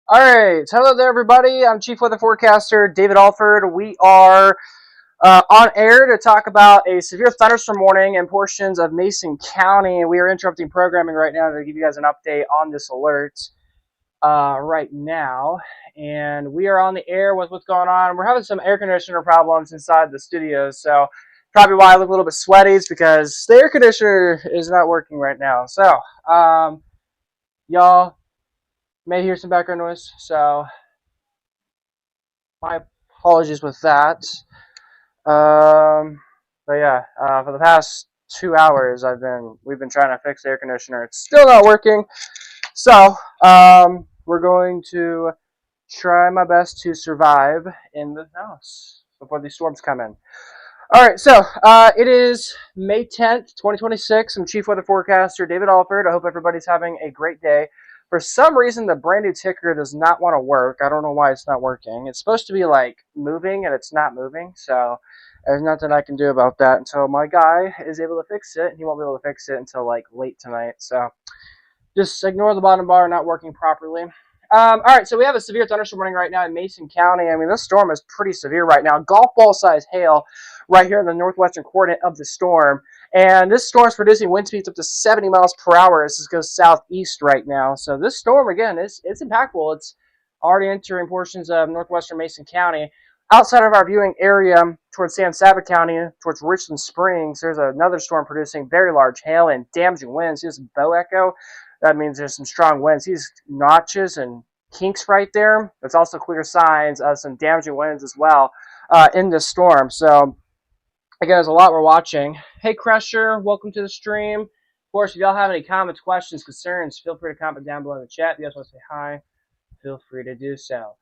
Alright, hello there everybody, I'm Chief Weather Forecaster David Alford. We are on air to talk about a severe thunderstorm warning in portions of Mason County. We are interrupting programming right now to give you guys an update on this alert right now. And we are on the air with what's going on. We're having some air conditioner problems inside the studio, so probably why I look a little bit sweaty is because the air conditioner is not working right now. So, y'all may hear some background noise, so my apologies with that. But yeah, for the past 2 hours, we've been trying to fix the air conditioner. It's still not working, so we're going to try my best to survive in the house before these storms come in. All right, so it is May 10th, 2026. I'm Chief Weather Forecaster David Alford. I hope everybody's having a great day. For some reason, the brand new ticker does not want to work. I don't know why it's not working. It's supposed to be like moving, and it's not moving. So there's nothing I can do about that until my guy is able to fix it. He won't be able to fix it until like late tonight. So just ignore the bottom bar not working properly. All right, so we have a severe thunderstorm warning right now in Mason County. I mean, this storm is pretty severe right now. Golf ball size hail right here in the northwestern coordinate of the storm. And this storm is producing wind speeds up to 70 miles per hour as this goes southeast right now. So this storm, again, it's impactful. It's already entering portions of northwestern Mason County. Outside of our viewing area towards San Saba County, towards Richland Springs, there's another storm producing very large hail and damaging winds. Here's a bow echo. That means there's some strong winds. These notches and kinks right there. It's also clear signs of some damaging winds as well in this storm. So, again, there's a lot we're watching. Hey, Crusher, welcome to the stream. Of course, if y'all have any comments, questions, concerns, feel free to comment down below in the chat. If you guys want to say hi, feel free to do so.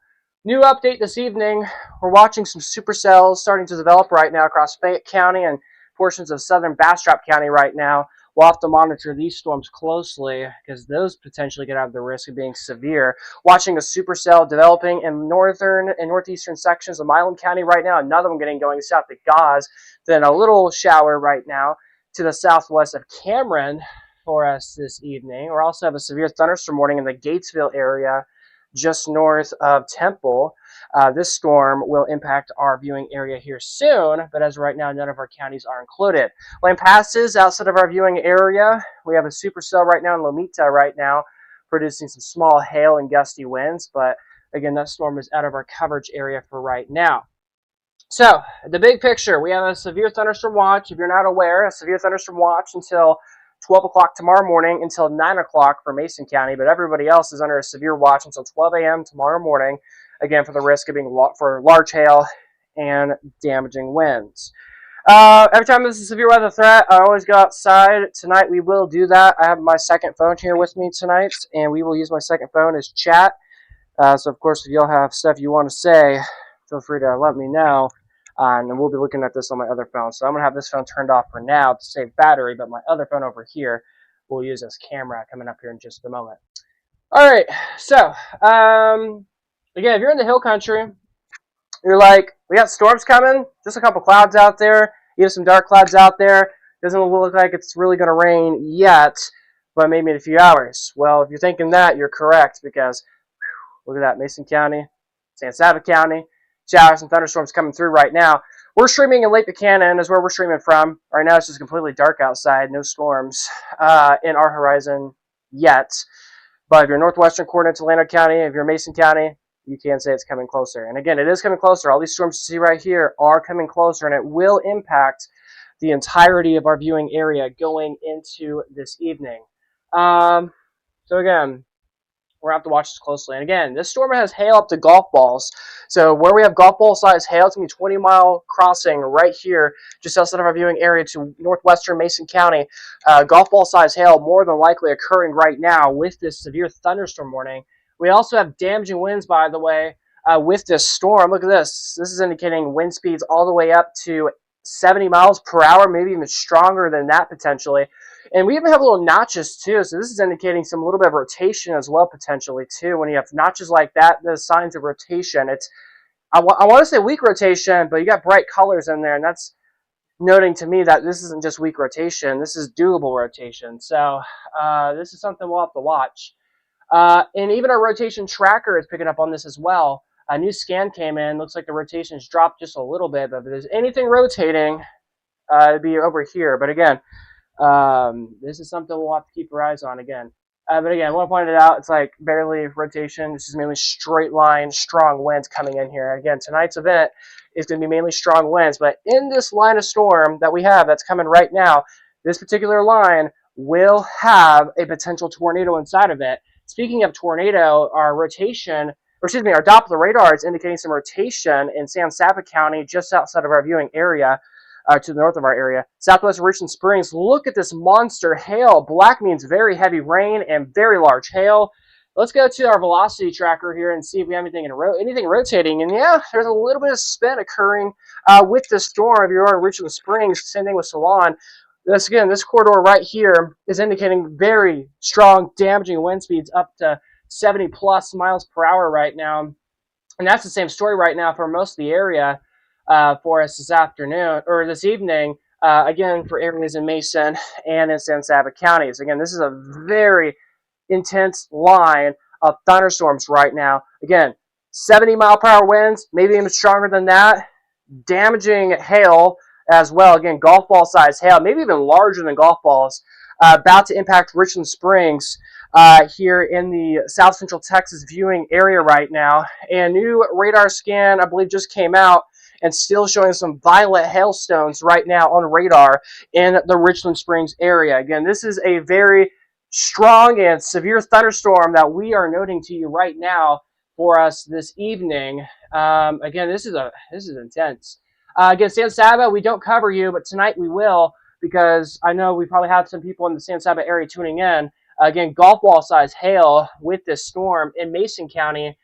New update this evening. We're watching some supercells starting to develop right now across Fayette County and portions of southern Bastrop County right now. we'll have to monitor these storms closely because those potentially could have the risk of being severe. Watching a supercell developing in northern and northeastern sections of Milam County right now. Another one getting going south of Gause. Then a little shower right now to the southwest of Cameron for us this evening. We also have a severe thunderstorm warning in the Gatesville area just north of Temple. This storm will impact our viewing area here soon, but as of right now, none of our counties are included. Land passes outside of our viewing area. We have a supercell right now in Lomita right now, producing some small hail and gusty winds, but again, that storm is out of our coverage area for right now. So, the big picture, we have a severe thunderstorm watch. If you're not aware, a severe thunderstorm watch until 12 o'clock tomorrow morning until 9 o'clock for Mason County, but everybody else is under a severe watch until 12 a.m. tomorrow morning, again, for the risk of being for large hail and damaging winds. Every time there's a severe weather threat, I always go outside. Tonight we will do that. I have my second phone here with me tonight, and we will use my second phone as chat. So, of course, if y'all have stuff you want to say, feel free to let me know. And we'll be looking at this on my other phone. So I'm going to have this phone turned off for now to save battery, but my other phone over here we'll use as camera coming up here in just a moment. All right, so again, if you're in the hill country, you're like, we got storms coming, just a couple clouds out there, even some dark clouds out there. Doesn't look like it's really going to rain yet, but maybe in a few hours. Well, if you're thinking that, you're correct, because look at that, Mason County, San Saba County, showers and thunderstorms coming through right now. We're streaming in Lake Buchanan is where we're streaming from. Right now it's just completely dark outside, no storms in our horizon yet. But if you're northwestern corner to Llano County, if you're Mason County, you can say it's coming closer. And again, it is coming closer. All these storms you see right here are coming closer, and it will impact the entirety of our viewing area going into this evening. So again, we're going to have to watch this closely. And again, this storm has hail up to golf balls. So where we have golf ball size hail, it's going to be 20-mile crossing right here, just outside of our viewing area to northwestern Mason County. Golf ball size hail more than likely occurring right now with this severe thunderstorm warning. We also have damaging winds, by the way, with this storm. Look at this. This is indicating wind speeds all the way up to 70 miles per hour, maybe even stronger than that potentially. And we even have little notches too, so this is indicating some little bit of rotation as well potentially too. When you have notches like that, the signs of rotation. It's I want to say weak rotation, but you got bright colors in there, and that's noting to me that this isn't just weak rotation. This is doable rotation. So this is something we'll have to watch. And even our rotation tracker is picking up on this as well. A new scan came in. Looks like the rotation's dropped just a little bit, but if there's anything rotating, it'd be over here. But again, this is something we'll have to keep our eyes on again. But again, I want to point it out, it's like barely rotation. This is mainly straight line, strong winds coming in here. Again, tonight's event is going to be mainly strong winds, but in this line of storm that we have that's coming right now, this particular line will have a potential tornado inside of it. Speaking of tornado, our rotation, or excuse me, our Doppler radar is indicating some rotation in San Saba County, just outside of our viewing area, to the north of our area. Southwest Richland Springs, look at this monster hail. Black means very heavy rain and very large hail. Let's go to our velocity tracker here and see if we have anything rotating. And yeah, there's a little bit of spin occurring with this storm. If you're in Richland Springs, same thing with Salon. This corridor right here is indicating very strong, damaging wind speeds up to 70 plus miles per hour right now. And that's the same story right now for most of the area for us this afternoon, or this evening, again, for areas in Mason and in San Saba counties. Again, this is a very intense line of thunderstorms right now. Again, 70 mile per hour winds, maybe even stronger than that. Damaging hail as well. Again, golf ball size hail, maybe even larger than golf balls, about to impact Richland Springs here in the South Central Texas viewing area right now. And new radar scan, I believe, just came out and still showing some violent hailstones right now on radar in the Richland Springs area. Again, this is a very strong and severe thunderstorm that we are noting to you right now for us this evening. Again, this is intense. Again, San Saba, we don't cover you, but tonight we will, because I know we probably have some people in the San Saba area tuning in. Again, golf ball size hail with this storm in Mason County.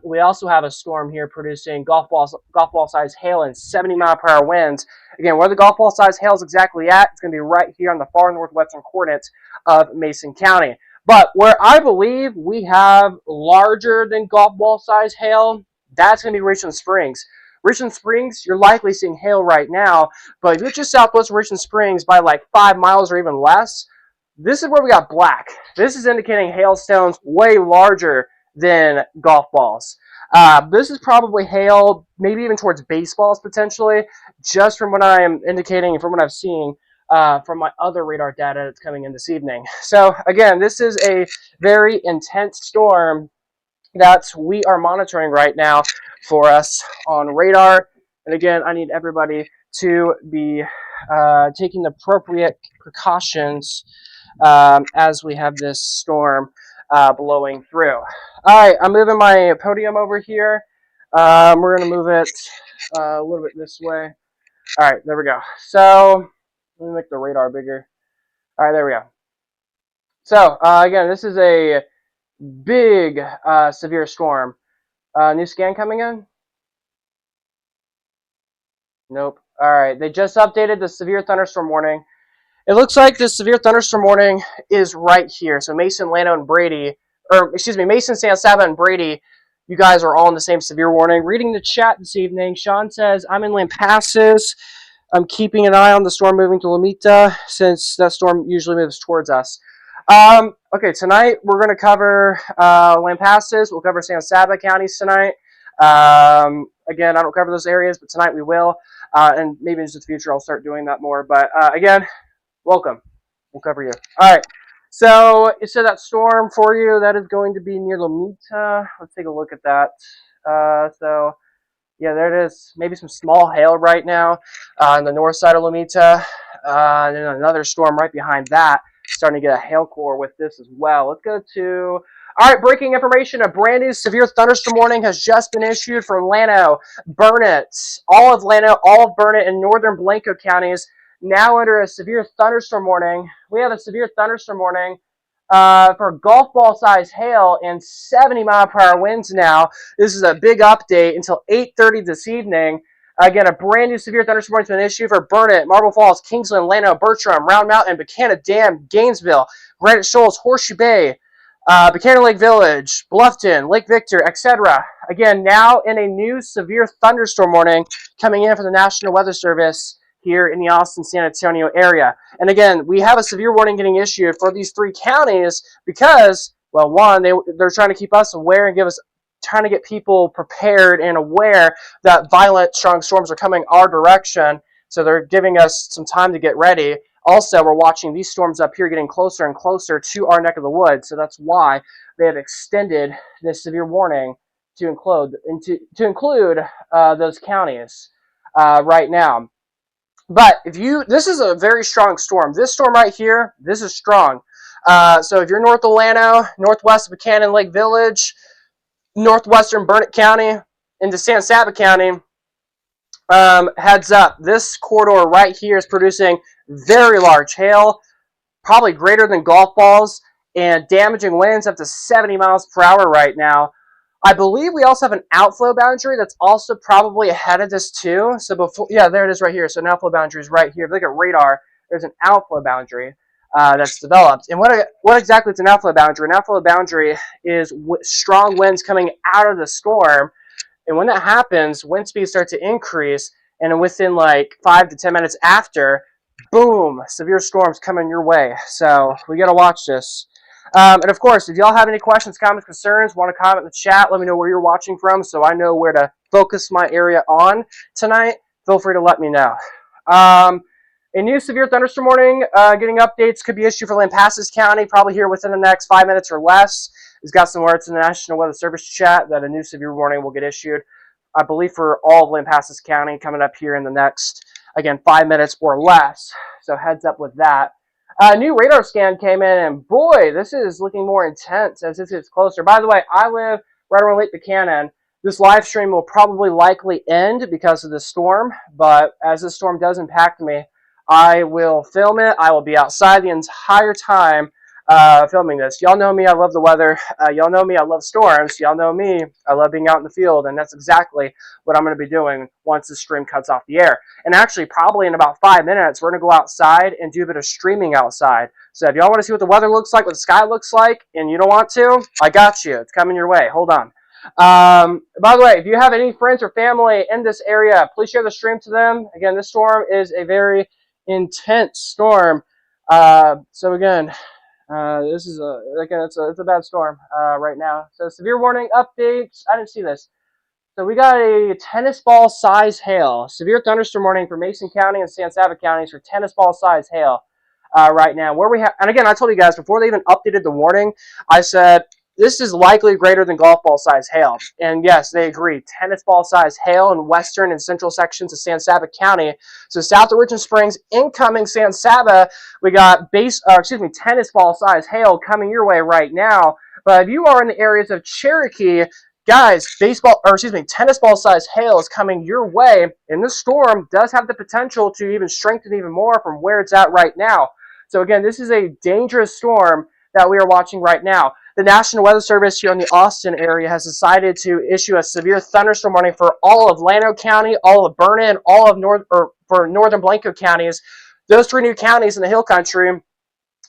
We also have a storm here producing golf ball size hail and 70-mile-per-hour winds. Again, where the golf ball size hail is exactly at, it's going to be right here on the far northwestern coordinates of Mason County. But where I believe we have larger than golf ball size hail, that's going to be Richland Springs. Richland Springs, you're likely seeing hail right now, but if you're just southwest of Richland Springs by like 5 miles or even less, this is where we got black. This is indicating hailstones way larger than golf balls. This is probably hail, maybe even towards baseballs potentially, just from what I am indicating and from what I've seen from my other radar data that's coming in this evening. So again, this is a very intense storm that we are monitoring right now for us on radar. And again, I need everybody to be taking the appropriate precautions as we have this storm blowing through. All right, I'm moving my podium over here. We're going to move it a little bit this way. All right, there we go. So let me make the radar bigger. All right, there we go. So again, this is a big severe storm. New scan coming in? Nope. All right, they just updated the severe thunderstorm warning. It looks like the severe thunderstorm warning is right here. So Mason, Llano, and Brady, or excuse me, Mason, San Saba, and Brady, you guys are all in the same severe warning. Reading the chat this evening, Sean says, I'm in Lampasas. I'm keeping an eye on the storm moving to Lomita since that storm usually moves towards us. Okay, tonight we're going to cover Lampasas. We'll cover San Saba counties tonight. Again, I don't cover those areas, but tonight we will. And maybe in the future I'll start doing that more. But again, welcome. We'll cover you. All right. So it said that storm for you, that is going to be near Lomita. Let's take a look at that. So yeah, there it is. Maybe some small hail right now on the north side of Lomita. And then another storm right behind that, starting to get a hail core with this as well. Let's go to... All right, breaking information. A brand new severe thunderstorm warning has just been issued for Llano, Burnett, all of Llano, all of Burnett, and northern Blanco counties now under a severe thunderstorm warning. We have a severe thunderstorm warning for golf ball size hail and 70-mile-per-hour winds now. This is a big update until 8:30 this evening. Again, a brand new severe thunderstorm warning has been issued for Burnett, Marble Falls, Kingsland, Llano, Bertram, Round Mountain, Buchanan Dam, Gainesville, Granite Shoals, Horseshoe Bay, Buchanan Lake Village, Bluffton, Lake Victor, etc. Again, now in a new severe thunderstorm warning coming in from the National Weather Service here in the Austin-San Antonio area. And again, we have a severe warning getting issued for these three counties because, well, one, they're trying to keep us aware and trying to get people prepared and aware that violent, strong storms are coming our direction. So they're giving us some time to get ready. Also, we're watching these storms up here getting closer and closer to our neck of the woods. So that's why they have extended this severe warning to include those counties right now. But this is a very strong storm. This storm right here, this is strong. So if you're north of Llano, northwest of Buchanan Lake Village, northwestern Burnett County, into San Saba County, heads up. This corridor right here is producing very large hail, probably greater than golf balls, and damaging winds up to 70 miles per hour right now. I believe we also have an outflow boundary that's also probably ahead of this too. So before, yeah, there it is right here. So an outflow boundary is right here. If you look at radar, there's an outflow boundary that's developed. And what exactly is an outflow boundary? An outflow boundary is strong winds coming out of the storm. And when that happens, wind speeds start to increase. And within like 5 to 10 minutes after, boom, severe storms coming your way. So we got to watch this. And of course, if y'all have any questions, comments, concerns, want to comment in the chat, let me know where you're watching from so I know where to focus my area on tonight. Feel free to let me know. A new severe thunderstorm warning getting updates could be issued for Lampasas County, probably here within the next 5 minutes or less. It's got some words in the National Weather Service chat that a new severe warning will get issued, I believe, for all of Lampasas County coming up here in the next, again, 5 minutes or less. So heads up with that. A new radar scan came in, and boy, this is looking more intense as this gets closer. By the way, I live right around Lake Buchanan. This live stream will probably likely end because of the storm, but as this storm does impact me, I will film it. I will be outside the entire time filming this. Y'all know me, I love the weather. Y'all know me, I love storms. Y'all know me, I love being out in the field, and that's exactly what I'm going to be doing once the stream cuts off the air. And actually, probably in about 5 minutes, we're going to go outside and do a bit of streaming outside. So if y'all want to see what the weather looks like, what the sky looks like, and you don't want to, I got you. It's coming your way. Hold on. By the way, if you have any friends or family in this area, please share the stream to them. Again, this storm is a very intense storm. So again, this is it's a bad storm right now. So severe warning updates. I didn't see this. So we got a tennis ball size hail. Severe thunderstorm warning for Mason County and San Saba counties for tennis ball size hail right now. Where we have, and again, I told you guys before they even updated the warning, I said this is likely greater than golf ball size hail. And yes, they agree. Tennis ball size hail in western and central sections of San Saba County. So south of Richmond Springs, incoming San Saba, we got tennis ball size hail coming your way right now. But if you are in the areas of Cherokee, guys, tennis ball size hail is coming your way, and this storm does have the potential to even strengthen even more from where it's at right now. So again, this is a dangerous storm that we are watching right now. The National Weather Service here in the Austin area has decided to issue a severe thunderstorm warning for all of Llano County, all of Burnett, and all of northern Blanco counties. Those 3 new counties in the Hill Country,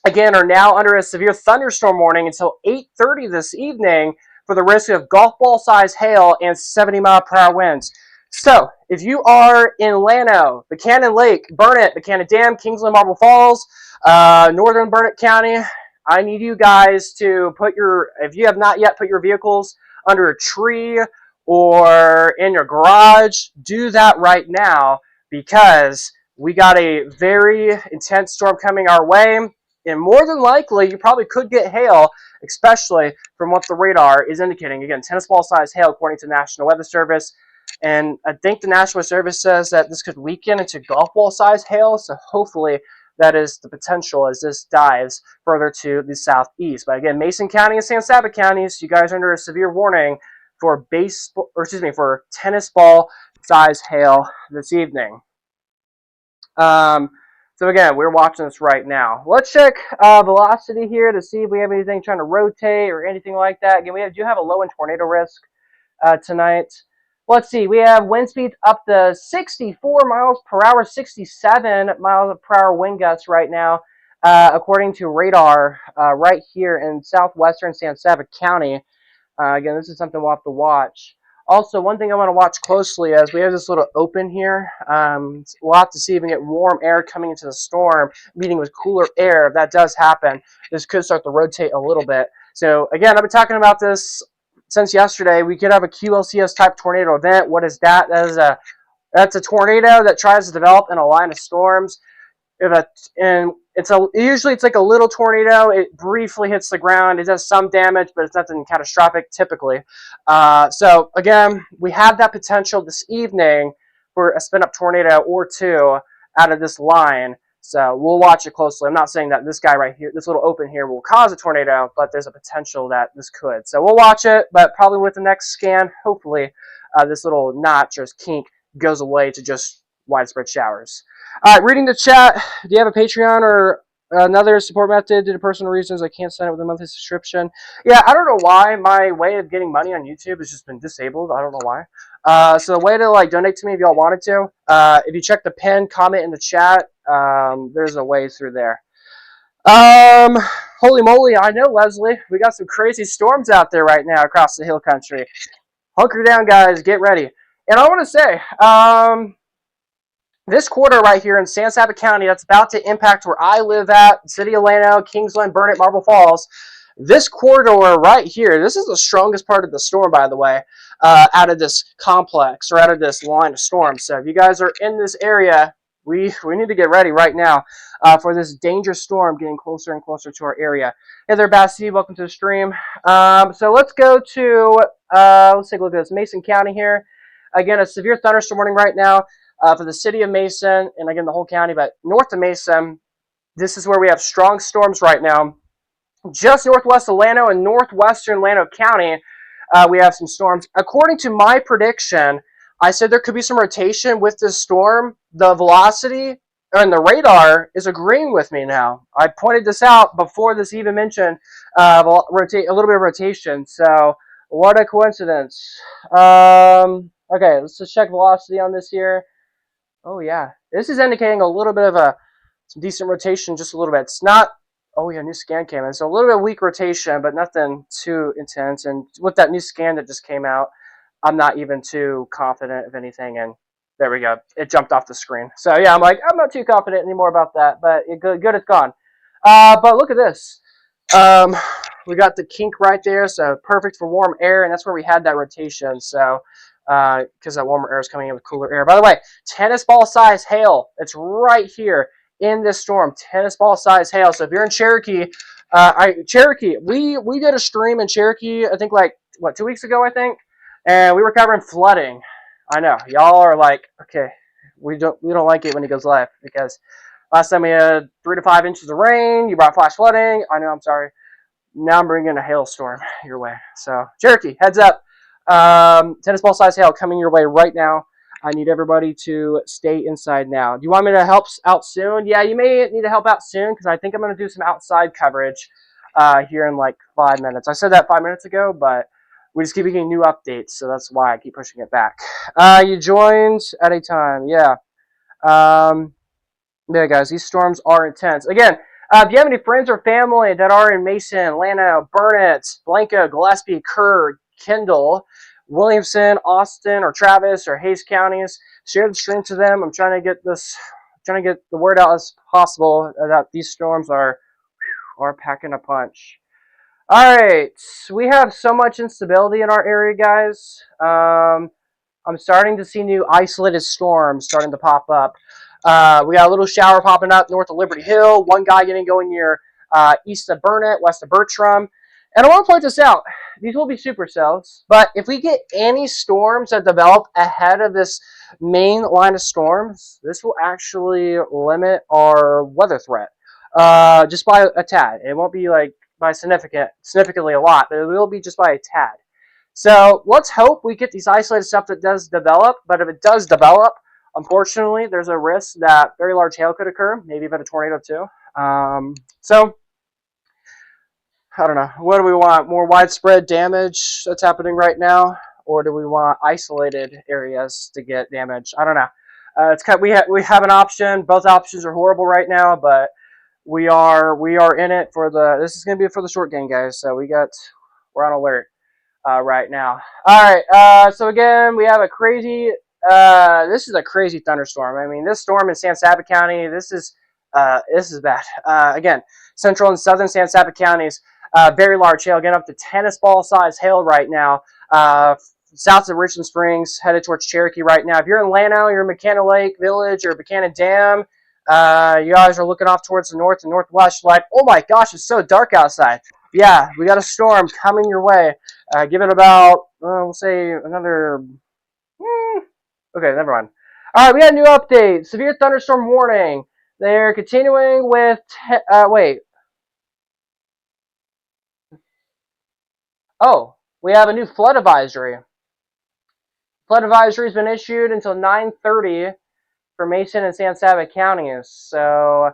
again, are now under a severe thunderstorm warning until 8:30 this evening for the risk of golf ball size hail and 70-mile-per-hour winds. So, if you are in Llano, Buchanan Lake, Burnett, Buchanan Dam, Kingsland, Marble Falls, northern Burnett County, I need you guys to if you have not yet put your vehicles under a tree or in your garage, do that right now, because we got a very intense storm coming our way, and more than likely, you probably could get hail, especially from what the radar is indicating. Again, tennis ball size hail according to the National Weather Service. And I think the National Weather Service says that this could weaken into golf ball size hail, so hopefully that is the potential as this dives further to the southeast. But again, Mason County and San Saba counties, you guys are under a severe warning for for tennis ball size hail this evening. So again, we're watching this right now. Let's check velocity here to see if we have anything trying to rotate or anything like that. Again, we do have a low in tornado risk tonight. Let's see, we have wind speeds up to 64 miles per hour, 67 miles per hour wind gusts right now, according to radar right here in southwestern San Saba County. Again, this is something we'll have to watch. Also, one thing I want to watch closely is we have this little open here. We'll have to see if we get warm air coming into the storm, meeting with cooler air. If that does happen, this could start to rotate a little bit. So again, I've been talking about this since yesterday. We could have a QLCS type tornado event. What is that? That's a tornado that tries to develop in a line of storms. Usually it's like a little tornado. It briefly hits the ground. It does some damage, but it's nothing catastrophic typically. So again, we have that potential this evening for a spin-up tornado or two out of this line. So we'll watch it closely. I'm not saying that this guy right here, this little open here, will cause a tornado, but there's a potential that this could. So we'll watch it, but probably with the next scan, hopefully this little notch or kink goes away to just widespread showers. All right, reading the chat. Do you have a Patreon or another support method due to personal reasons I can't sign up with a monthly subscription? Yeah, I don't know why. My way of getting money on YouTube has just been disabled. I don't know why. So the way to donate to me if y'all wanted to, if you check the pinned comment in the chat, there's a way through there. Holy moly, I know, Leslie. We got some crazy storms out there right now across the hill country. Hunker down, guys. Get ready. And I want to say, this quarter right here in San Saba County, that's about to impact where I live at, City of Llano, Kingsland, Burnett, Marble Falls. This corridor right here, this is the strongest part of the storm, by the way, out of this complex or out of this line of storms. So if you guys are in this area, we need to get ready right now for this dangerous storm getting closer and closer to our area. Hey there, Bassy. Welcome to the stream. So let's go to, let's take a look at this. Mason County here. Again, a severe thunderstorm warning right now. For the city of Mason, and again, the whole county, but north of Mason, this is where we have strong storms right now. Just northwest of Llano and northwestern Llano County, we have some storms. According to my prediction, I said there could be some rotation with this storm. The velocity and the radar is agreeing with me now. I pointed this out before this even mentioned a little bit of rotation. So what a coincidence. Okay, let's just check velocity on this here. Oh yeah, this is indicating a little bit of some decent rotation, just a little bit. It's not. Oh yeah, new scan came in, so a little bit of weak rotation, but nothing too intense. And with that new scan that just came out, I'm not even too confident of anything. And there we go, it jumped off the screen. So yeah, I'm not too confident anymore about that. But good, it's gone. But look at this. Um, we got the kink right there, so perfect for warm air, and that's where we had that rotation. So because that warmer air is coming in with cooler air. By the way, tennis ball size hail. It's right here in this storm. Tennis ball size hail. So if you're in Cherokee, Cherokee, we did a stream in Cherokee. I think like 2 weeks ago, I think, and we were covering flooding. I know y'all are like, okay, we don't like it when it goes live because last time we had 3 to 5 inches of rain. You brought flash flooding. I know. I'm sorry. Now I'm bringing a hailstorm your way. So Cherokee, heads up. Tennis ball size hail coming your way right now. I need everybody to stay inside now. Do you want me to help out soon? Yeah, you may need to help out soon because I think I'm going to do some outside coverage here in like 5 minutes. I said that 5 minutes ago, but we just keep getting new updates, so that's why I keep pushing it back. You joined at a time. Yeah. Yeah, guys, these storms are intense. Again, if you have any friends or family that are in Mason, Llano, Burnett, Blanco, Gillespie, Kerr, Kendall, Williamson, Austin, or Travis, or Hayes counties, share the stream to them. I'm trying to get the word out as possible that these storms are packing a punch. All right, we have so much instability in our area, guys. I'm starting to see new isolated storms starting to pop up. We got a little shower popping up north of Liberty Hill. One guy getting going near east of Burnett, west of Bertram. And I want to point this out. These will be supercells. But if we get any storms that develop ahead of this main line of storms, this will actually limit our weather threat just by a tad. It won't be like by significantly a lot, but it will be just by a tad. So let's hope we get these isolated stuff that does develop. But if it does develop, unfortunately, there's a risk that very large hail could occur, maybe even a tornado too. So I don't know. What do we want? More widespread damage that's happening right now, or do we want isolated areas to get damage? I don't know. It's kind of, we have an option. Both options are horrible right now, but we are in it for the. This is going to be for the short game, guys. So we're on alert right now. All right. So again, we have a crazy. This is a crazy thunderstorm. I mean, this storm in San Saba County. This is bad. Again, central and southern San Saba counties. Very large hail, getting up to tennis ball size hail right now. South of Richland Springs, headed towards Cherokee right now. If you're in Llano, you're in Buchanan Lake Village or Buchanan Dam, you guys are looking off towards the north and northwest. Like, oh my gosh, it's so dark outside. Yeah, we got a storm coming your way. Give it about, we'll say another. Okay, never mind. All right, we got a new update. Severe thunderstorm warning. They're continuing with. Wait. Oh, we have a new flood advisory. Flood advisory has been issued until 9:30 for Mason and San Saba counties. So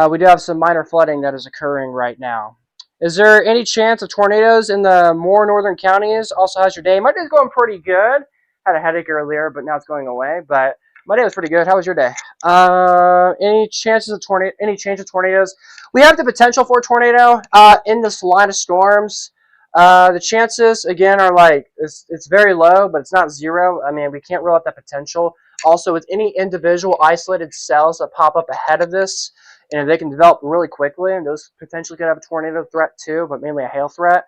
we do have some minor flooding that is occurring right now. Is there any chance of tornadoes in the more northern counties? Also, how's your day? My day's going pretty good. Had a headache earlier, but now it's going away. But my day was pretty good. How was your day? Any chances of any change of tornadoes? We have the potential for a tornado in this line of storms. The chances again are like it's very low, but it's not zero. I mean, we can't rule out that potential. Also, with any individual isolated cells that pop up ahead of this, and they can develop really quickly, and those potentially could have a tornado threat too, but mainly a hail threat.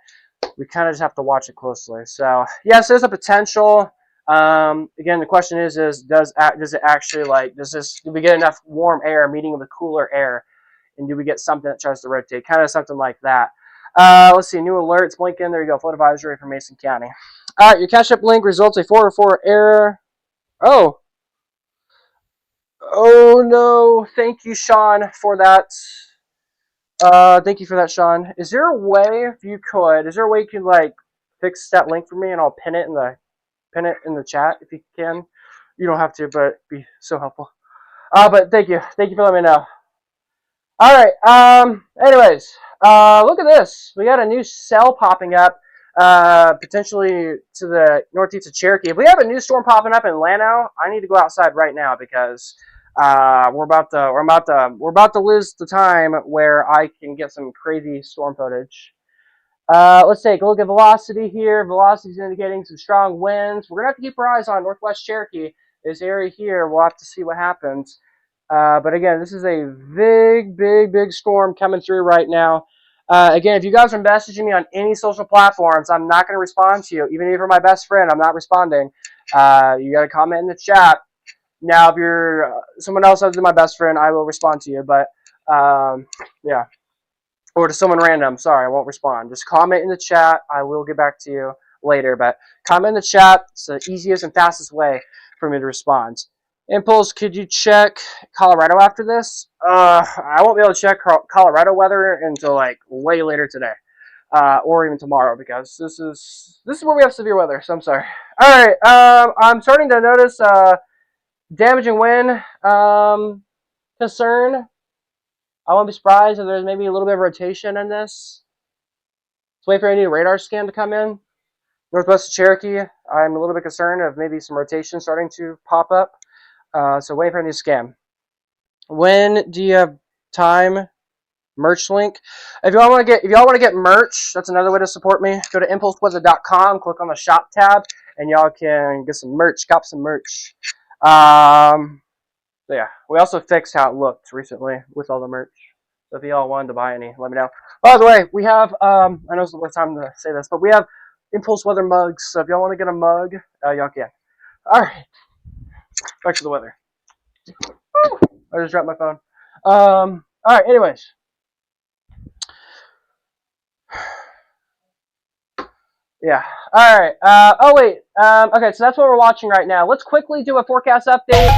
We kind of just have to watch it closely. So yes, there's a potential. Again, the question is does it actually do we get enough warm air meeting with cooler air, and do we get something that tries to rotate, kind of something like that. Let's see, new alerts blinking. There you go, flood advisory for Mason County. All right, your catch-up link results a 404 error. Oh no, thank you, Sean, for that. Thank you for that, Sean. Is there a way, if you could, you can like fix that link for me, and I'll pin it in the chat if you can. You don't have to, but it'd be so helpful. But thank you for letting me know. All right. Anyways, look at this. We got a new cell popping up, potentially to the northeast of Cherokee. If we have a new storm popping up in Llano, I need to go outside right now because we're about to lose the time where I can get some crazy storm footage. Let's take a look at velocity here. Velocity is indicating some strong winds. We're gonna have to keep our eyes on northwest Cherokee. This area here, we'll have to see what happens. But again, this is a big storm coming through right now. Again, if you guys are messaging me on any social platforms, I'm not going to respond to you. Even if you're my best friend, I'm not responding. You got to comment in the chat. Now, if you're someone else other than my best friend, I will respond to you. But yeah, or to someone random, sorry, I won't respond. Just comment in the chat. I will get back to you later. But comment in the chat. It's the easiest and fastest way for me to respond. Impulse, could you check Colorado after this? I won't be able to check Colorado weather until like way later today, or even tomorrow, because this is where we have severe weather. So I'm sorry. All right, I'm starting to notice damaging wind concern. I won't be surprised if there's maybe a little bit of rotation in this. Let's wait for any radar scan to come in. Northwest of Cherokee, I'm a little bit concerned of maybe some rotation starting to pop up. So wait for a new scam. When do you have time? Merch link. If y'all want to get merch, that's another way to support me. Go to impulseweather.com, click on the shop tab, and y'all can get some merch, cop some merch. So yeah, we also fixed how it looked recently with all the merch. So if y'all wanted to buy any, let me know. By the way, we have I know it's the worst time to say this, but we have Impulse Weather mugs. So if y'all want to get a mug, y'all can. All right. Back to the weather. I just dropped my phone. All right, anyways. Yeah. All right. Oh, wait. Okay, so that's what we're watching right now. Let's quickly do a forecast update.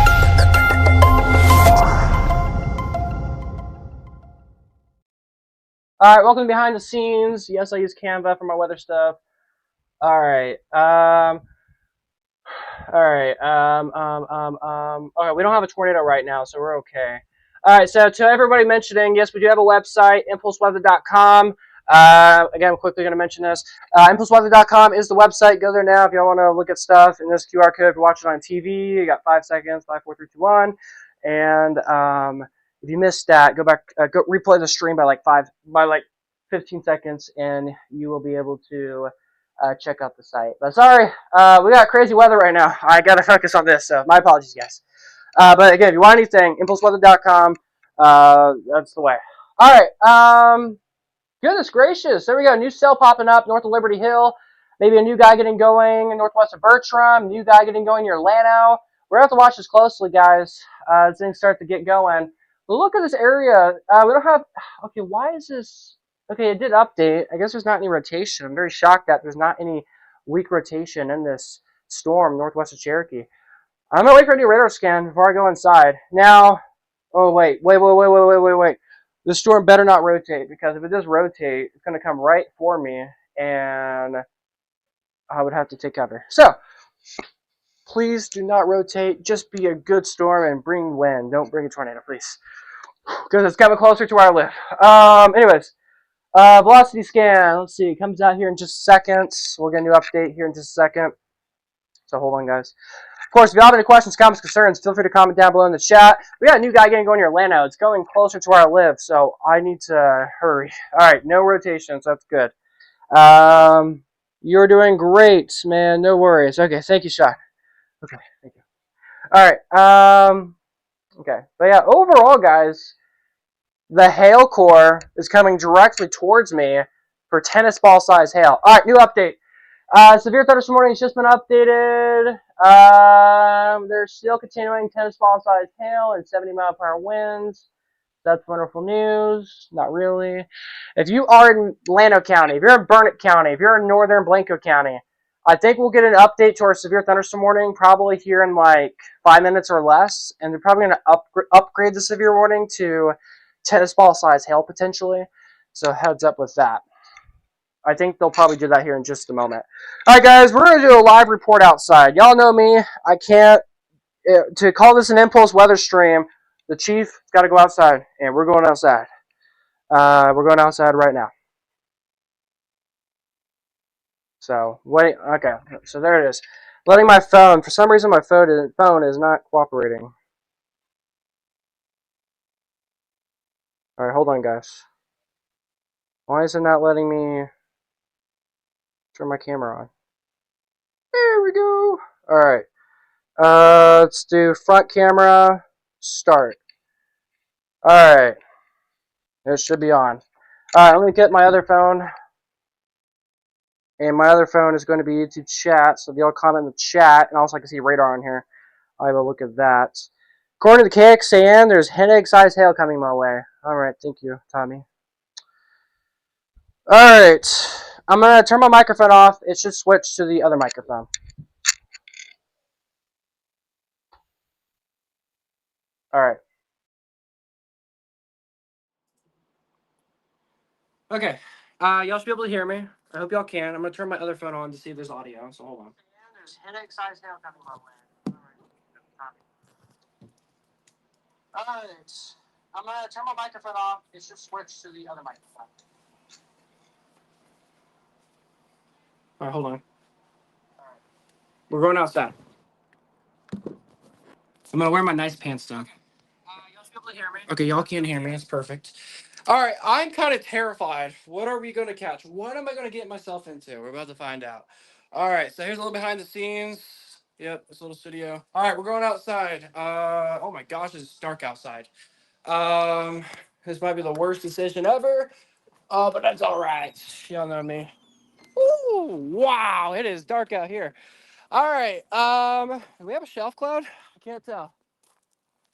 All right, welcome to Behind the Scenes. Yes, I use Canva for my weather stuff. All right. Okay, we don't have a tornado right now, so we're okay. All right, so to everybody mentioning, yes, we do have a website, impulseweather.com. Again, I'm quickly going to mention this. Impulseweather.com is the website. Go there now if y'all want to look at stuff. In this QR code, if you're watching on TV, you got 5 seconds, 5, 4, 3, 2, 1. And if you missed that, go back, go replay the stream by like 15 seconds, and you will be able to check out the site. But sorry, we got crazy weather right now. I got to focus on this, so my apologies, guys. But again, if you want anything, impulseweather.com, that's the way. All right, goodness gracious, there we go. New cell popping up north of Liberty Hill. Maybe a new guy getting going northwest of Bertram, new guy getting going near Llano. We're going to have to watch this closely, guys, as things start to get going. But look at this area. We don't have, okay, why is this? Okay, it did update. I guess there's not any rotation. I'm very shocked that there's not any weak rotation in this storm northwest of Cherokee. I'm going to wait for a new radar scan before I go inside. Now, oh, wait. The storm better not rotate, because if it does rotate, it's going to come right for me, and I would have to take cover. So, please do not rotate. Just be a good storm and bring wind. Don't bring a tornado, please, because it's coming closer to where I live. Anyways. Velocity scan, let's see, it comes out here in just a second. We'll get a new update here in just a second. So hold on, guys. Of course, if you have any questions, comments, concerns, feel free to comment down below in the chat. We got a new guy getting going near Llano. It's going closer to where I live, so I need to hurry. All right, no rotations, that's good. You're doing great, man, no worries. Okay, thank you, Sean. Okay, thank you. All right, okay. But yeah, overall, guys, the hail core is coming directly towards me for tennis ball size hail. All right, new update. Severe thunderstorm warning has just been updated. They're still continuing tennis ball size hail and 70-mile-per-hour winds. That's wonderful news. Not really. If you are in Llano County, if you're in Burnett County, if you're in northern Blanco County, I think we'll get an update to our severe thunderstorm warning probably here in like 5 minutes or less. And they're probably going to upgrade the severe warning to tennis ball size hail potentially, so heads up with that. I think they'll probably do that here in just a moment. All right, guys, we're going to do a live report outside. Y'all know me. I can't, to call this an impulse weather stream, the chief's got to go outside, and we're going outside. We're going outside right now. So wait, okay. So there it is. Letting my phone. For some reason, my phone is not cooperating. All right, hold on, guys. Why is it not letting me turn my camera on? There we go. All right. Let's do front camera. Start. All right. It should be on. All right. Let me get my other phone. And my other phone is going to be YouTube chat. So if y'all comment in the chat, and also I can see radar on here. I will look at that. According to the KXAN, there's hen egg sized hail coming my way. All right. Thank you, Tommy. All right. I'm going to turn my microphone off. It should switch to the other microphone. All right. Okay. Y'all should be able to hear me. I hope y'all can. I'm going to turn my other phone on to see if there's audio. So hold on. There's hen egg sized hail coming my way. All right. I'm going to turn my microphone off. It should switch to the other microphone. All right, hold on. All right. We're going outside. I'm going to wear my nice pants down. Y'all should be able to hear me. Okay, y'all can't hear me. That's perfect. All right, I'm kind of terrified. What are we going to catch? What am I going to get myself into? We're about to find out. All right, so here's a little behind the scenes. Yep, this little studio. All right, we're going outside. Oh my gosh, it's dark outside. This might be the worst decision ever. But that's all right. Y'all know me. Ooh, wow, it is dark out here. All right, do we have a shelf cloud? I can't tell.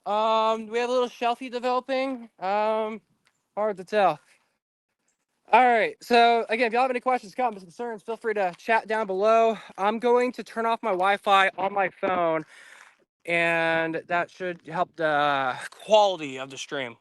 We have a little shelfie developing. Hard to tell. All right. So again, if y'all have any questions, comments, concerns, feel free to chat down below. I'm going to turn off my Wi-Fi on my phone, and that should help the quality of the stream.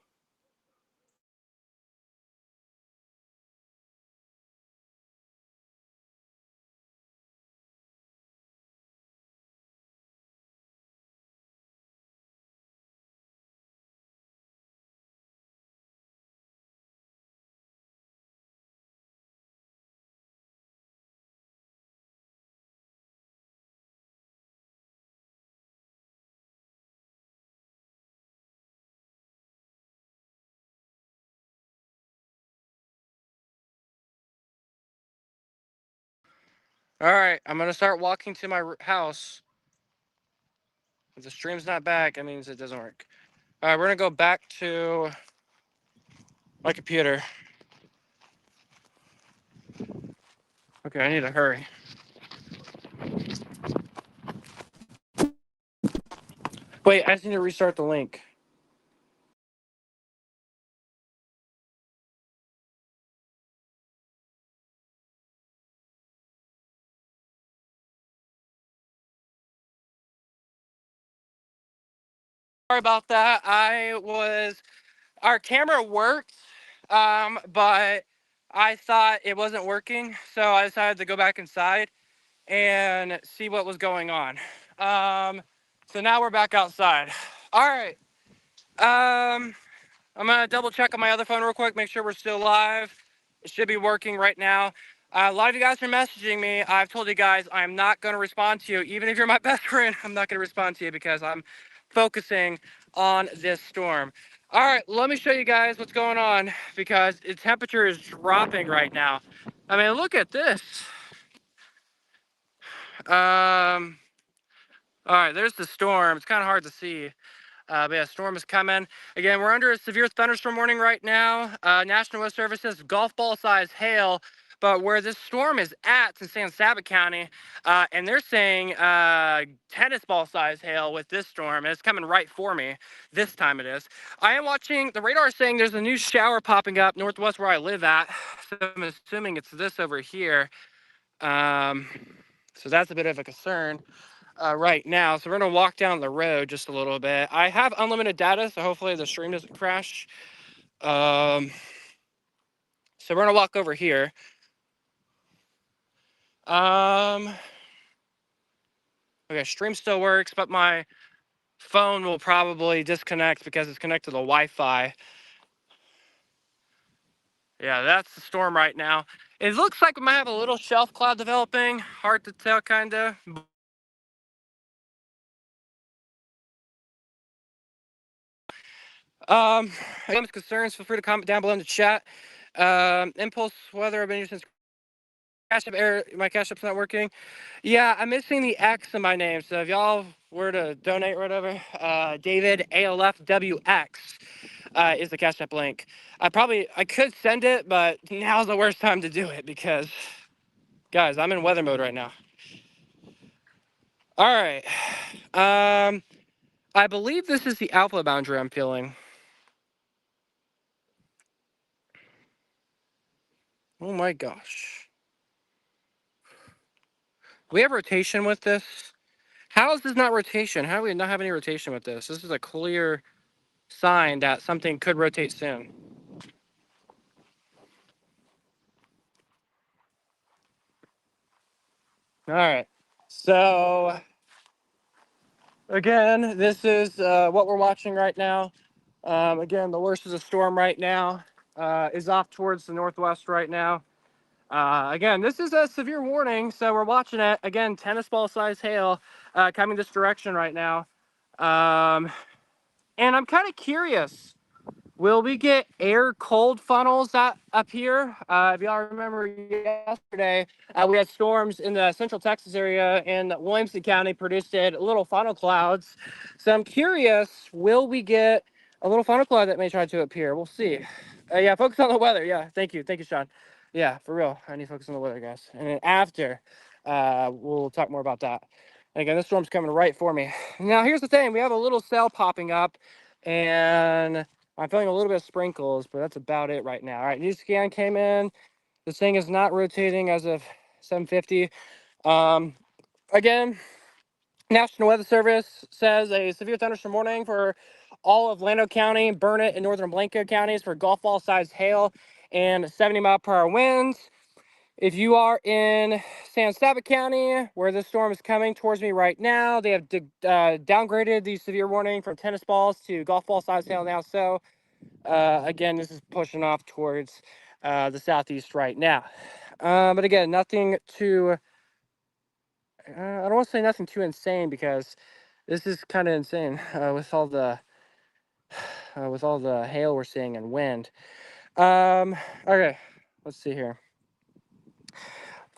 All right. I'm going to start walking to my house. If the stream's not back, that means it doesn't work. All right. We're going to go back to my computer. Okay. I need to hurry. Wait, I just need to restart the link. Sorry about that. Our camera worked, but I thought it wasn't working. So I decided to go back inside and see what was going on. So now we're back outside. All right. I'm going to double check on my other phone real quick, make sure we're still live. It should be working right now. A lot of you guys are messaging me. I've told you guys I'm not going to respond to you. Even if you're my best friend, I'm not going to respond to you because I'm focusing on this storm. All right, let me show you guys what's going on because the temperature is dropping right now. I mean, look at this. All right, there's the storm. It's kind of hard to see. But yeah, storm is coming. Again, we're under a severe thunderstorm warning right now. National Weather Service says golf ball size hail. But where this storm is at in San Saba County, and they're saying tennis ball size hail with this storm, and it's coming right for me. This time it is. I am watching, the radar is saying there's a new shower popping up northwest where I live at. So I'm assuming it's this over here. So that's a bit of a concern. Right now. So we're going to walk down the road just a little bit. I have unlimited data, so hopefully the stream doesn't crash. So we're going to walk over here. Okay, stream still works, but my phone will probably disconnect because it's connected to the Wi-Fi. Yeah, that's the storm right now. It looks like we might have a little shelf cloud developing. Hard to tell, kind of. Any concerns, feel free to comment down below in the chat. Impulse weather, I've been using since Cash App Air. My Cash App's not working. Yeah, I'm missing the X in my name. So if y'all were to donate or whatever, David ALFWX is the Cash App link. I could send it, but now's the worst time to do it because, guys, I'm in weather mode right now. All right. I believe this is the alpha boundary I'm feeling. Oh my gosh. We have rotation with this. How is this not rotation? How do we not have any rotation with this? This is a clear sign that something could rotate soon. All right. So again, this is what we're watching right now. Again, the worst of the storm right now is off towards the northwest right now. Again, this is a severe warning, so we're watching it. Again, tennis ball size hail coming this direction right now. And I'm kind of curious, will we get air cold funnels up here? If y'all remember yesterday, we had storms in the central Texas area, and Williamson County produced little funnel clouds. So I'm curious, will we get a little funnel cloud that may try to appear? We'll see. Yeah, focus on the weather. Yeah, thank you, Sean. Yeah, for real, I need to focus on the weather, guys. And then after, we'll talk more about that. And again, this storm's coming right for me. Now, here's the thing: we have a little cell popping up, and I'm feeling a little bit of sprinkles, but that's about it right now. All right, new scan came in. This thing is not rotating as of 7:50. Again, National Weather Service says a severe thunderstorm warning for all of Llano County, Burnett, and northern Blanco counties for golf ball sized hail and 70-mile-per-hour winds. If you are in San Saba County, where the storm is coming towards me right now, they have downgraded the severe warning from tennis balls to golf ball sized hail now. So again, this is pushing off towards the southeast right now. But again, nothing too, I don't want to say nothing too insane, because this is kind of insane with all the hail we're seeing and wind. Okay, let's see here.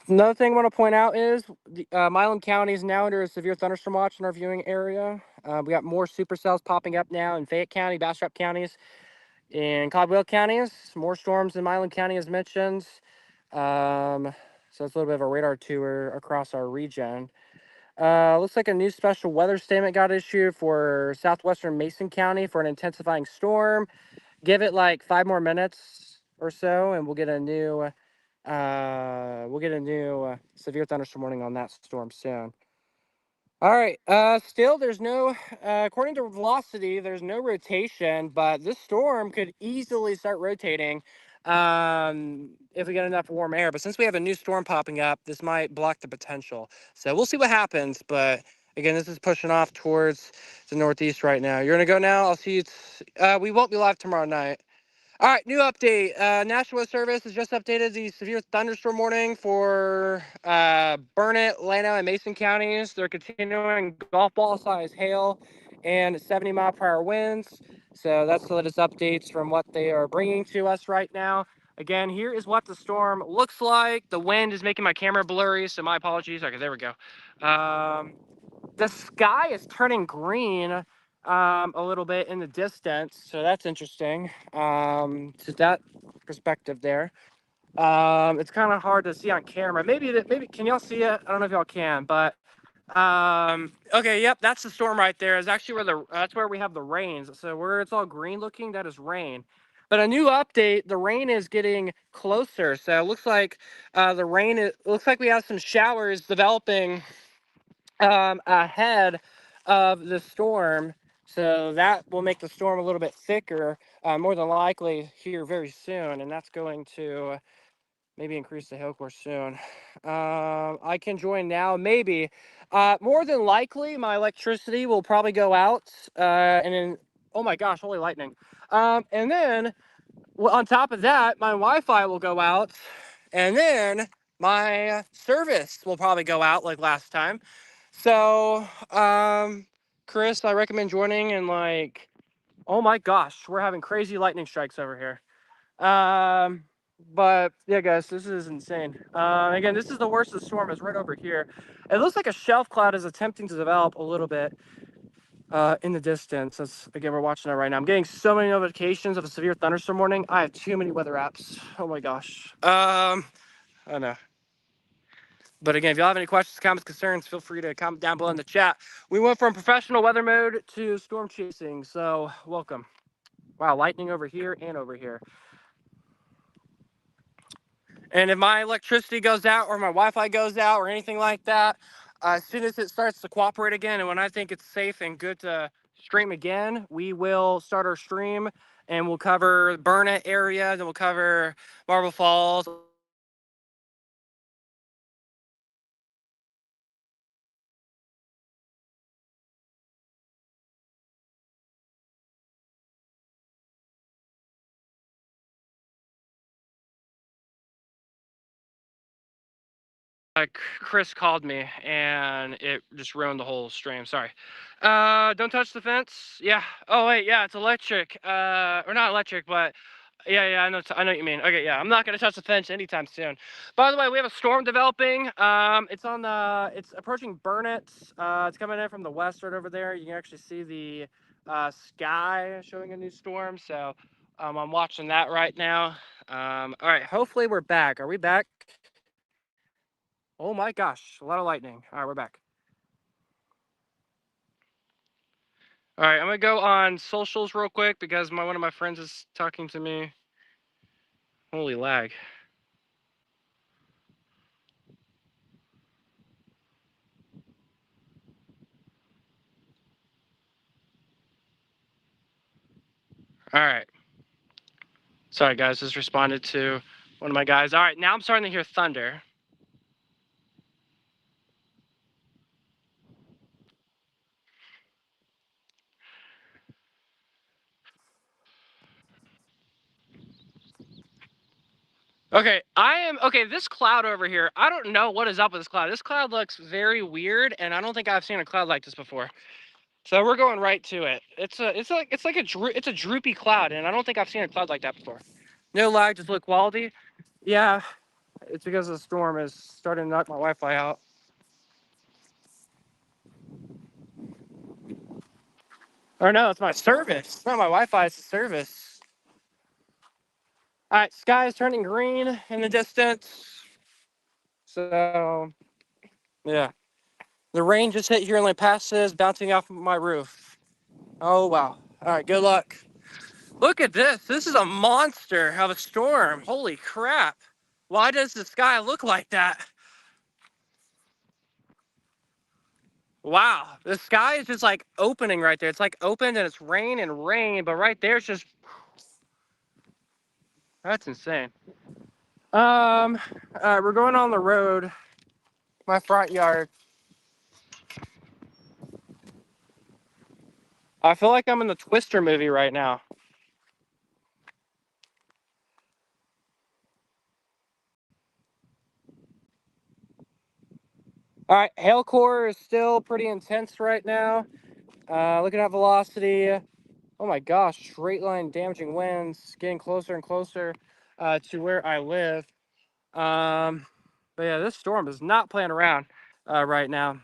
Another thing I want to point out is Milam County is now under a severe thunderstorm watch in our viewing area. We got more supercells popping up now in Fayette County, Bastrop counties, in Caldwell counties. More storms in Milam County as mentioned. So it's a little bit of a radar tour across our region. Looks like a new special weather statement got issued for southwestern Mason County for an intensifying storm. Give it like 5 more minutes or so, and we'll get a new severe thunderstorm warning on that storm soon. All right. Still, there's no, according to velocity, there's no rotation, but this storm could easily start rotating if we get enough warm air. But since we have a new storm popping up, this might block the potential. So we'll see what happens. But again, this is pushing off towards the northeast right now. You're going to go now. I'll see you. We won't be live tomorrow night. All right, new update. National Weather Service has just updated the severe thunderstorm warning for Burnett, Llano, and Mason counties. They're continuing golf ball size hail and 70-mile-per-hour winds. So that's the latest updates from what they are bringing to us right now. Again, here is what the storm looks like. The wind is making my camera blurry, so my apologies. Okay, there we go. The sky is turning green a little bit in the distance, so that's interesting. To that perspective there. It's kind of hard to see on camera. Maybe can y'all see it? I don't know if y'all can, but okay, yep, that's the storm right there. Is actually that's where we have the rains. So where it's all green looking, that is rain. But a new update, the rain is getting closer. So it looks like it looks like we have some showers developing ahead of the storm, so that will make the storm a little bit thicker, more than likely here very soon, and that's going to maybe increase the hail course soon. I can join now, maybe. More than likely, my electricity will probably go out, and then, oh my gosh, holy lightning. And then, well, on top of that, my Wi-Fi will go out, and then my service will probably go out like last time. So, Chris, I recommend joining, and like, oh my gosh, we're having crazy lightning strikes over here. But yeah, guys, this is insane. Again, this is the worst of the storm. Is right over here. It looks like a shelf cloud is attempting to develop a little bit in the distance. That's, again, we're watching it right now. I'm getting so many notifications of a severe thunderstorm warning. I have too many weather apps. Oh my gosh. I don't know. But again, if y'all have any questions, comments, concerns, feel free to comment down below in the chat. We went from professional weather mode to storm chasing, so welcome. Wow, lightning over here and over here. And if my electricity goes out or my Wi-Fi goes out or anything like that, as soon as it starts to cooperate again, and when I think it's safe and good to stream again, we will start our stream and we'll cover Burnett area, then we'll cover Marble Falls. Chris called me and it just ruined the whole stream. Sorry. Don't touch the fence. Yeah. Oh wait, yeah, it's electric. Or not electric, but yeah, I know what you mean. Okay, yeah, I'm not gonna touch the fence anytime soon. By the way, we have a storm developing. It's approaching Burnett. It's coming in from the west right over there. You can actually see the sky showing a new storm. So I'm watching that right now. All right, hopefully we're back. Are we back? Oh my gosh, a lot of lightning. All right, we're back. All right, I'm gonna go on socials real quick because one of my friends is talking to me. Holy lag. All right. Sorry guys, just responded to one of my guys. All right, now I'm starting to hear thunder. Okay, this cloud over here, I don't know what is up with this cloud. This cloud looks very weird, and I don't think I've seen a cloud like this before. So we're going right to it. It's a droopy cloud, and I don't think I've seen a cloud like that before. No lag, just low quality. Yeah, it's because the storm is starting to knock my Wi-Fi out. Or no, it's my service. It's not my Wi-Fi, it's the service. All right, sky is turning green in the distance. So, yeah. The rain just hit here in La Passes, bouncing off of my roof. Oh, wow. All right, good luck. Look at this. This is a monster of a storm. Holy crap. Why does the sky look like that? Wow. The sky is just like opening right there. It's like opened and it's rain, but right there it's just... That's insane. We're going on the road. My front yard. I feel like I'm in the Twister movie right now. All right, hail core is still pretty intense right now. Looking at velocity. Oh my gosh, straight line damaging winds getting closer and closer to where I live. But yeah, this storm is not playing around right now.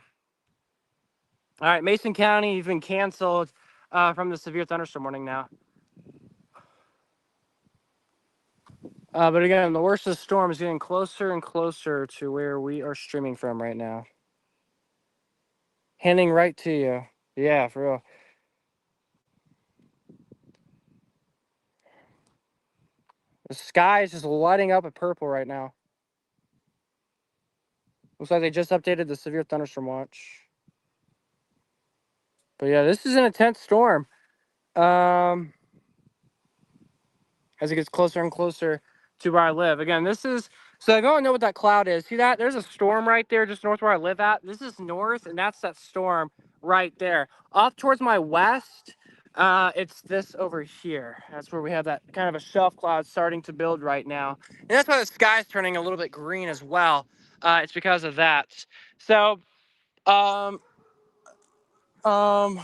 All right, Mason County has been canceled from the severe thunderstorm warning now. But again, the worst of the storm is getting closer and closer to where we are streaming from right now. Handing right to you. Yeah, for real. The sky is just lighting up with purple right now. Looks like they just updated the severe thunderstorm watch. But yeah, this is an intense storm. As it gets closer and closer to where I live. Again, this is So if you want to know what that cloud is, see that? There's a storm right there just north where I live at. This is north, and that's that storm right there. Off towards my west, it's this over here. That's where we have that kind of a shelf cloud starting to build right now. And that's why the sky's turning a little bit green as well. It's because of that. So, um, again,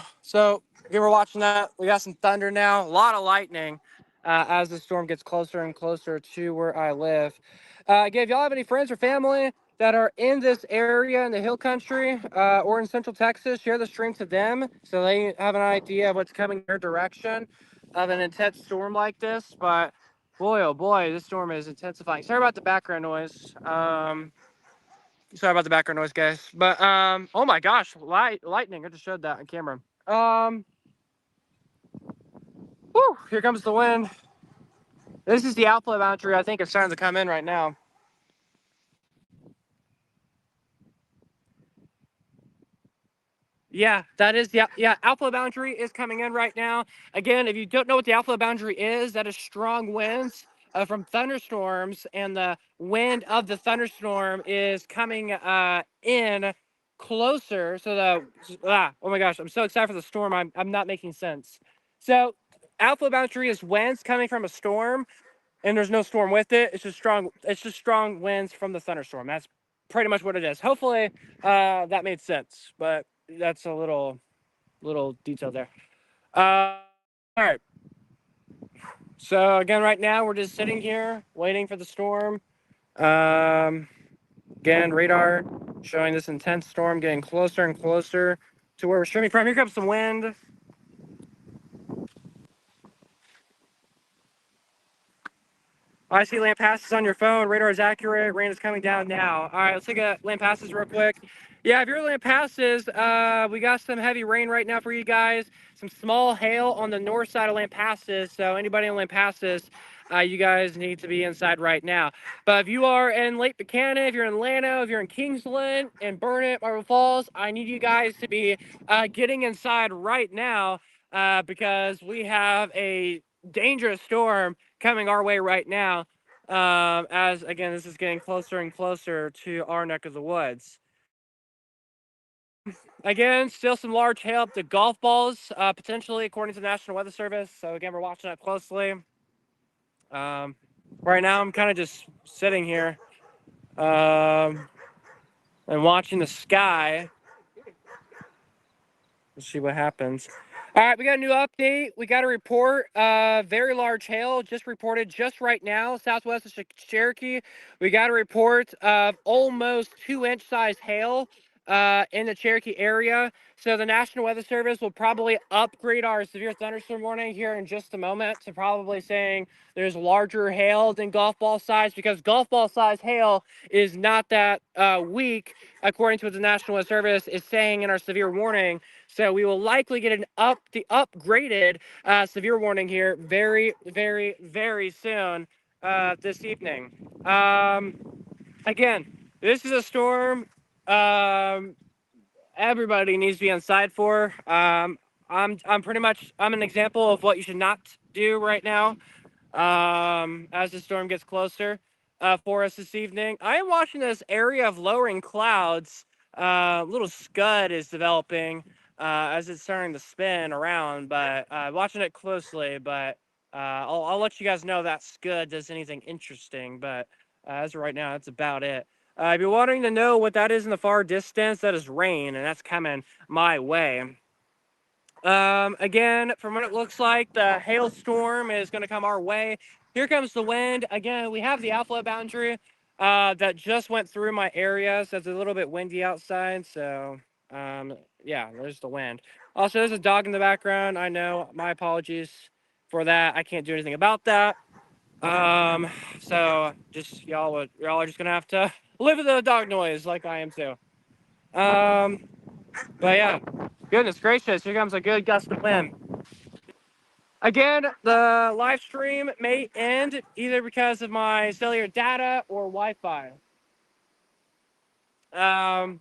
we're watching that. We got some thunder now, a lot of lightning as the storm gets closer and closer to where I live. Again, if y'all have any friends or family that are in this area in the hill country or in central Texas, share the stream to them so they have an idea of what's coming their direction of an intense storm like this. But boy, oh boy, this storm is intensifying. Sorry about the background noise. Sorry about the background noise, guys. But oh my gosh, lightning! I just showed that on camera. Whew, here comes the wind. This is the outflow boundary. I think it's starting to come in right now. Yeah, that is the outflow boundary is coming in right now. Again, if you don't know what the outflow boundary is, that is strong winds from thunderstorms, and the wind of the thunderstorm is coming in closer. So oh my gosh, I'm so excited for the storm. I'm not making sense. So outflow boundary is winds coming from a storm, and there's no storm with it. It's just strong. It's just strong winds from the thunderstorm. That's pretty much what it is. Hopefully, that made sense. But that's a little detail there. All right. So again, right now we're just sitting here waiting for the storm. Again, radar showing this intense storm getting closer and closer to where we're streaming from. Here comes some wind. I see land passes on your phone. Radar is accurate. Rain is coming down now. All right, let's take a land passes real quick. Yeah, if your land passes, we got some heavy rain right now for you guys. Some small hail on the north side of land passes. So anybody in land passes, you guys need to be inside right now. But if you are in Lake Buchanan, if you're in Llano, if you're in Kingsland and Burnett, Marble Falls, I need you guys to be getting inside right now because we have a dangerous storm coming our way right now, as again this is getting closer and closer to our neck of the woods. Again, still some large hail up to golf balls, potentially according to the National Weather Service. So again, we're watching that closely. Right now, I'm kind of just sitting here and watching the sky. Let's see what happens. All right, we got a new update. We got a report. Very large hail just reported just right now, southwest of Cherokee. We got a report of almost 2-inch size hail in the Cherokee area. So the National Weather Service will probably upgrade our severe thunderstorm warning here in just a moment to probably saying there's larger hail than golf ball size, because golf ball size hail is not that weak, according to what the National Weather Service is saying in our severe warning. So we will likely get the upgraded severe warning here very, very, very soon this evening. Again, this is a storm everybody needs to be inside for. I'm an example of what you should not do right now as the storm gets closer for us this evening. I am watching this area of lowering clouds. Little scud is developing as it's starting to spin around, but watching it closely. But I'll let you guys know that scud does anything interesting. But as of right now, that's about it. If you're wanting to know what that is in the far distance, that is rain, and that's coming my way. Again, from what it looks like, the hailstorm is going to come our way. Here comes the wind. Again, we have the outflow boundary that just went through my area, so it's a little bit windy outside. So, yeah, there's the wind. Also, there's a dog in the background. I know. My apologies for that. I can't do anything about that. So just y'all are just gonna have to live with the dog noise like I am too. Um, but yeah, goodness gracious, here comes a good gust of wind. Again, the live stream may end either because of my cellular data or Wi-Fi. But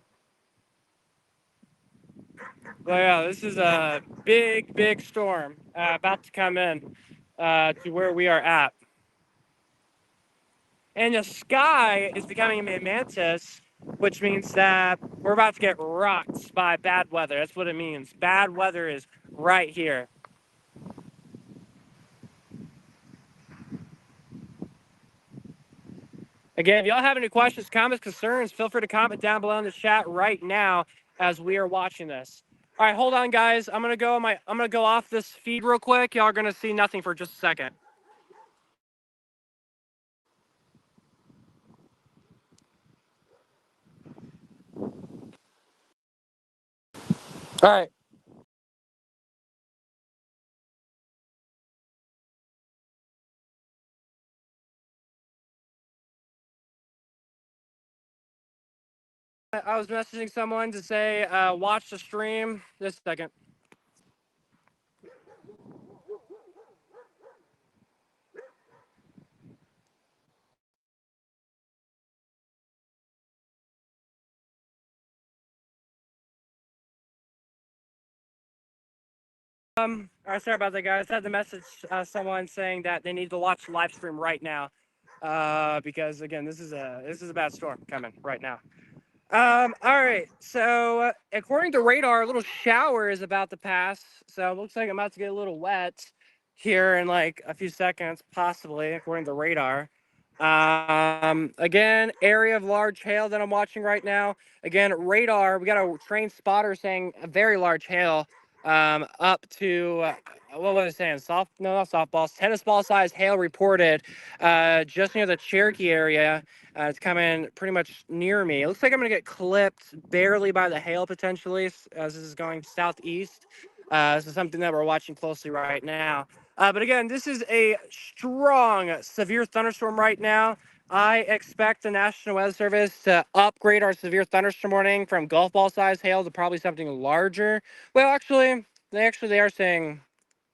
yeah, this is a big, big storm about to come in to where we are at. And the sky is becoming a mantis, which means that we're about to get rocked by bad weather. That's what it means. Bad weather is right here. Again, if y'all have any questions, comments, concerns, feel free to comment down below in the chat right now as we are watching this. All right, hold on, guys. I'm gonna go off this feed real quick. Y'all are gonna see nothing for just a second. All right. I was messaging someone to say watch the stream. Just a second. All right, sorry about that, guys. I had to message someone saying that they need to watch the live stream right now, because again, this is a bad storm coming right now. All right. So, according to radar, a little shower is about to pass. So it looks like I'm about to get a little wet here in like a few seconds, possibly, according to radar. Again, area of large hail that I'm watching right now. Again, radar. We got a trained spotter saying a very large hail. Up to what was it saying? No, not softballs. Tennis ball size hail reported, just near the Cherokee area. It's coming pretty much near me. It looks like I'm going to get clipped barely by the hail potentially as this is going southeast. This is something that we're watching closely right now. But again, this is a strong, severe thunderstorm right now. I expect the National Weather Service to upgrade our severe thunderstorm warning from golf ball size hail to probably something larger. Well, they are saying,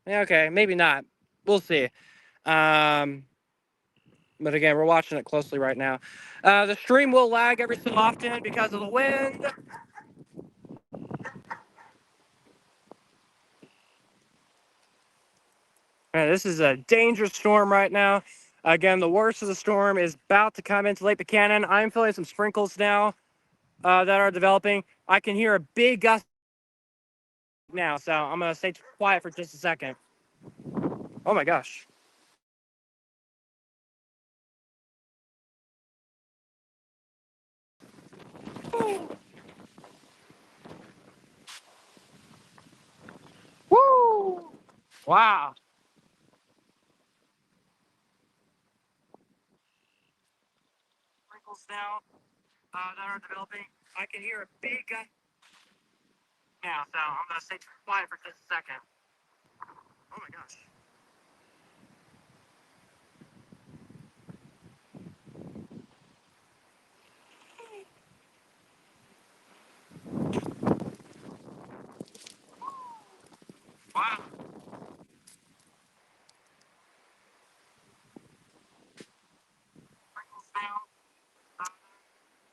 yeah, okay, maybe not. We'll see. Um, but again, we're watching it closely right now. The stream will lag every so often because of the wind. This is a dangerous storm right now. Again, the worst of the storm is about to come into Lake Buchanan. I'm feeling some sprinkles now that are developing. I can hear a big gust now, so I'm going to stay quiet for just a second. Oh my gosh. Woo! Wow. Sprinkles now that are developing. I can hear a big gust now, so I'm going to stay quiet for just a second. Oh my gosh. Wow. Sprinkles now.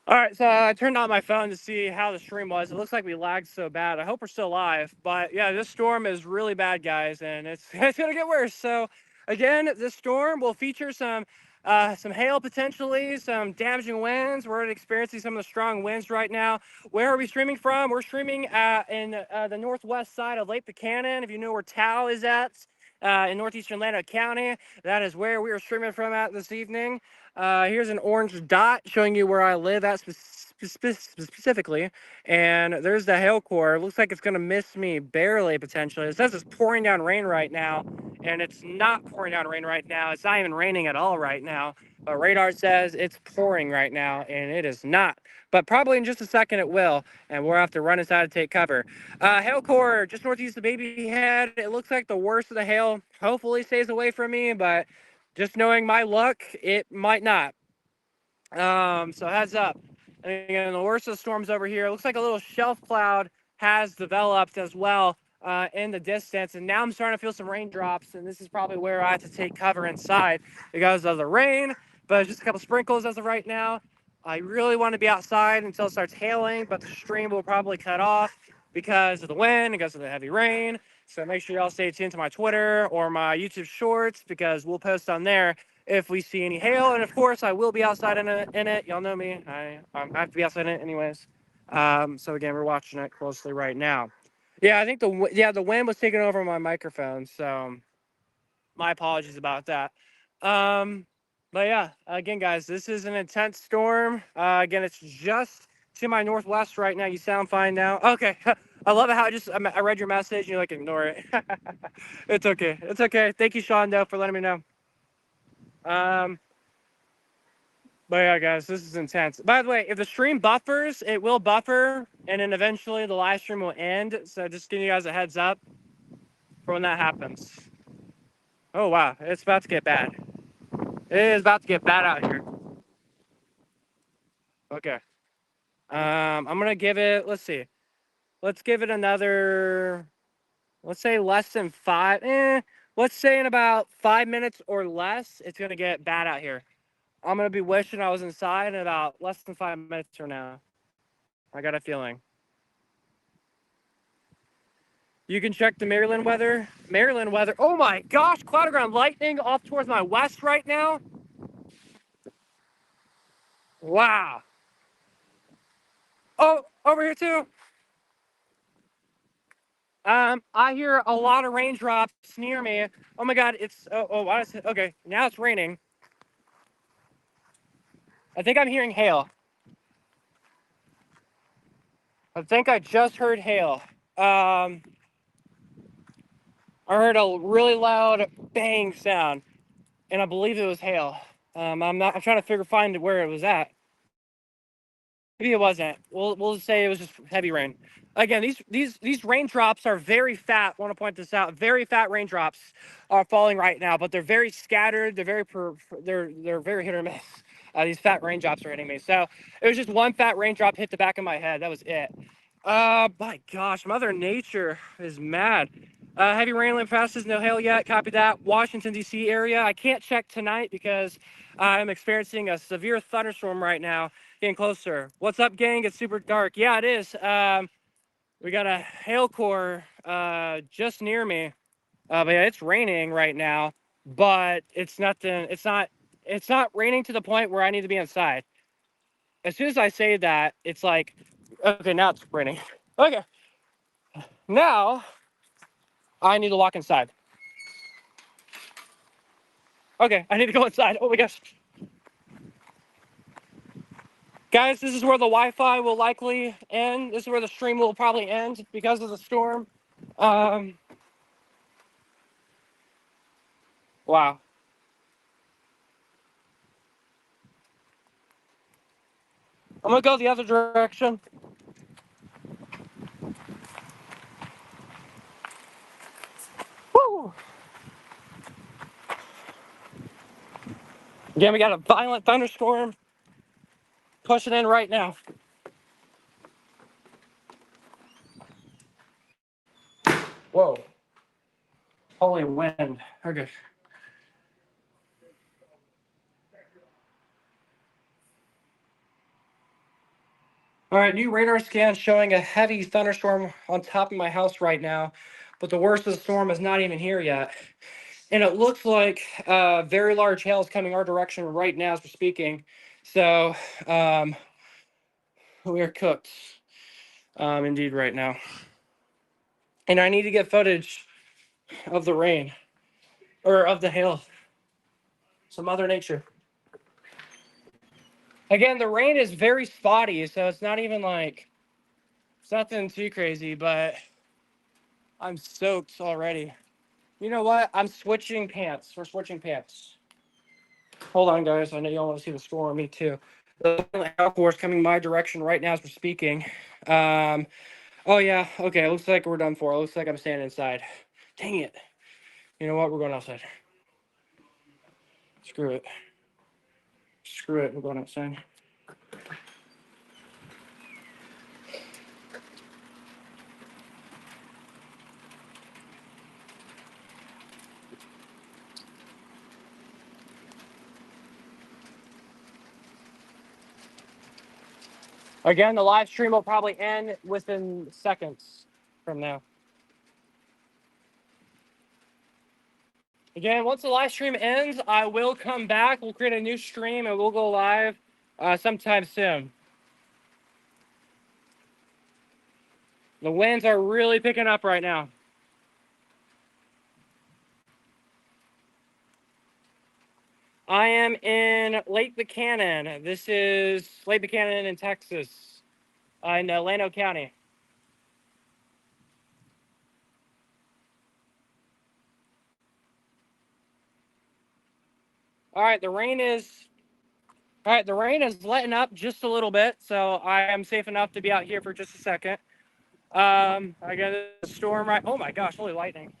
All right, so I turned on my phone to see how the stream was. It looks like we lagged so bad. I hope we're still live, but yeah, this storm is really bad, guys, and it's it's gonna get worse. So again, this storm will feature some hail potentially, some damaging winds. We're experiencing some of the strong winds right now. Where are we streaming from? We're streaming in the northwest side of Lake Buchanan. If you know where Tao is at. In northeastern Llano County, that is where we are streaming from at this evening. Here's an orange dot showing you where I live at specifically. And there's the hail core. It looks like it's going to miss me barely, potentially. It says it's pouring down rain right now, and it's not pouring down rain right now. It's not even raining at all right now. But radar says it's pouring right now, and it is not. But probably in just a second it will, and we'll have to run inside to take cover. Hail core just northeast of Baby Head. It looks like the worst of the hail hopefully stays away from me, but just knowing my luck, it might not. So heads up. And again, the worst of the storms over here. It looks like a little shelf cloud has developed as well in the distance. And now I'm starting to feel some raindrops. And this is probably where I have to take cover inside because of the rain. But just a couple sprinkles as of right now. I really want to be outside until it starts hailing, but the stream will probably cut off because of the wind, because of the heavy rain. So make sure y'all stay tuned to my Twitter or my YouTube shorts because we'll post on there if we see any hail. And of course, I will be outside in it. Y'all know me. I have to be outside in it anyways. So again, we're watching it closely right now. Yeah, I think the wind was taking over my microphone, so my apologies about that. But yeah, again, guys, this is an intense storm. Again, it's just to my northwest right now. You sound fine now. Okay. I love it how I read your message and you like ignore it. It's okay. It's okay. Thank you, Sean, though, for letting me know. But yeah, guys, this is intense. By the way, if the stream buffers, it will buffer, and then eventually the live stream will end. So just giving you guys a heads up for when that happens. Oh wow, it's about to get bad. It is about to get bad out here. Okay. I'm gonna give it. Let's see. Let's give it another. Let's say less than five. Let's say in about 5 minutes or less, it's gonna get bad out here. I'm gonna be wishing I was inside in about less than 5 minutes from now. I got a feeling. You can check the Maryland weather. Maryland weather. Oh my gosh, cloud ground lightning off towards my west right now. Wow. Oh, over here too. I hear a lot of raindrops near me. Oh my God, why is it? Okay, now it's raining. I think I'm hearing hail. I think I just heard hail. I heard a really loud bang sound, and I believe it was hail. I'm trying to find where it was at. Maybe it wasn't. We'll just say it was just heavy rain. Again, these raindrops are very fat. I want to point this out. Very fat raindrops are falling right now, but they're very scattered. They're very hit or miss. These fat raindrops are hitting me. So it was just one fat raindrop hit the back of my head. That was it. My gosh, Mother Nature is mad. Heavy rain limit passes, no hail yet. Copy that. Washington, D.C. area. I can't check tonight because I'm experiencing a severe thunderstorm right now. Getting closer. What's up, gang? It's super dark. Yeah, it is. We got a hail core just near me. But yeah, it's raining right now. But it's nothing. It's not raining to the point where I need to be inside. As soon as I say that, it's like, okay, now it's raining. Okay, now I need to walk inside. Okay, I need to go inside. Oh my gosh. Guys, this is where the Wi-Fi will likely end. This is where the stream will probably end because of the storm. Wow. I'm gonna go the other direction. Woo! Again, we got a violent thunderstorm pushing in right now. Whoa. Holy wind. Okay. All right, new radar scan showing a heavy thunderstorm on top of my house right now, but the worst of the storm is not even here yet. And it looks like very large hail is coming our direction right now as we're speaking. So we are cooked, indeed, right now. And I need to get footage of the rain, or of the hail. So Mother Nature. Again, the rain is very spotty, so it's not even like, it's nothing too crazy, but I'm soaked already. You know what? I'm switching pants. We're switching pants. Hold on, guys. I know y'all want to see the storm. Me too. The hail force coming my direction right now as we're speaking. Oh yeah. Okay. Looks like we're done for. Looks like I'm staying inside. Dang it. You know what? We're going outside. Screw it. Screw it. We're going outside. Again, the live stream will probably end within seconds from now. Again, once the live stream ends, I will come back. We'll create a new stream and we'll go live sometime soon. The winds are really picking up right now. I am in Lake Buchanan. This is Lake Buchanan in Texas, in Llano County. All right, the rain is letting up just a little bit, so I am safe enough to be out here for just a second. I got a storm right. Oh my gosh, holy lightning!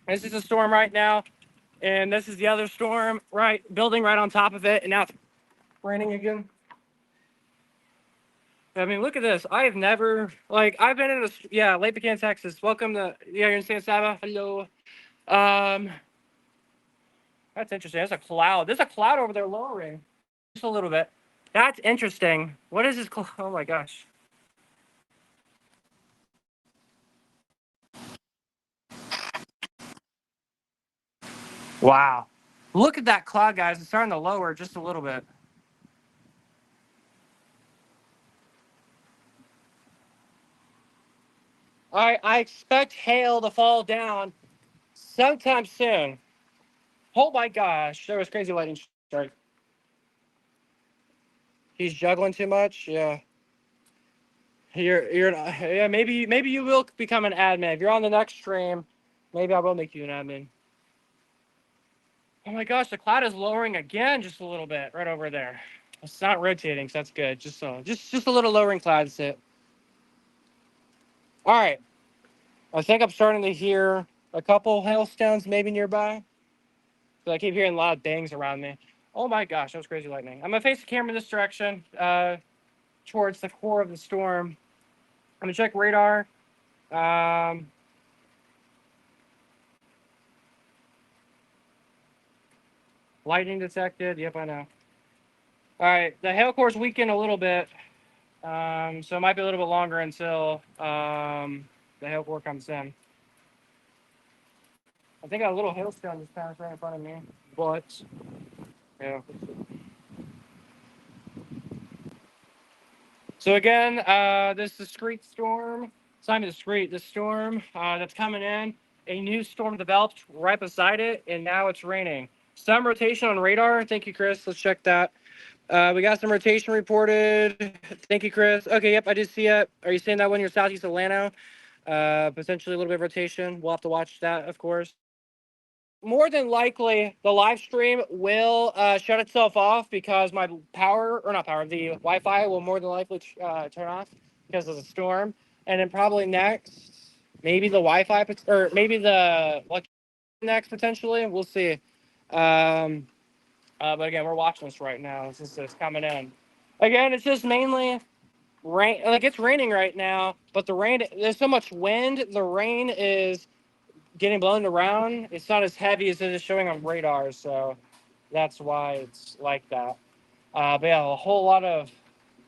This is a storm right now, and this is the other storm building right on top of it, and now it's raining again. I mean, look at this. I have never I've been in Lake Buchanan, Texas. Welcome to you're in San Saba. Hello. That's interesting. There's a cloud. There's a cloud over there lowering just a little bit. That's interesting. What is this? Oh my gosh. Wow. Look at that cloud, guys. It's starting to lower just a little bit. All right, I expect hail to fall down sometime soon. Oh my gosh, there was crazy lightning strike. He's juggling too much. Yeah. Yeah. Maybe you will become an admin if you're on the next stream. Maybe I will make you an admin. Oh my gosh, the cloud is lowering again just a little bit right over there. It's not rotating, so that's good. Just a little lowering cloud. That's it. All right. I think I'm starting to hear a couple hailstones maybe nearby. So I keep hearing loud bangs around me. Oh my gosh, that was crazy lightning. I'm gonna face the camera this direction, towards the core of the storm. I'm gonna check radar. Um, Lightning detected. Yep, I know. All right, the hail core's weakened a little bit, so it might be a little bit longer until the hail core comes in. I think a little hailstone just passed right in front of me, but yeah. So again, this discrete storm. It's not even discrete. This storm that's coming in. A new storm developed right beside it, and now it's raining. Some rotation on radar. Thank you, Chris. Let's check that. We got some rotation reported. Thank you, Chris. Okay, yep, I did see it. Are you saying that when you're southeast Atlanta? Potentially a little bit of rotation. We'll have to watch that, of course. More than likely, the live stream will shut itself off because my the Wi-Fi will more than likely turn off because of the storm. And then probably next, maybe the Wi-Fi, or maybe the next potentially. We'll see. But again, we're watching this right now. It's coming in. Again, it's just mainly rain. Like it's raining right now, but the rain, there's so much wind. The rain is getting blown around. It's not as heavy as it is showing on radar, so that's why it's like that. But yeah, a whole lot of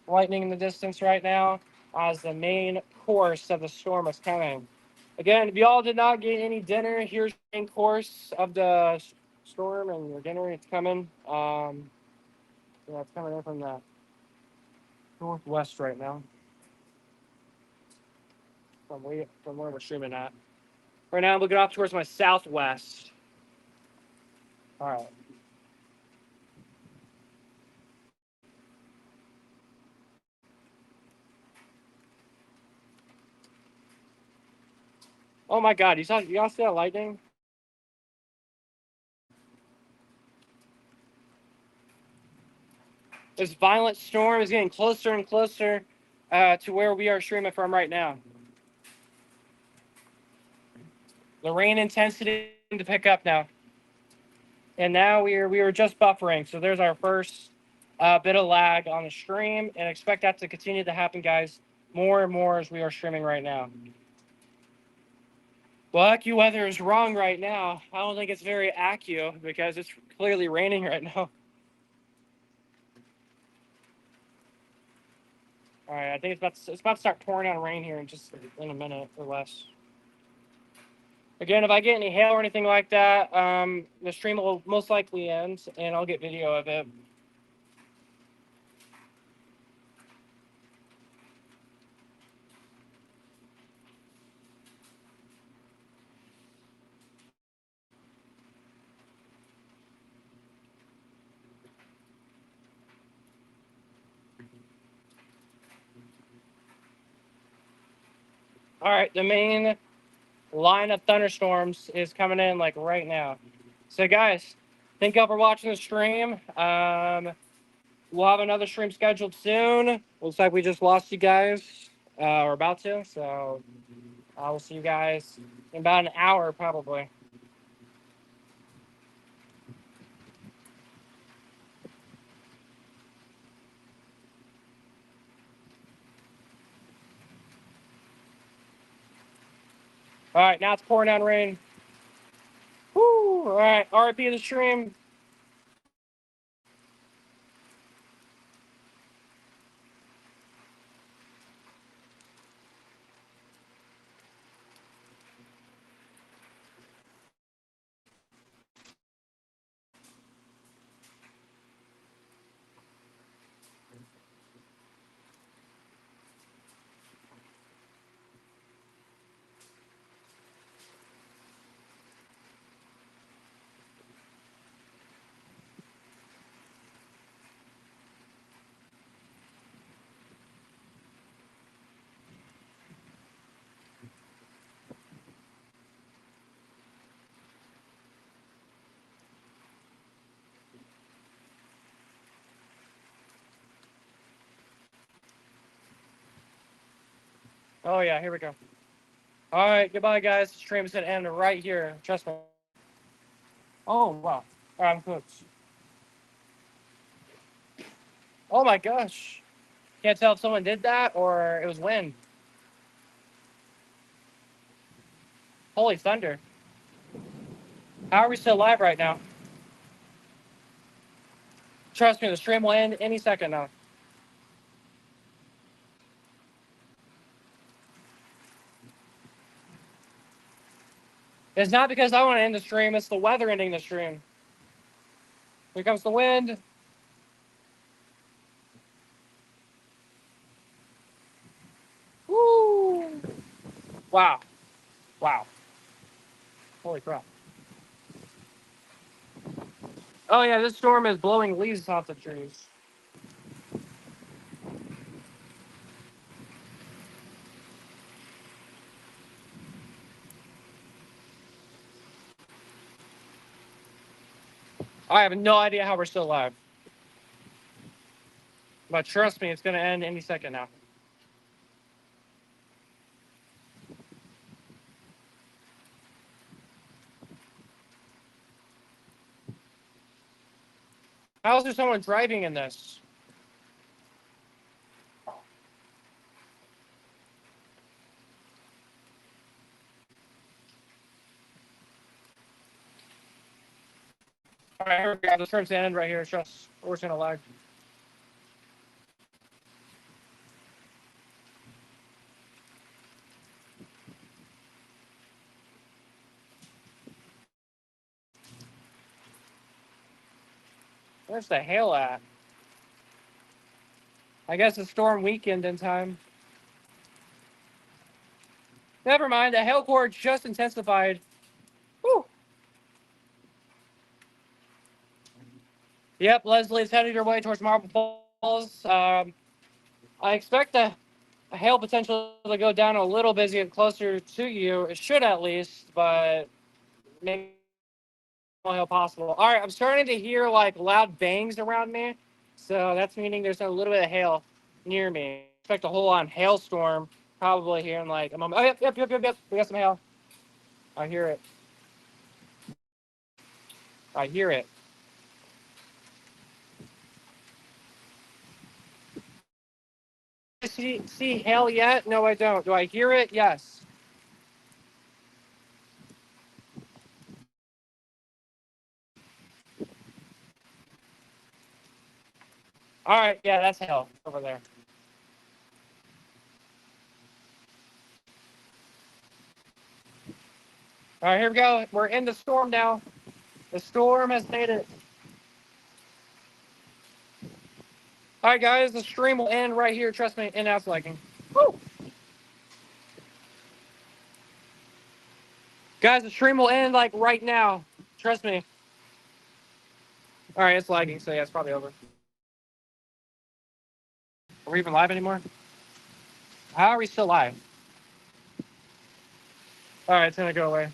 lightning in the distance right now as the main course of the storm is coming. Again, if y'all did not get any dinner, here's the main course of the storm and your dinner. It's coming. Yeah, it's coming in from the northwest right now. From where we're streaming at. Right now, I'm looking off towards my southwest. All right. Oh my God! Y'all see that lightning? This violent storm is getting closer and closer to where we are streaming from right now. The rain intensity to pick up now, and now we were just buffering. So there's our first bit of lag on the stream, and expect that to continue to happen, guys, more and more as we are streaming right now. Well, AccuWeather is wrong right now. I don't think it's very Accu because it's clearly raining right now. All right, I think it's about to start pouring on rain here in just in a minute or less. Again, if I get any hail or anything like that, the stream will most likely end, and I'll get video of it. All right, the main line of thunderstorms is coming in like right now. So guys, thank y'all for watching the stream. We'll have another stream scheduled soon. Looks like we just lost you guys. We're about to, so I will see you guys in about an hour probably. All right, now it's pouring down rain. Woo! All right, RIP the stream. Oh yeah, here we go. All right, goodbye guys. The stream is gonna end right here. Trust me. Oh wow. All right, I'm cooked. Oh my gosh. Can't tell if someone did that or it was wind. Holy thunder. How are we still live right now? Trust me, the stream will end any second now. It's not because I want to end the stream, it's the weather ending the stream. Here comes the wind. Woo! Wow. Wow. Holy crap. Oh yeah, this storm is blowing leaves off the trees. I have no idea how we're still alive. But trust me, it's going to end any second now. How is there someone driving in this? All right, here we go. The stream's going to end right here. Trust. We're just going to lag. Where's the hail at? I guess the storm weakened in time. Never mind. The hail core just intensified. Woo! Yep, Leslie's headed her way towards Marble Falls. I expect the hail potential to go down a little bit as you get closer to you. It should at least, but maybe not hail possible. All right, I'm starting to hear like loud bangs around me, so that's meaning there's a little bit of hail near me. Expect a whole on hailstorm probably here in like a moment. Oh yep. We got some hail. I hear it. I hear it. See hail yet? No, I don't. Do I hear it? Yes. All right, yeah, that's hail over there. All right, here we go. We're in the storm now. The storm has made it. All right, guys, the stream will end right here. Trust me, and that's lagging. Woo! Guys, the stream will end like right now. Trust me. All right, it's lagging, so yeah, it's probably over. Are we even live anymore? How are we still live? All right, it's gonna go away.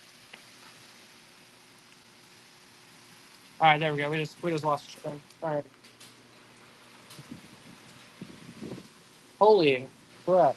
All right, there we go. We just lost the stream. All right. Holy crap.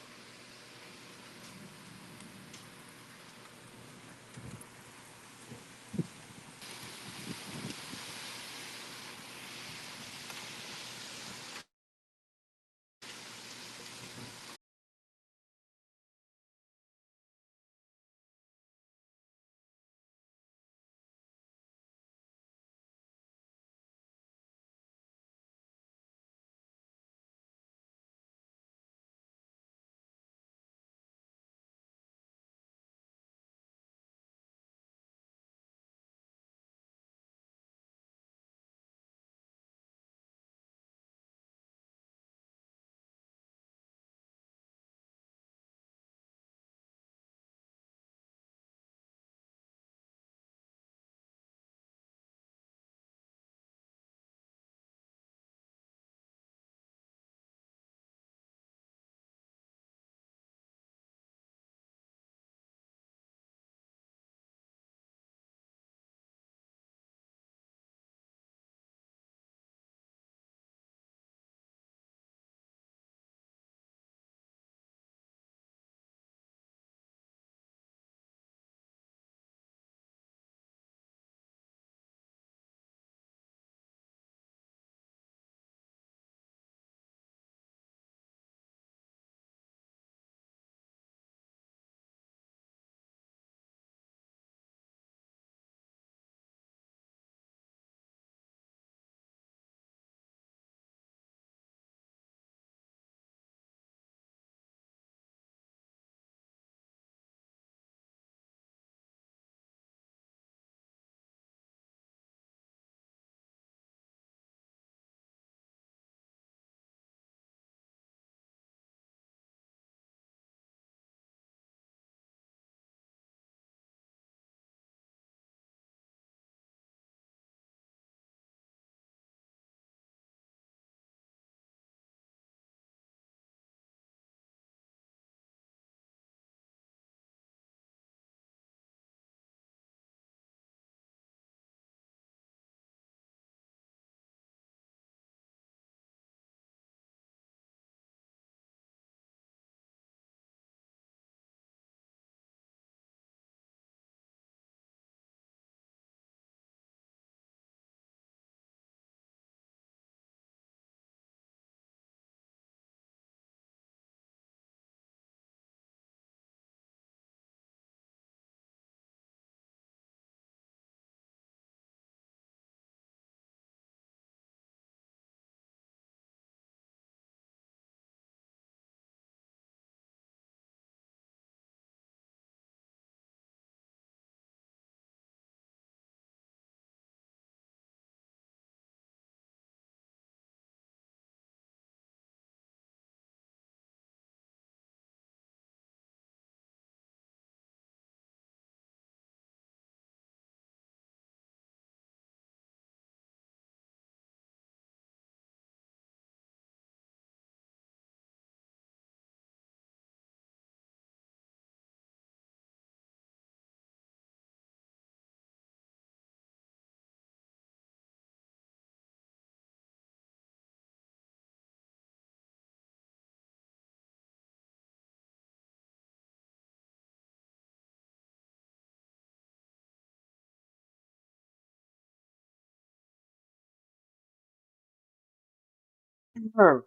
Hmm.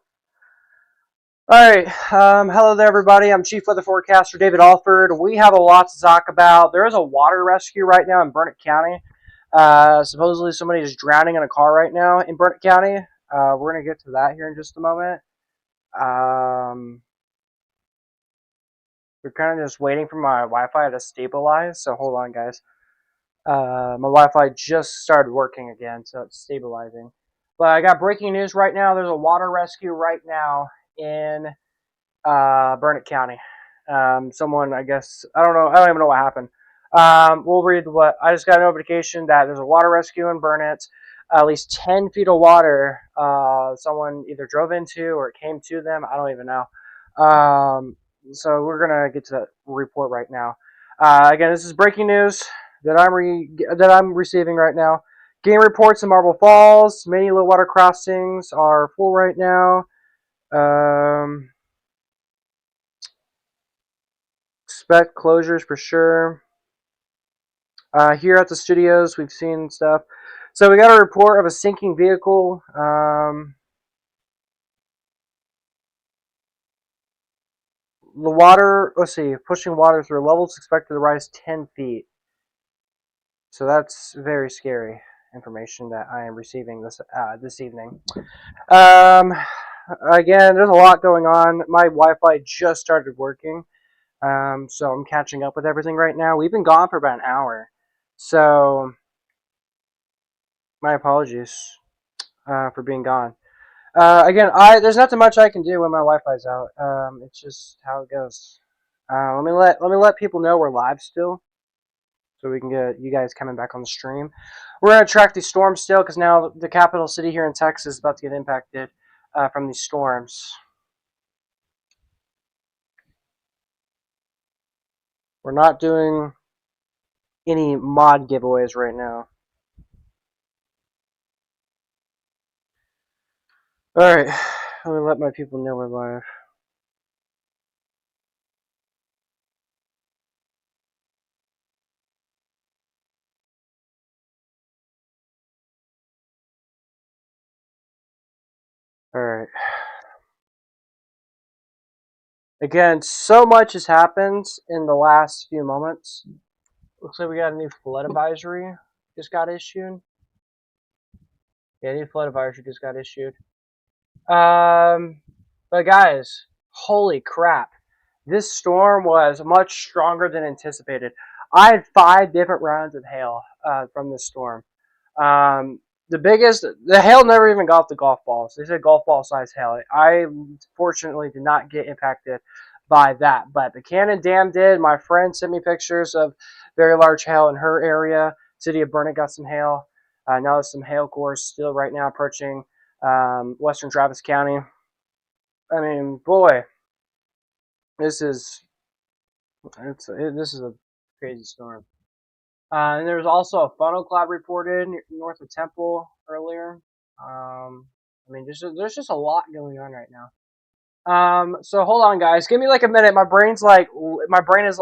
All right. Hello there, everybody. I'm Chief Weather Forecaster David Alford. We have a lot to talk about. There is a water rescue right now in Burnett County. Supposedly somebody is drowning in a car right now in Burnett County. We're going to get to that here in just a moment. we're kind of just waiting for my Wi-Fi to stabilize. So hold on, guys. My Wi-Fi just started working again, so it's stabilizing. But I got breaking news right now. There's a water rescue right now in Burnett County. Someone, I guess, I don't know. I don't even know what happened. We'll read what I just got a notification that there's a water rescue in Burnett. At least 10 feet of water. Someone either drove into or it came to them. I don't even know. So we're gonna get to that report right now. Again, this is breaking news that I'm receiving right now. Game reports in Marble Falls. Many low water crossings are full right now. Expect closures for sure. Here at the studios, we've seen stuff. So we got a report of a sinking vehicle. The water, let's see, pushing water through levels expected to rise 10 feet. So that's very scary information that I am receiving this evening. Again, there's a lot going on. My Wi-Fi just started working, so I'm catching up with everything right now. We've been gone for about an hour, so my apologies for being gone. Again, there's not too much I can do when my Wi-Fi's out. It's just how it goes. Let me let people know we're live still, so we can get you guys coming back on the stream. We're gonna track these storms still, because now the capital city here in Texas is about to get impacted from these storms. We're not doing any mod giveaways right now. All right, let me let my people know we're live. All right. Again, so much has happened in the last few moments. Looks like we got a new flood advisory just got issued. Yeah, new flood advisory just got issued. But guys, holy crap. This storm was much stronger than anticipated. I had 5 different rounds of hail from this storm. The hail never even got off the golf balls. They said golf ball size hail. I fortunately did not get impacted by that, but the Cannon Dam did. My friend sent me pictures of very large hail in her area. City of Burnett got some hail. Now there's some hail cores still right now approaching western Travis County. I mean, boy, this is a crazy storm. And there was also a funnel cloud reported north of Temple earlier. I mean, there's just a lot going on right now. So hold on, guys. Give me like a minute. My brain is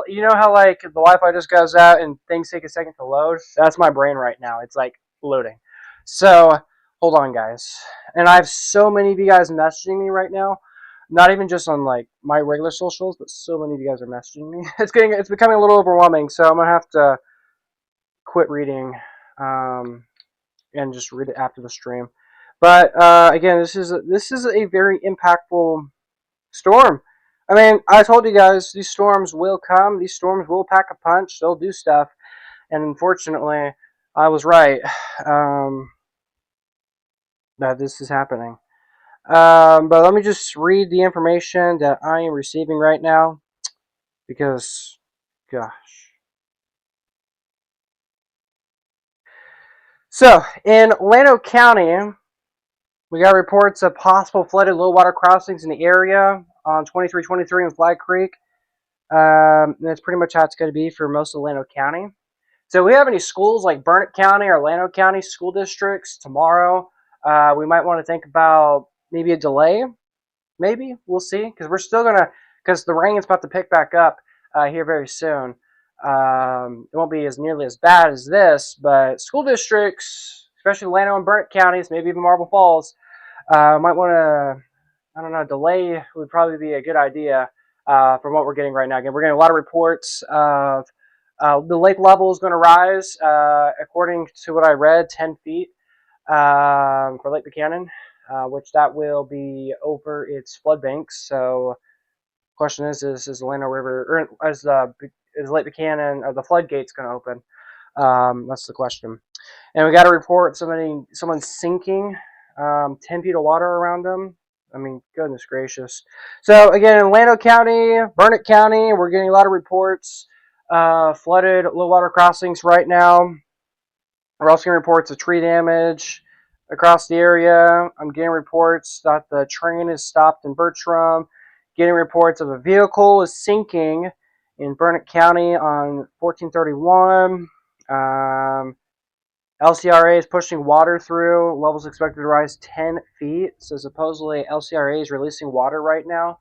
you know how like the Wi-Fi just goes out and things take a second to load? That's my brain right now. It's like loading. So hold on, guys. And I have so many of you guys messaging me right now. Not even just on like my regular socials, but so many of you guys are messaging me. It's becoming a little overwhelming. So I'm gonna have to quit reading and just read it after the stream. But again, this is a very impactful storm. I mean, I told you guys these storms will come. These storms will pack a punch. They'll do stuff, and unfortunately, I was right that this is happening. But let me just read the information that I am receiving right now, because, gosh. So, in Llano County, we got reports of possible flooded low water crossings in the area on 2323 and Flag Creek. That's pretty much how it's going to be for most of Llano County. So, we have any schools like Burnett County or Llano County school districts tomorrow? We might want to think about maybe a delay. Maybe we'll see, because because the rain is about to pick back up here very soon. It won't be as nearly as bad as this, but school districts, especially Llano and Burnett counties, maybe even Marble Falls, might want to, I don't know, delay would probably be a good idea from what we're getting right now. Again, we're getting a lot of reports of the lake level is going to rise, according to what I read, 10 feet for Lake Buchanan, which that will be over its flood banks. So Question is the Llano River, or is Lake Buchanan, or the floodgates going to open? That's the question. And we got to report someone sinking, 10 feet of water around them. I mean, goodness gracious. So again, in Llano County, Burnett County, we're getting a lot of reports, flooded low water crossings right now. We're also getting reports of tree damage across the area. I'm getting reports that the train is stopped in Bertram. Getting reports of a vehicle is sinking in Burnett County on 1431. LCRA is pushing water through. Levels expected to rise 10 feet. So supposedly LCRA is releasing water right now.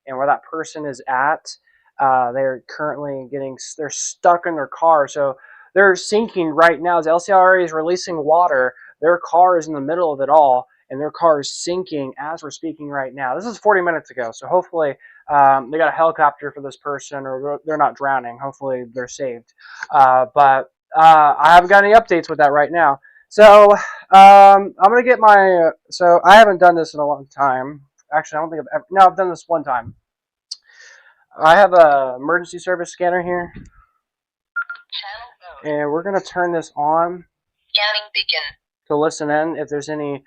And where that person is at, they're currently they're stuck in their car. So they're sinking right now. As LCRA is releasing water, their car is in the middle of it all. And their car is sinking as we're speaking right now. This is 40 minutes ago. So hopefully they got a helicopter for this person, or they're not drowning. Hopefully they're saved. But I haven't got any updates with that right now. So I'm gonna get my. So I haven't done this in a long time. Actually, I don't think I've ever. No, I've done this one time. I have a emergency service scanner here, and we're gonna turn this on. Scanning begin. To listen in if there's any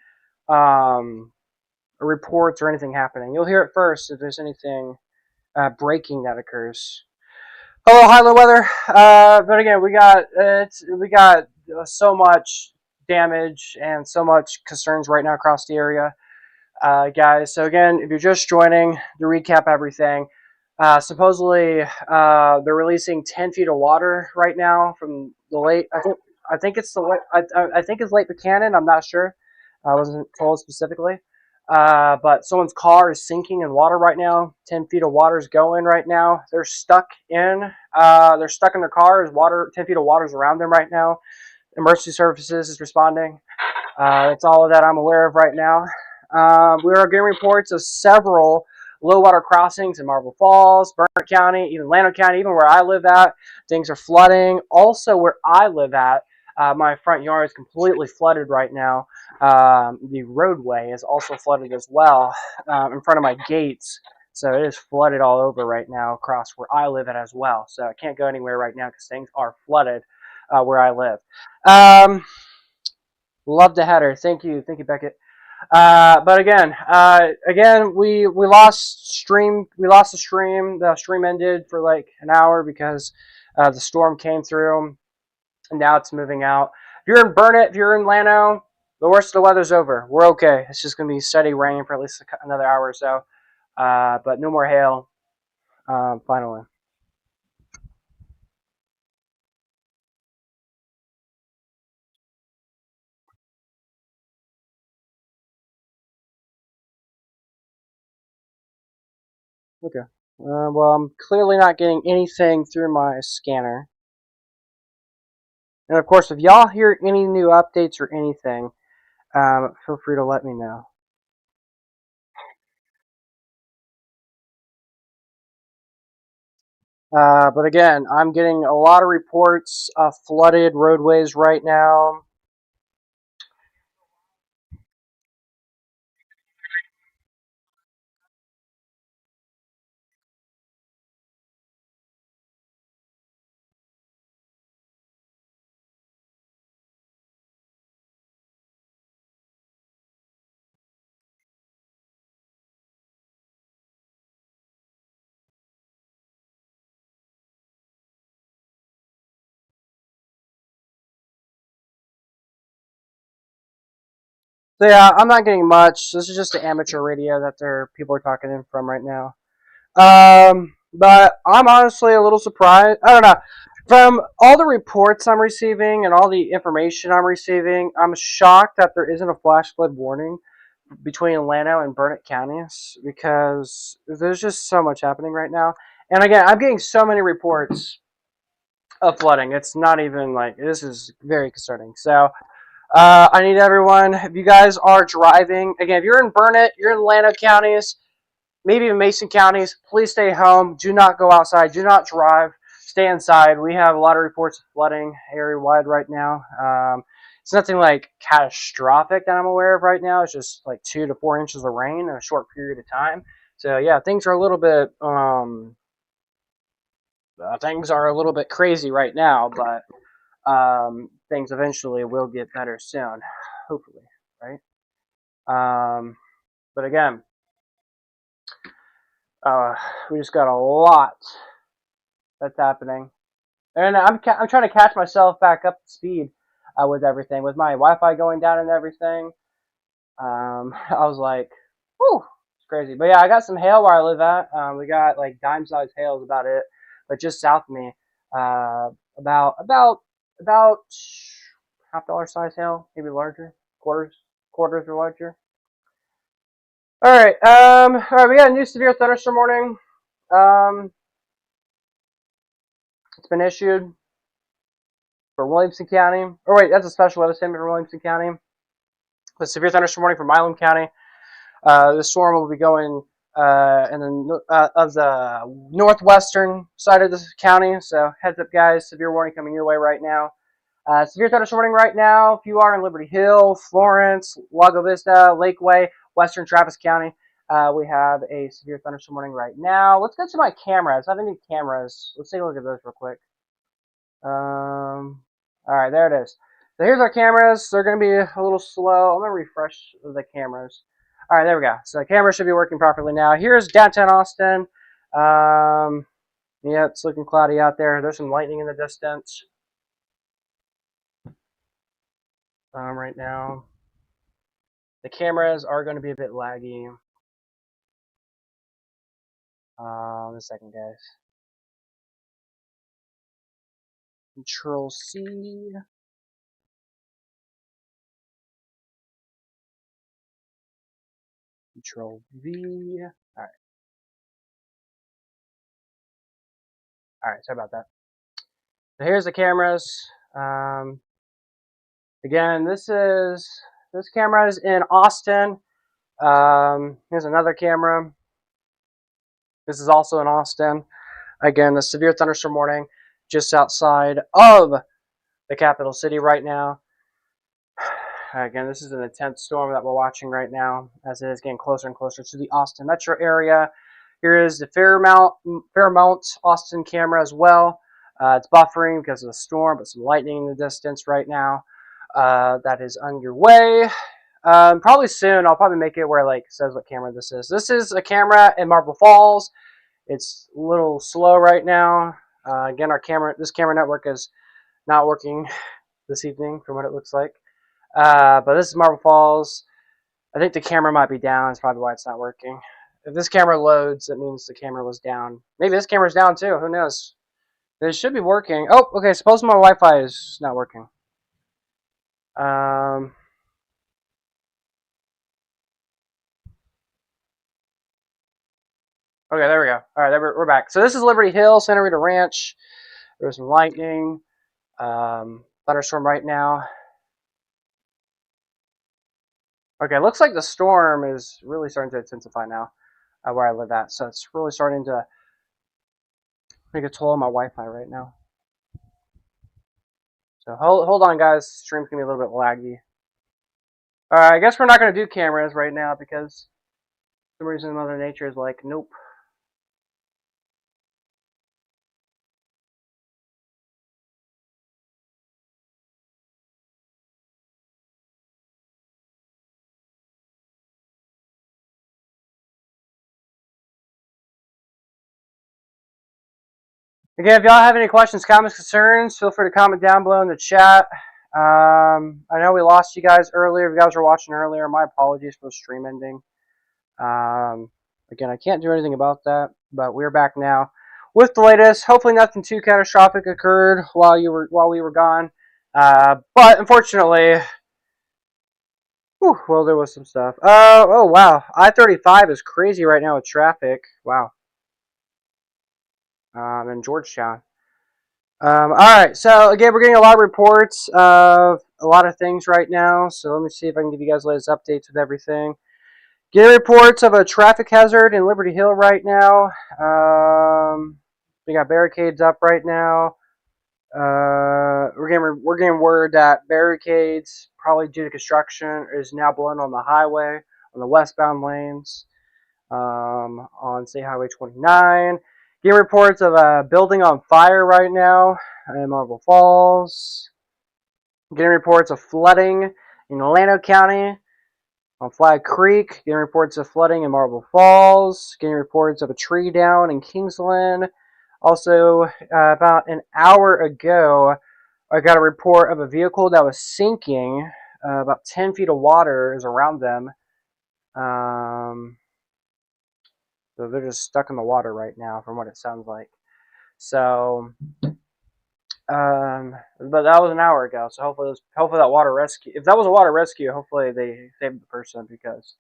reports or anything happening. You'll hear it first if there's anything breaking that occurs. Hello, high low weather. But again, we got so much damage and so much concerns right now across the area, guys. So again, if you're just joining, to recap everything, supposedly they're releasing 10 feet of water right now from the lake. I think it's the lake. I think it's Lake Buchanan. I'm not sure. I wasn't told specifically. But someone's car is sinking in water right now. 10 feet of water is going right now. They're stuck in their car. There's water, 10 feet of water is around them right now. Emergency services is responding. That's all of that I'm aware of right now. We are getting reports of several low water crossings in Marble Falls, Burnett County, even Llano County, even where I live at. Things are flooding. Also, where I live at, my front yard is completely flooded right now. The roadway is also flooded as well in front of my gates. So it is flooded all over right now across where I live at as well. So I can't go anywhere right now because things are flooded where I live. Love the header. Thank you, Beckett. But again, we lost stream. We lost the stream. The stream ended for like an hour because the storm came through, and now it's moving out. If you're in Burnett, if you're in Llano, the worst of the weather's over. We're okay. It's just gonna be steady rain for at least another hour or so, but no more hail. Finally. Okay. Well, I'm clearly not getting anything through my scanner. And of course, if y'all hear any new updates or anything, feel free to let me know. But again, I'm getting a lot of reports of flooded roadways right now. So yeah, I'm not getting much. This is just the amateur radio that people are talking in from right now. But I'm honestly a little surprised. I don't know. From all the reports I'm receiving and all the information I'm receiving, I'm shocked that there isn't a flash flood warning between Llano and Burnett counties because there's just so much happening right now. And again, I'm getting so many reports of flooding. It's not even like this is very concerning. So I need everyone. If you guys are driving, again, if you're in Burnett, you're in Llano counties, maybe even Mason counties, please stay home. Do not go outside. Do not drive. Stay inside. We have a lot of reports of flooding area wide right now. It's nothing like catastrophic that I'm aware of right now. It's just like 2 to 4 inches of rain in a short period of time. So yeah, things are a little bit crazy right now, but things eventually will get better soon, hopefully, right? But again, we just got a lot that's happening, and I'm trying to catch myself back up to speed with everything, with my Wi-Fi going down and everything. I was like, whew, it's crazy. But yeah, I got some hail where I live at. We got like dime-sized hail is about it, but just south of me, uh, about $half size hail, maybe larger, quarters or larger. All right, we got a new severe thunderstorm warning. Um, it's been issued for Williamson County. Or wait, that's a special weather statement for Williamson County. The severe thunderstorm warning for Milam County. The storm will be going in of the northwestern side of the county. So heads up, guys. Severe warning coming your way right now. Severe thunderstorm warning right now. If you are in Liberty Hill, Florence, Lago Vista, Lakeway, Western Travis County, we have a severe thunderstorm warning right now. Let's get to my cameras. I have any cameras. Let's take a look at those real quick. All right, there it is. So here's our cameras. They're going to be a little slow. I'm going to refresh the cameras. All right, there we go. So the camera should be working properly now. Here's downtown Austin. Yeah, it's looking cloudy out there. There's some lightning in the distance right now. The cameras are going to be a bit laggy. A second, guys. Control C. Control V. All right. All right. Sorry about that. So here's the cameras. Again, this camera is in Austin. Here's another camera. This is also in Austin. Again, the severe thunderstorm warning just outside of the capital city right now. Again, this is an intense storm that we're watching right now as it is getting closer and closer to the Austin metro area. Here is the Fairmount Austin camera as well. It's buffering because of the storm, but some lightning in the distance right now. That is underway. Probably soon I'll probably make it where like it says what camera this is. This is a camera in Marble Falls. It's a little slow right now. Again, this camera network is not working this evening from what it looks like. But this is Marble Falls. I think the camera might be down. That's probably why it's not working. If this camera loads, it means the camera was down. Maybe this camera's down too. Who knows? It should be working. Oh, okay. Suppose my Wi-Fi is not working. Okay, there we go. All right, we're back. So this is Liberty Hill, Santa Rita Ranch. There's some lightning, thunderstorm right now. Okay, looks like the storm is really starting to intensify now where I live at. So it's really starting to make a toll on my Wi-Fi right now. So hold on, guys. Stream's gonna be a little bit laggy. All right, I guess we're not gonna do cameras right now because for some reason Mother Nature is like, nope. Again, if y'all have any questions, comments, concerns, feel free to comment down below in the chat. I know we lost you guys earlier. If you guys were watching earlier, my apologies for the stream ending. Again, I can't do anything about that, but we're back now with the latest. Hopefully, nothing too catastrophic occurred while we were gone. But unfortunately, well, there was some stuff. Oh wow, I-35 is crazy right now with traffic. Wow. In Georgetown. All right, so again, we're getting a lot of reports of a lot of things right now. So let me see if I can give you guys the latest updates with everything. Getting reports of a traffic hazard in Liberty Hill right now. We got barricades up right now. We're getting word that barricades, probably due to construction, is now blown on the highway on the westbound lanes. on State Highway 29. Getting reports of a building on fire right now in Marble Falls. Getting reports of flooding in Llano County on Flag Creek. Getting reports of flooding in Marble Falls. Getting reports of a tree down in Kingsland. Also, about an hour ago, I got a report of a vehicle that was sinking. About 10 feet of water is around them. So they're just stuck in the water right now, from what it sounds like. So, but that was an hour ago. So hopefully that water rescue. If that was a water rescue, hopefully they saved the person because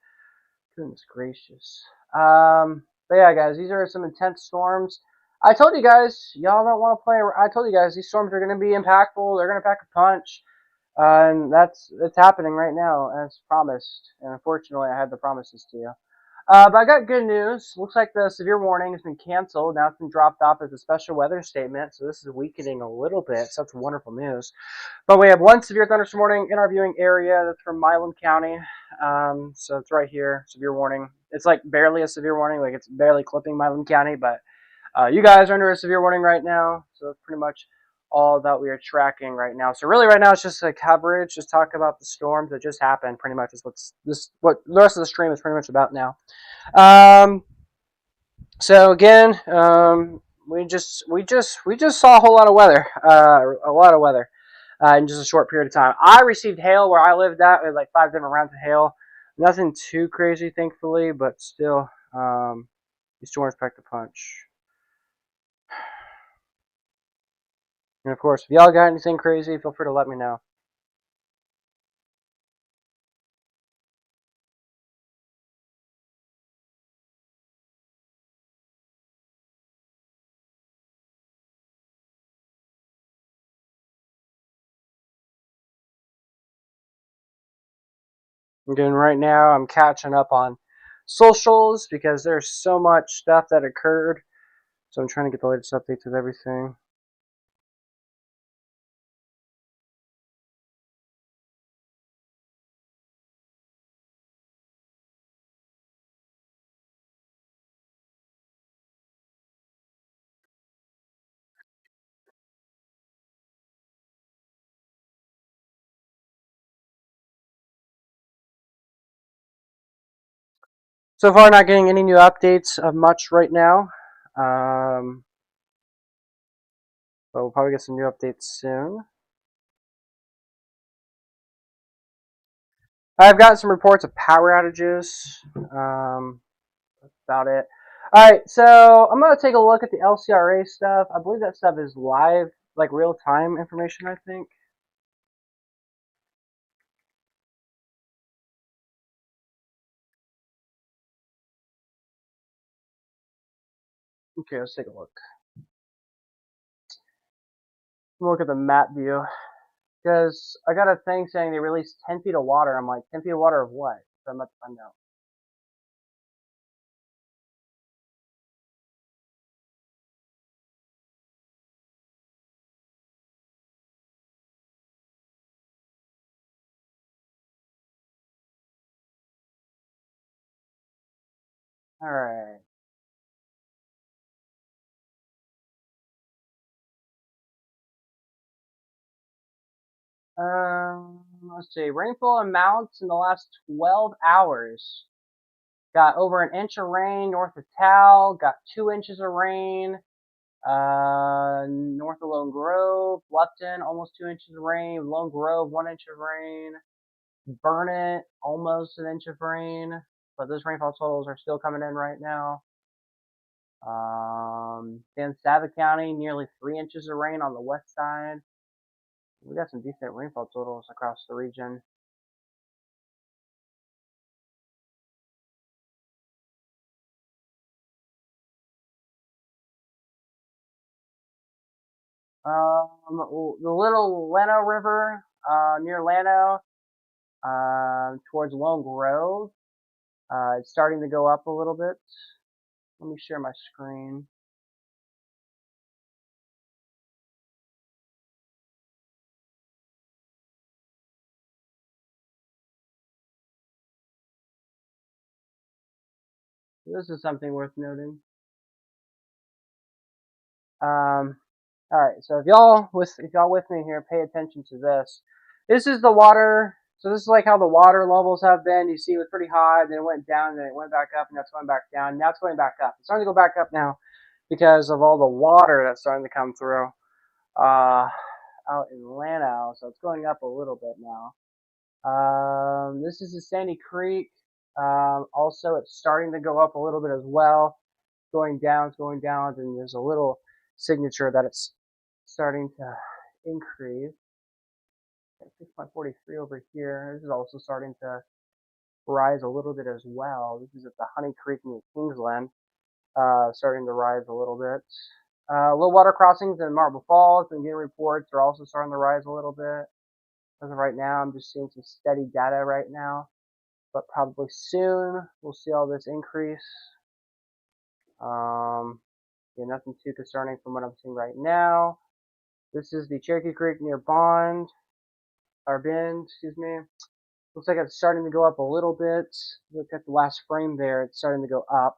goodness gracious. But yeah, guys, these are some intense storms. I told you guys, y'all don't want to play. I told you guys these storms are going to be impactful. They're going to pack a punch, and it's happening right now as promised. And unfortunately, I had the promises to you. But I got good news. Looks like the severe warning has been canceled. Now it's been dropped off as a special weather statement. So this is weakening a little bit. So that's wonderful news. But we have one severe thunderstorm warning in our viewing area. That's from Milam County. So it's right here. Severe warning. It's like barely a severe warning. Like it's barely clipping Milam County. But you guys are under a severe warning right now. So that's pretty much all that we are tracking right now. So really right now it's just a coverage. Just talk about the storms that just happened. Pretty much is what the rest of the stream is pretty much about now. So again, we just saw a whole lot of weather, in just a short period of time. I received hail where I lived at. We had like 5 different rounds of hail. Nothing too crazy, thankfully, but still, these storms packed a punch. And of course, if y'all got anything crazy, feel free to let me know. Again, right now I'm catching up on socials because there's so much stuff that occurred. So I'm trying to get the latest updates of everything. So far, not getting any new updates of much right now. But we'll probably get some new updates soon. I've got some reports of power outages. That's about it. Alright, so I'm going to take a look at the LCRA stuff. I believe that stuff is live, like real-time information, I think. Okay, let's take a look. Look at the map view. Because I got a thing saying they released 10 feet of water. I'm like, 10 feet of water of what? So I'm about to find out. Alright. Let's see. Rainfall amounts in the last 12 hours. Got over an inch of rain north of Tal. Got 2 inches of rain north of Lone Grove. Bluffton, almost 2 inches of rain. Lone Grove, 1 inch of rain. Burnett, almost an inch of rain. But those rainfall totals are still coming in right now. San Saba County, nearly 3 inches of rain on the west side. We got some decent rainfall totals across the region. The Little Llano River, near Llano, towards Lone Grove, it's starting to go up a little bit. Let me share my screen. This is something worth noting. All right, so if y'all with me here, pay attention to this. This is the water. So this is like how the water levels have been. You see, it was pretty high, then it went down, then it went back up, and now it's going back down. Now it's going back up. It's starting to go back up now because of all the water that's starting to come through out in Lano. So it's going up a little bit now. This is the Sandy Creek. Also, it's starting to go up a little bit as well. It's going down, and there's a little signature that it's starting to increase. 6.43 over here. This is also starting to rise a little bit as well. This is at the Honey Creek near Kingsland. Starting to rise a little bit. Low water crossings in Marble Falls and getting reports are also starting to rise a little bit. As of right now, I'm just seeing some steady data right now, but probably soon we'll see all this increase. Yeah, nothing too concerning from what I'm seeing right now. This is the Cherokee Creek near Bend, excuse me. Looks like it's starting to go up a little bit. Look at the last frame there, it's starting to go up.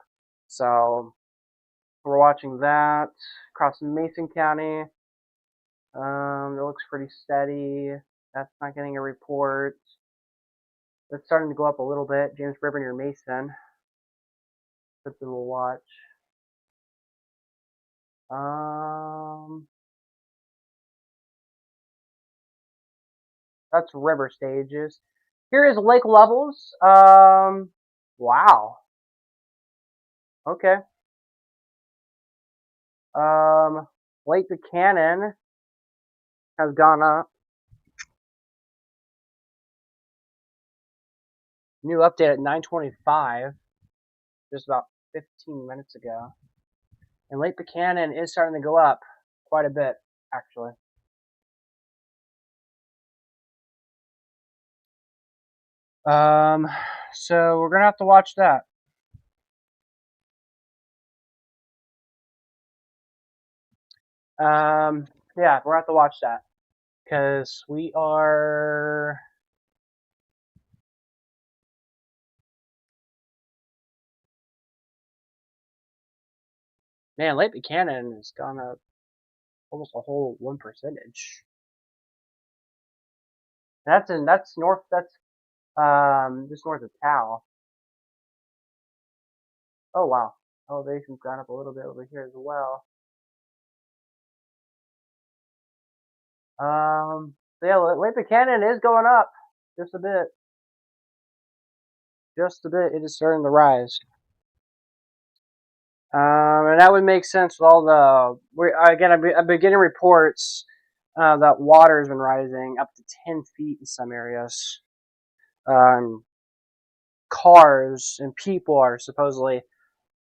So we're watching that. Across Mason County, it looks pretty steady. That's not getting a report. It's starting to go up a little bit. James River near Mason. Good little watch. That's river stages. Here is lake levels. Wow. Okay. Lake Buchanan has gone up. New update at 9:25, just about 15 minutes ago. And Lake Buchanan is starting to go up quite a bit, actually. So we're gonna have to watch that. Yeah, we're gonna have to watch that because we are. Man, Lake Buchanan has gone up almost a whole 1%. That's north. That's just north of Tao. Oh wow, elevation's gone up a little bit over here as well. So yeah, Lake Buchanan is going up just a bit. Just a bit. It is starting to rise. And that would make sense with all again, I've been getting reports that water has been rising up to 10 feet in some areas. Cars and people are supposedly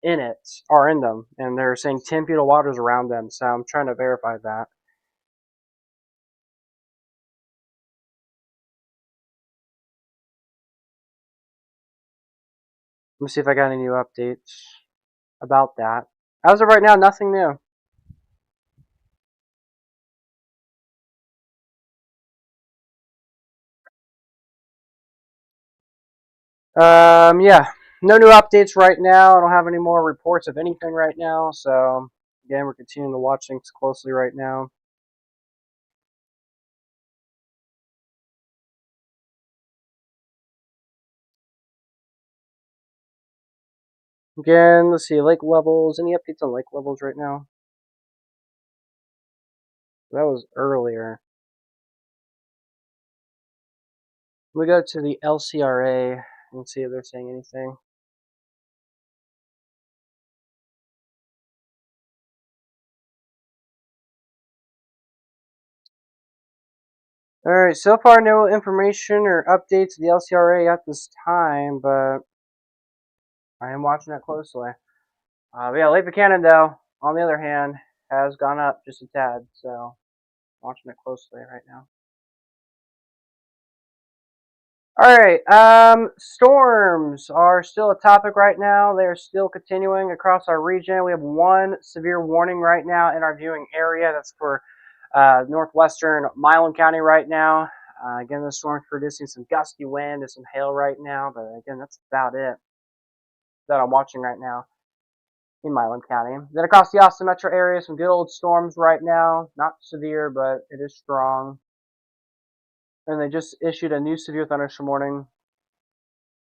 are in them, and they're saying 10 feet of water is around them, so I'm trying to verify that. Let me see if I got any new updates about that. As of right now, nothing new. Yeah, no new updates right now. I don't have any more reports of anything right now, so again, we're continuing to watch things closely right now. Again, let's see, lake levels. Any updates on lake levels right now? That was earlier. We go to the LCRA and see if they're saying anything. Alright, so far no information or updates to the LCRA at this time, but I am watching it closely. But yeah, Lake Buchanan, though, on the other hand, has gone up just a tad, so watching it closely right now. Alright, storms are still a topic right now. They are still continuing across our region. We have one severe warning right now in our viewing area. That's for northwestern Milam County right now. Again, the storm's producing some gusty wind and some hail right now, but again, that's about it. that I'm watching right now in Milam County. Then across the Austin metro area, some good old storms right now. Not severe, but it is strong. And they just issued a new severe thunderstorm warning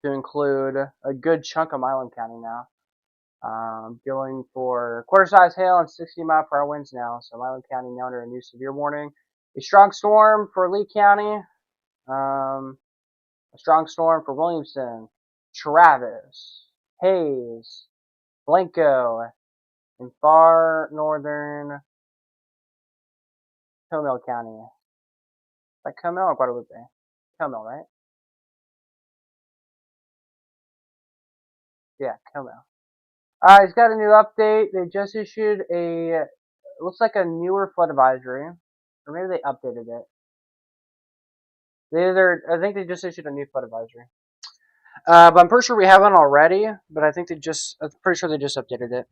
to include a good chunk of Milam County now. Going for quarter-size hail and 60-mile-per-hour winds now. So Milam County now under a new severe warning. A strong storm for Lee County. A strong storm for Williamson, Travis, Hayes, Blanco, and far northern Comal County. Like Comal or Guadalupe? Comal, right? Yeah, Comal. He's got a new update. They just issued it looks like a newer flood advisory. Or maybe they updated it. I think they just issued a new flood advisory. But I'm pretty sure we have one already, but I'm pretty sure they just updated it.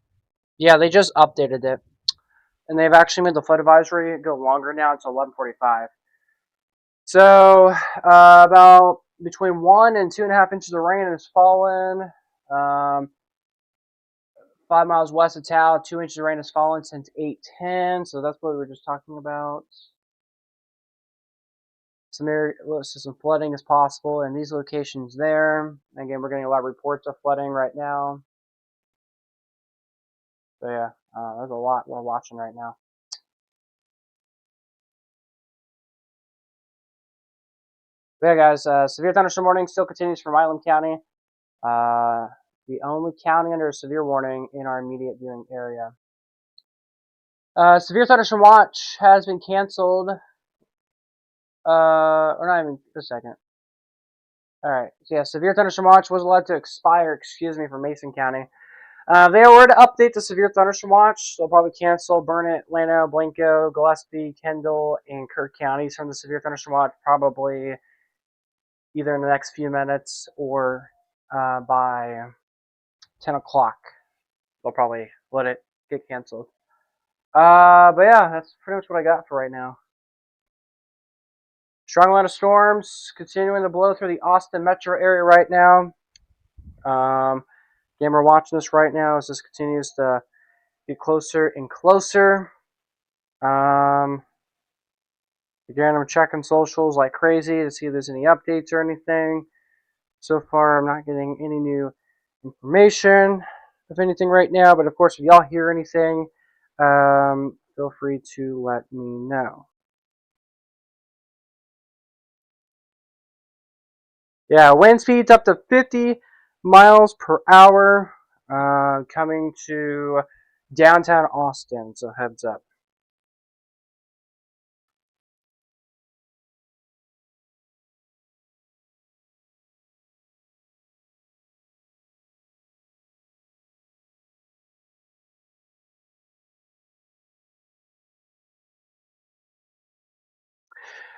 Yeah, they just updated it. And they've actually made the flood advisory go longer now until 11:45. So, about between 1 and 2.5 inches of rain has fallen. 5 miles west of Tao, 2 inches of rain has fallen since 8:10. So that's what we were just talking about. Some flooding is possible in these locations there. Again, we're getting a lot of reports of flooding right now. So yeah, there's a lot we're watching right now. But yeah, guys, severe thunderstorm warning still continues for Milam County. The only county under a severe warning in our immediate viewing area. Severe thunderstorm watch has been canceled. Or not even a second. Alright, so yeah, severe thunderstorm watch was allowed to expire, for Mason County. They were to update the severe thunderstorm watch. They'll probably cancel Burnett, Llano, Blanco, Gillespie, Kendall, and Kirk counties from the severe thunderstorm watch, probably either in the next few minutes or by 10 o'clock. They'll probably let it get canceled. But yeah, that's pretty much what I got for right now. Strong line of storms continuing to blow through the Austin metro area right now. Again, we're watching this right now as this continues to get closer and closer. Again, I'm checking socials like crazy to see if there's any updates or anything. So far, I'm not getting any new information of anything right now. But of course, if y'all hear anything, feel free to let me know. Yeah, wind speeds up to 50 miles per hour coming to downtown Austin, so heads up.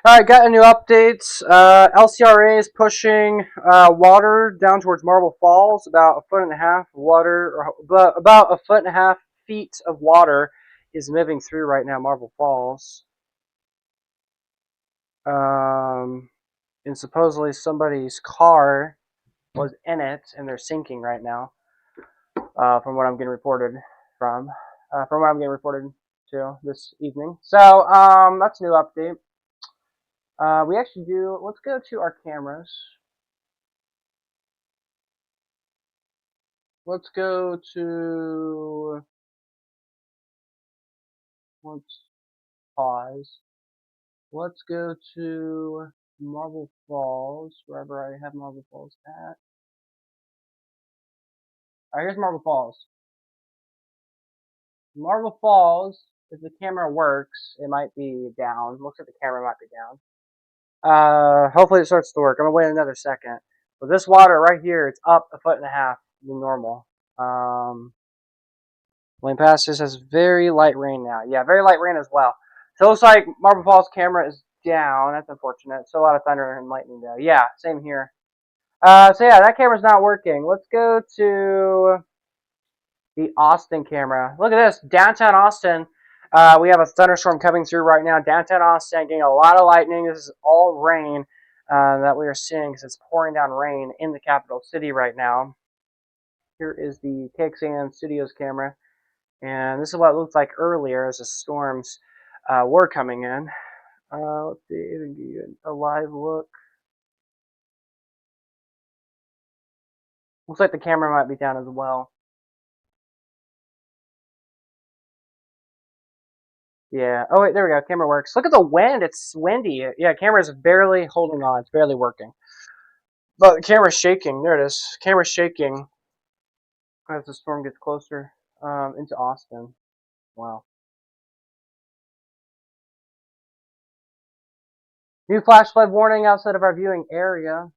Alright, got a new updates. LCRA is pushing water down towards Marble Falls. About 1.5 foot water, about 1.5 feet of water is moving through right now, Marble Falls. And supposedly somebody's car was in it, and they're sinking right now. From what I'm getting reported from what I'm getting reported to this evening. So that's a new update. We actually do. Let's go to our cameras. Let's go to. Let's pause. Let's go to Marble Falls, wherever I have Marble Falls at. Alright, here's Marble Falls. Marble Falls, if the camera works, it might be down. Looks like the camera might be down. Hopefully it starts to work. I'm gonna wait another second. But this water right here, it's up 1.5 feet than normal. Lane Passes has very light rain now. Yeah, very light rain as well. So it looks like Marble Falls camera is down. That's unfortunate. So a lot of thunder and lightning though. Yeah, same here. So yeah, that camera's not working. Let's go to the Austin camera. Look at this, downtown Austin. We have a thunderstorm coming through right now. Downtown Austin getting a lot of lightning. This is all rain that we are seeing because it's pouring down rain in the capital city right now. Here is the KXAN Studios camera, and this is what it looked like earlier as the storms were coming in. Let's see, give you a live look. Looks like the camera might be down as well. Yeah. Oh, wait, there we go. Camera works. Look at the wind. It's windy. Yeah, camera's barely holding on. It's barely working. But the camera's shaking. There it is. Camera's shaking as the storm gets closer into Austin. Wow. New flash flood warning outside of our viewing area.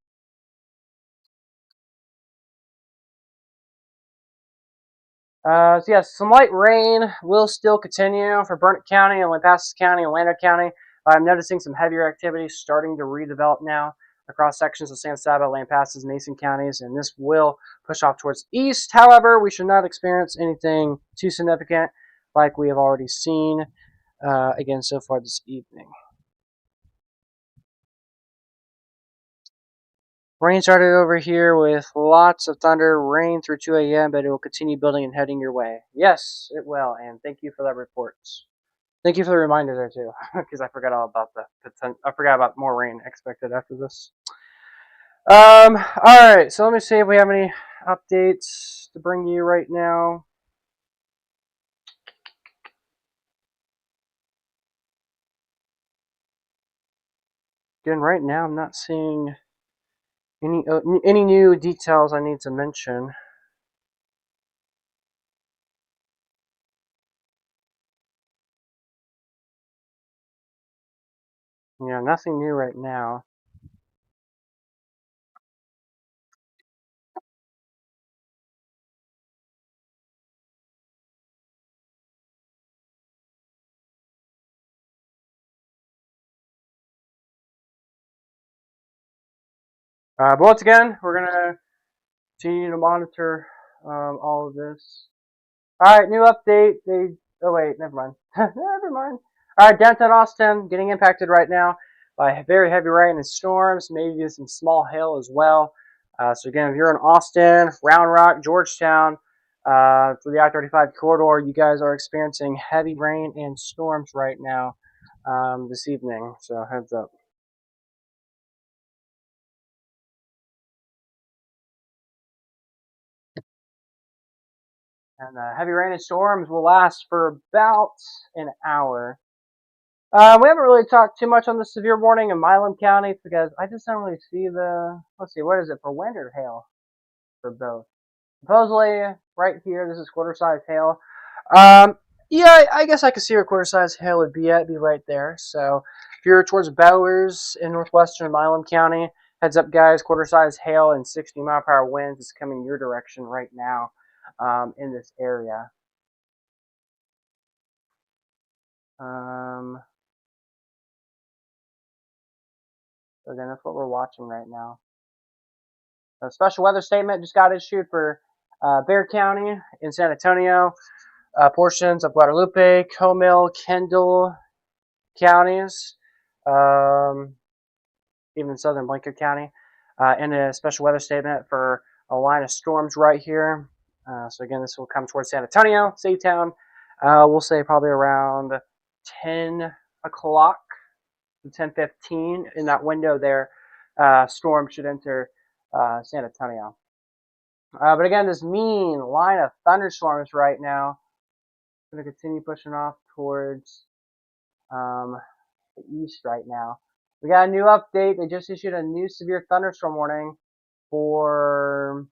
So yes, some light rain will still continue for Burnett County and Lampasas County and Lander County. I'm noticing some heavier activity starting to redevelop now across sections of San Saba, Lampasas, Mason counties, and this will push off towards east. However, we should not experience anything too significant like we have already seen again so far this evening. Rain started over here with lots of thunder, rain through 2 a.m., but it will continue building and heading your way. Yes, it will, and thank you for that report. Thank you for the reminder there too, because I forgot all about I forgot about more rain expected after this. All right, so let me see if we have any updates to bring you right now. Again, right now I'm not seeing any new details I need to mention. Yeah, nothing new right now. But once again, we're gonna continue to monitor all of this. All right, new update. Oh wait, never mind. Never mind. All right, downtown Austin getting impacted right now by very heavy rain and storms, maybe some small hail as well. So again, if you're in Austin, Round Rock, Georgetown, through the I-35 corridor, you guys are experiencing heavy rain and storms right now this evening. So heads up. And heavy rain and storms will last for about an hour. We haven't really talked too much on the severe warning in Milam County because I just don't really see the. Let's see, what is it for wind or hail for both? Supposedly, right here, this is quarter size hail. Yeah, I guess I could see where quarter size hail would be at. It'd be right there. So if you're towards Bowers in northwestern Milam County, heads up, guys. Quarter size hail and 60-mile-per-hour winds is coming your direction right now in this area. So again, that's what we're watching right now. A special weather statement just got issued for Bexar County in San Antonio, portions of Guadalupe, Comill, Kendall counties, even southern Blanket County, and a special weather statement for a line of storms right here. So again, this will come towards San Antonio, Saytown. We'll say probably around 10 o'clock to 10:15 in that window there. Storm should enter San Antonio. But again, this mean line of thunderstorms right now is going to continue pushing off towards the east right now. We got a new update. They just issued a new severe thunderstorm warning for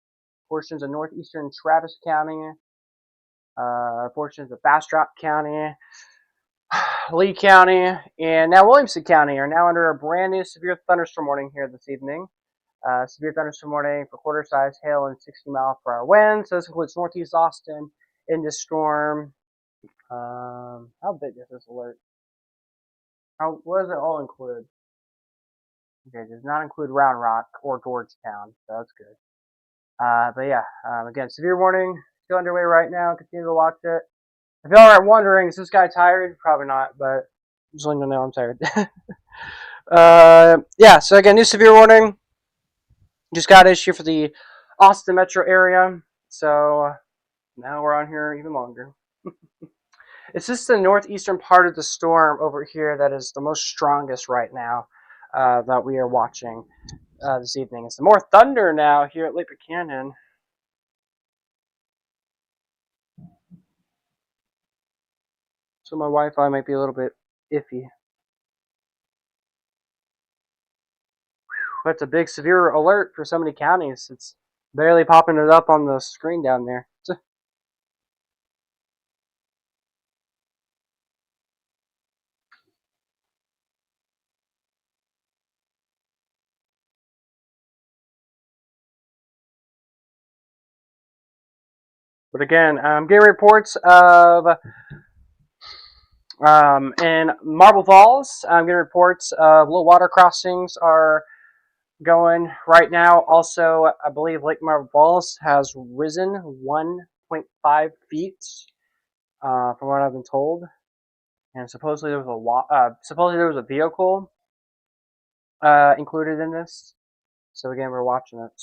portions of northeastern Travis County, portions of Bastrop County, Lee County, and now Williamson County are now under a brand new severe thunderstorm warning here this evening. Severe thunderstorm warning for quarter size hail and 60-mile-per-hour winds. So this includes northeast Austin in this storm. How big is this alert? What does it all include? Okay, it does not include Round Rock or Georgetown, so that's good. But yeah, again, severe warning still underway right now. Continue to watch it. If y'all are wondering, is this guy tired? Probably not, but just letting you know I'm tired. Yeah, so again, new severe warning just got issued for the Austin metro area. So now we're on here even longer. It's just the northeastern part of the storm over here that is the most strongest right now that we are watching this evening. It's the more thunder now here at Lake Buchanan. So my Wi-Fi might be a little bit iffy. That's a big severe alert for so many counties. It's barely popping it up on the screen down there. But again, I'm getting reports of in Marble Falls. I'm getting reports of low water crossings are going right now. Also, I believe Lake Marble Falls has risen 1.5 feet, from what I've been told. And supposedly there was a vehicle included in this. So again, we're watching it.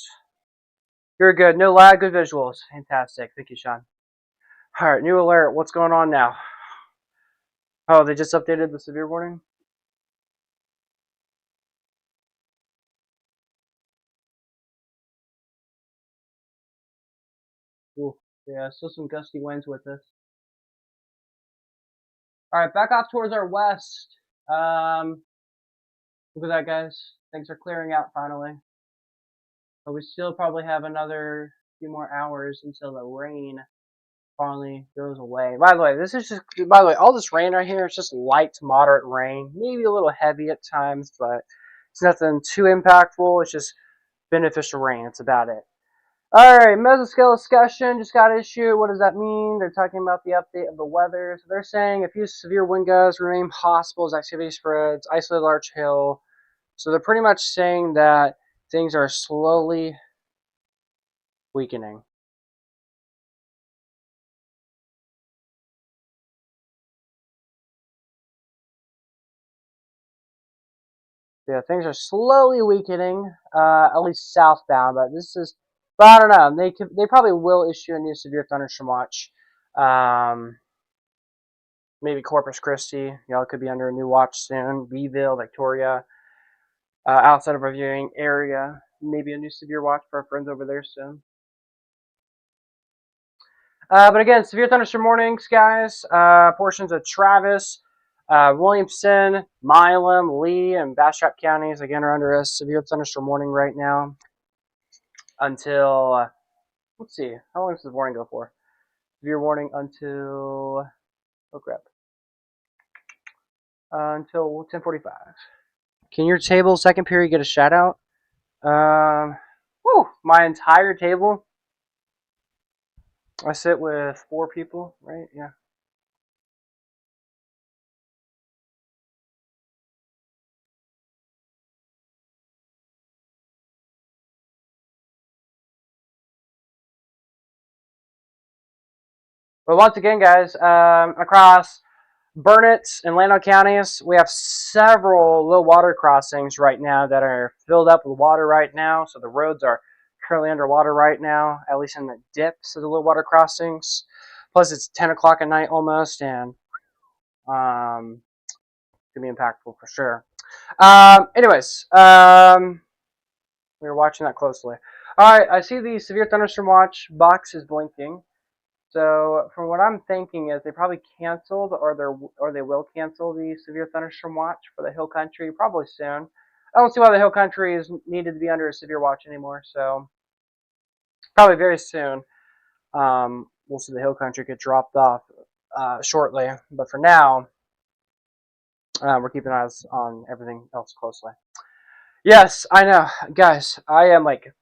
You're good. No lag. Good visuals. Fantastic. Thank you, Sean. All right, new alert. What's going on now? Oh, they just updated the severe warning. Ooh, yeah, still some gusty winds with this. All right, back off towards our west. Look at that, guys. Things are clearing out finally. But we still probably have another few more hours until the rain finally goes away. By the way, all this rain right here is just light to moderate rain. Maybe a little heavy at times, but it's nothing too impactful. It's just beneficial rain. That's about it. All right, mesoscale discussion just got issued. What does that mean? They're talking about the update of the weather. So they're saying a few severe wind gusts remain possible as activity spreads, isolated large hail. So they're pretty much saying that things are slowly weakening. Yeah, things are slowly weakening, at least southbound. But I don't know. They probably will issue a new severe thunderstorm watch. Maybe Corpus Christi, y'all could be under a new watch soon. Beeville, Victoria, outside of our viewing area, maybe a new severe watch for our friends over there soon. But again, severe thunderstorm warnings, guys. Portions of Travis, Williamson, Milam, Lee, and Bastrop counties again are under a severe thunderstorm warning right now. Until let's see, how long does this warning go for? Severe warning until until 10:45. Can your table second period get a shout out? My entire table. I sit with 4 people, right? Yeah. But once again, guys, across Burnett and Llano counties, we have several low water crossings right now that are filled up with water right now. So the roads are currently underwater right now, at least in the dips of the low water crossings. Plus, it's 10 o'clock at night almost, and going to be impactful for sure. Anyways, we were watching that closely. All right, I see the severe thunderstorm watch box is blinking. So from what I'm thinking is they probably canceled or they will cancel the severe thunderstorm watch for the Hill Country probably soon. I don't see why the Hill Country is needed to be under a severe watch anymore. So probably very soon we'll see the Hill Country get dropped off shortly. But for now, we're keeping eyes on everything else closely. Yes, I know, guys. I'm like,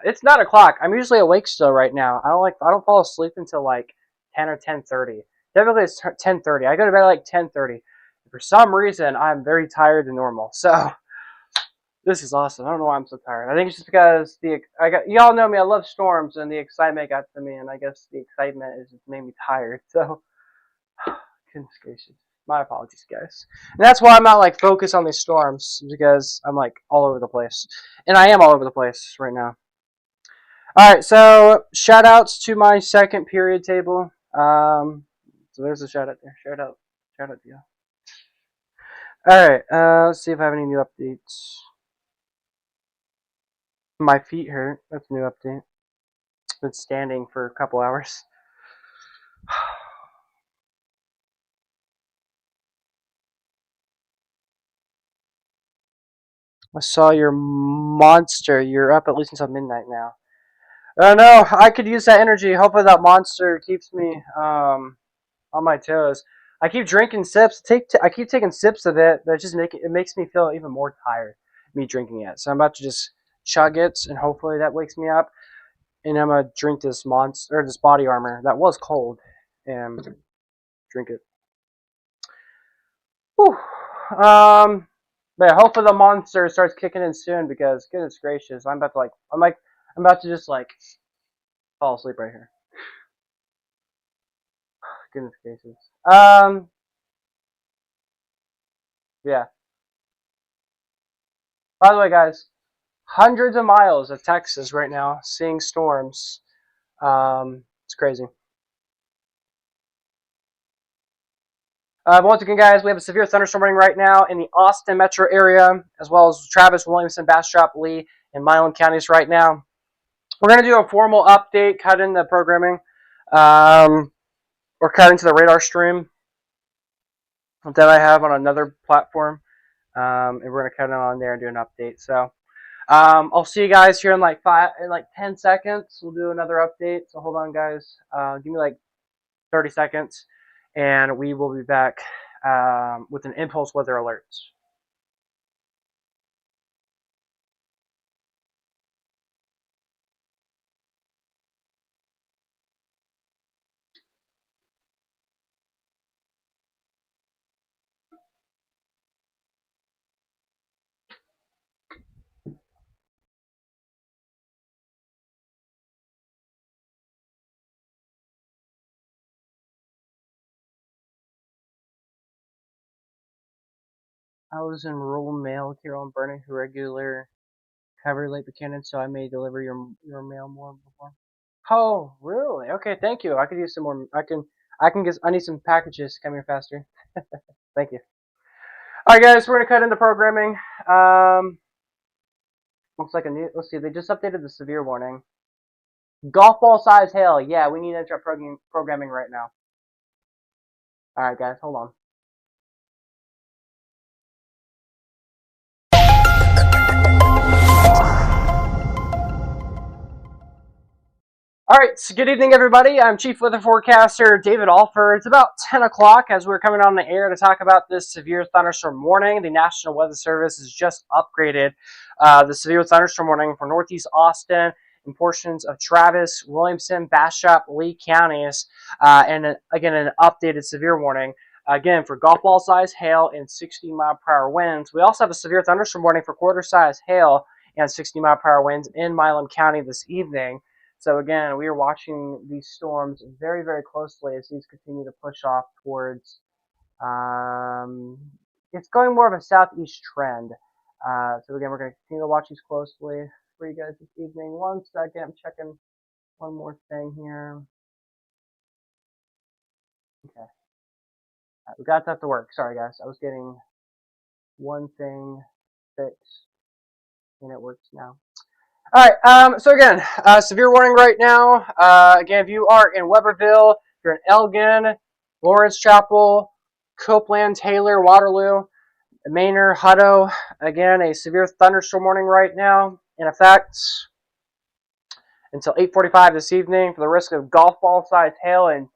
it's 9 o'clock. I'm usually awake still right now. I don't fall asleep until like 10 or 10:30. Typically it's 10:30. I go to bed at like 10:30. For some reason, I'm very tired than normal. So this is awesome. I don't know why I'm so tired. I think it's just because y'all know me. I love storms, and the excitement got to me, and I guess the excitement is just made me tired. So goodness gracious. My apologies, guys. And that's why I'm not like focused on these storms, because I'm like all over the place, and I am all over the place right now. All right, so shout outs to my second period table. So there's a shout out there. Shout out to you. All right, let's see if I have any new updates. My feet hurt. That's a new update. Been standing for a couple hours. I saw your monster. You're up at least until midnight now. Oh no, I could use that energy. Hopefully that monster keeps me on my toes. I keep drinking sips. I keep taking sips of it, but it makes me feel even more tired. Me drinking it, so I'm about to just chug it, and hopefully that wakes me up. And I'm gonna drink this monster or this body armor that was cold, and drink it. Whew. But yeah, hopefully the monster starts kicking in soon because goodness gracious, I'm about to just like fall asleep right here. Goodness gracious. Yeah. By the way, guys, hundreds of miles of Texas right now, seeing storms. It's crazy. Once again, guys, we have a severe thunderstorm running right now in the Austin metro area, as well as Travis, Williamson, Bastrop, Lee, and Milam counties right now. We're going to do a formal update, cut in the programming, or cut into the radar stream that I have on another platform, and we're going to cut it on there and do an update. So I'll see you guys here in like 10 seconds. We'll do another update. So hold on, guys. Give me like 30 seconds, and we will be back with an impulse weather alert. I was in rural mail here on Burning who regular cover Lake Buchanan, so I may deliver your mail more before. Oh, really? Okay, thank you. I could use some more. I need some packages to come here faster. Thank you. All right, guys, we're gonna cut into programming. Looks like a new. Let's see. They just updated the severe warning. Golf ball size hail. Yeah, we need to start programming right now. All right, guys, hold on. All right, so good evening, everybody. I'm Chief Weather Forecaster David Alford. It's about 10 o'clock as we're coming on the air to talk about this severe thunderstorm warning. The National Weather Service has just upgraded the severe thunderstorm warning for Northeast Austin and portions of Travis, Williamson, Bastrop, Lee counties, and again, an updated severe warning. Again, for golf ball size hail and 60-mile-per-hour winds. We also have a severe thunderstorm warning for quarter size hail and 60-mile-per-hour winds in Milam County this evening. So again, we are watching these storms very, very closely as these continue to push off towards. It's going more of a southeast trend. So again, we're going to continue to watch these closely for you guys this evening. 1 second, I'm checking one more thing here. Okay, we got that to work. Sorry guys, I was getting one thing fixed and it works now. All right, so again, severe warning right now. Again, if you are in Weberville, if you're in Elgin, Lawrence Chapel, Copeland, Taylor, Waterloo, Manor, Hutto, again, a severe thunderstorm warning right now in effect until 8:45 this evening for the risk of golf ball size hail and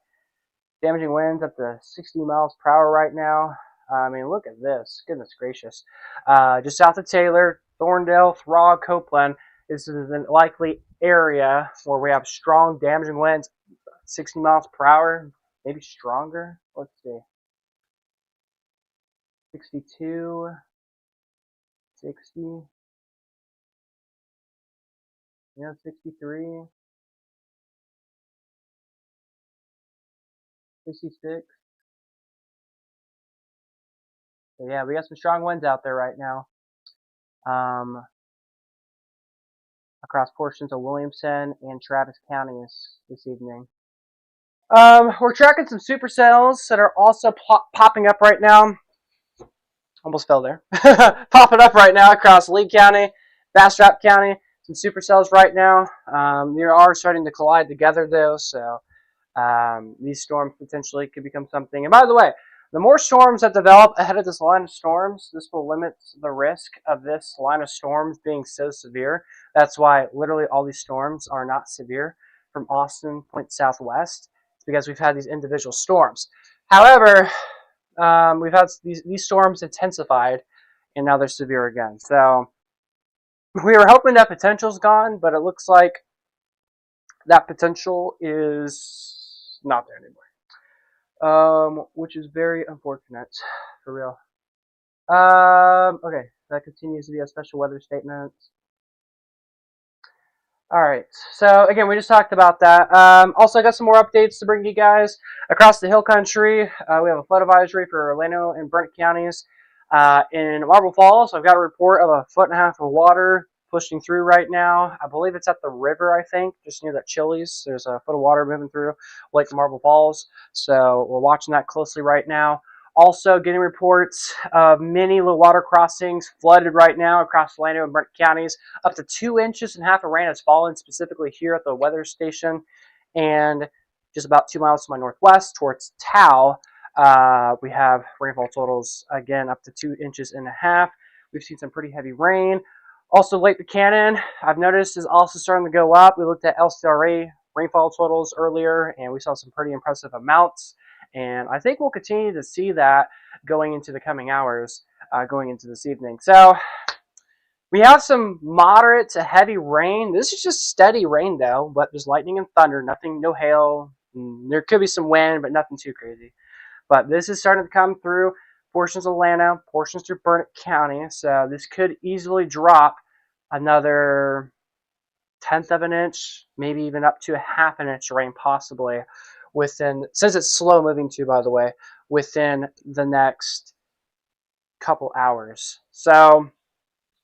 damaging winds up to 60 miles per hour right now. I mean, look at this. Goodness gracious. Just south of Taylor, Thorndale, Throg, Copeland. This is a likely area where we have strong damaging winds, 60 miles per hour, maybe stronger. Let's see. 62, 60, 63, 66. So yeah, we got some strong winds out there right now. across portions of Williamson and Travis counties this evening. We're tracking some supercells that are also popping up right now. Almost fell there. Popping up right now across Lee County, Bastrop County. Some supercells right now. They are starting to collide together though, so these storms potentially could become something. And by the way, the more storms that develop ahead of this line of storms, this will limit the risk of this line of storms being so severe. That's why literally all these storms are not severe from Austin point southwest. It's because we've had these individual storms. However, we've had these storms intensified, and now they're severe again. So we were hoping that potential's gone, but it looks like that potential is not there anymore, which is very unfortunate, for real. Okay, that continues to be a special weather statement. All right, so again, we just talked about that. Also, I got some more updates to bring you guys. Across the hill country, we have a flood advisory for Orlando and Burnt counties. In Marble Falls, I've got a report of 1.5 feet of water pushing through right now. I believe it's at the river, I think, just near that Chili's. There's 1 foot of water moving through Lake Marble Falls, so we're watching that closely right now. Also getting reports of many low water crossings flooded right now across Orlando and Burnt counties. Up to 2 inches and half of rain has fallen specifically here at the weather station. And just about 2 miles to my northwest towards Tao, we have rainfall totals, again, up to 2.5 inches. We've seen some pretty heavy rain. Also, Lake Buchanan, I've noticed, is also starting to go up. We looked at LCRA rainfall totals earlier, and we saw some pretty impressive amounts. And I think we'll continue to see that going into the coming hours, going into this evening. So we have some moderate to heavy rain. This is just steady rain, though, but there's lightning and thunder, nothing, no hail. There could be some wind, but nothing too crazy. But this is starting to come through portions of Atlanta, portions through Burnt County. So this could easily drop another 1/10 of an inch, maybe even up to 1/2 inch rain possibly within, since it's slow moving too, by the way, within the next couple hours. So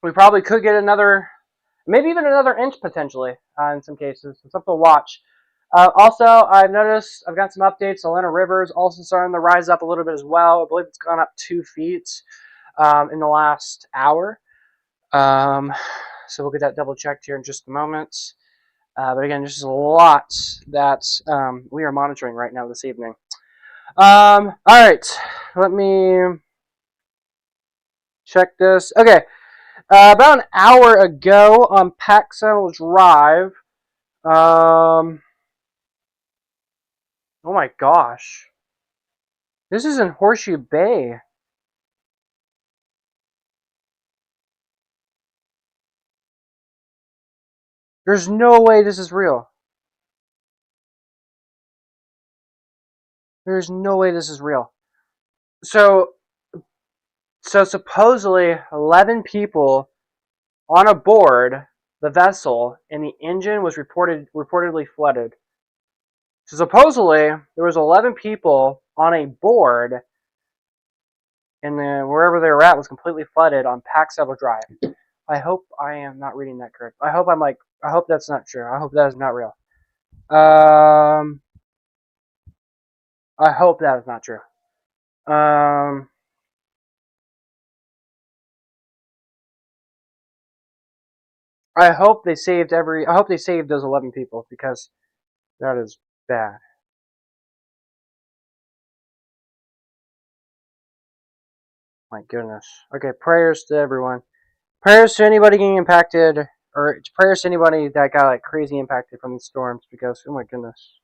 we probably could get another, maybe even another inch potentially in some cases. So something to watch. Also, I've noticed, I've got some updates. Atlanta River is also starting to rise up a little bit as well. I believe it's gone up 2 feet in the last hour. So we'll get that double checked here in just a moment. But again, there's just a lot that we are monitoring right now this evening. All right, let me check this. Okay, about an hour ago on Paxel Drive. Oh my gosh, this is in Horseshoe Bay. There's no way this is real. There's no way this is real. So supposedly 11 people on a board the vessel, and the engine was reportedly flooded. So supposedly there was 11 people on a board, and then wherever they were at was completely flooded on Paxel Drive. I hope I am not reading that correct. I hope that's not true. I hope that is not real. I hope that is not true. I hope they saved those 11 people, because that is bad. My goodness. Okay, prayers to everyone. Prayers to anybody getting impacted, or prayers to anybody that got like crazy impacted from the storms, because oh my goodness.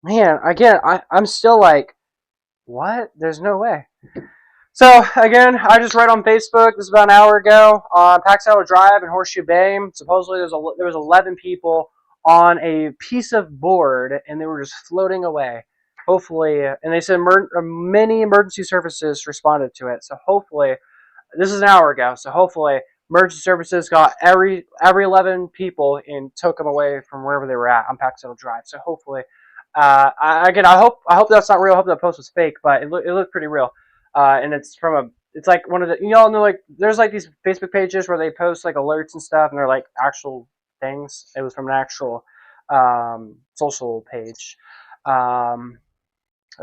Man, again, I'm still like, what? There's no way. So, again, I just read on Facebook, this is about an hour ago, on Paxel Drive in Horseshoe Bay. Supposedly there was 11 people on a piece of board, and they were just floating away. Hopefully, and they said many emergency services responded to it. So hopefully, this is an hour ago, so hopefully emergency services got every 11 people and took them away from wherever they were at on Pack Saddle Drive. So hopefully, I hope that's not real. I hope that post was fake, but it looked pretty real. And it's it's like one of the, you all know, like there's like these Facebook pages where they post like alerts and stuff, and they're like actual things. It was from an actual social page.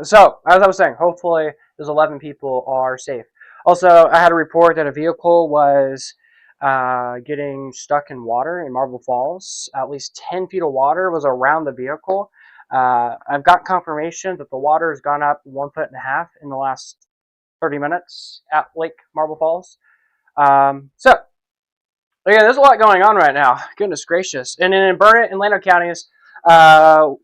So, as I was saying, hopefully those 11 people are safe. Also, I had a report that a vehicle was getting stuck in water in Marble Falls. At least 10 feet of water was around the vehicle. I've got confirmation that the water has gone up 1.5 feet in the last 30 minutes at Lake Marble Falls. So, again, there's a lot going on right now. Goodness gracious. And then in Burnett and Llano counties, I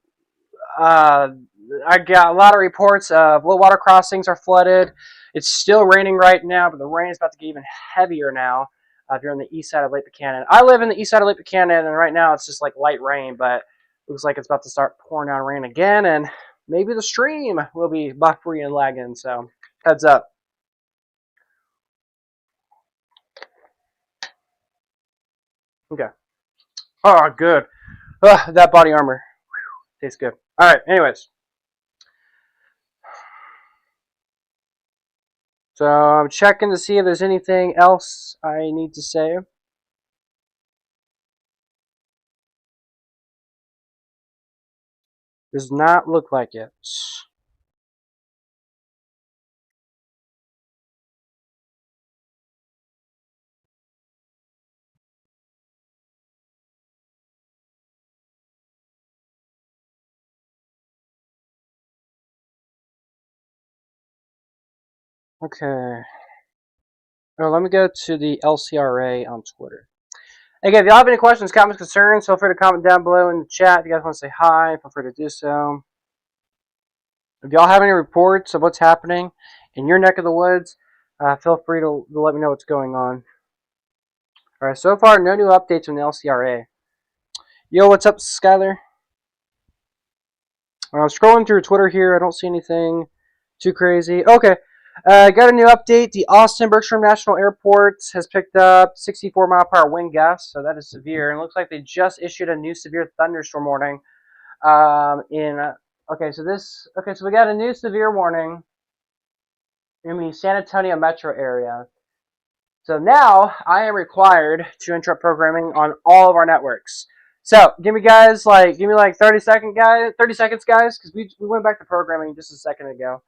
got a lot of reports of low water crossings are flooded. It's still raining right now, but the rain is about to get even heavier now if you're on the east side of Lake Buchanan. I live in the east side of Lake Buchanan, and right now it's just like light rain, but it looks like it's about to start pouring down rain again, and maybe the stream will be buffering and lagging, so heads up. Okay. Oh, good. That body armor. Whew, tastes good. All right, anyways. So I'm checking to see if there's anything else I need to say. Does not look like it. Okay. Well, let me go to the LCRA on Twitter. Again, if y'all have any questions, comments, concerns, feel free to comment down below in the chat. If you guys want to say hi, feel free to do so. If y'all have any reports of what's happening in your neck of the woods, feel free to let me know what's going on. Alright, so far, no new updates from the LCRA. Yo, what's up, Skyler? I'm scrolling through Twitter here. I don't see anything too crazy. Okay. Got a new update. The Austin-Bergstrom National Airport has picked up 64 mile per hour wind gusts, so that is severe. And it looks like they just issued a new severe thunderstorm warning. So we got a new severe warning in the San Antonio metro area. So now I am required to interrupt programming on all of our networks. So give me like 30 seconds, guys, because we went back to programming just a second ago.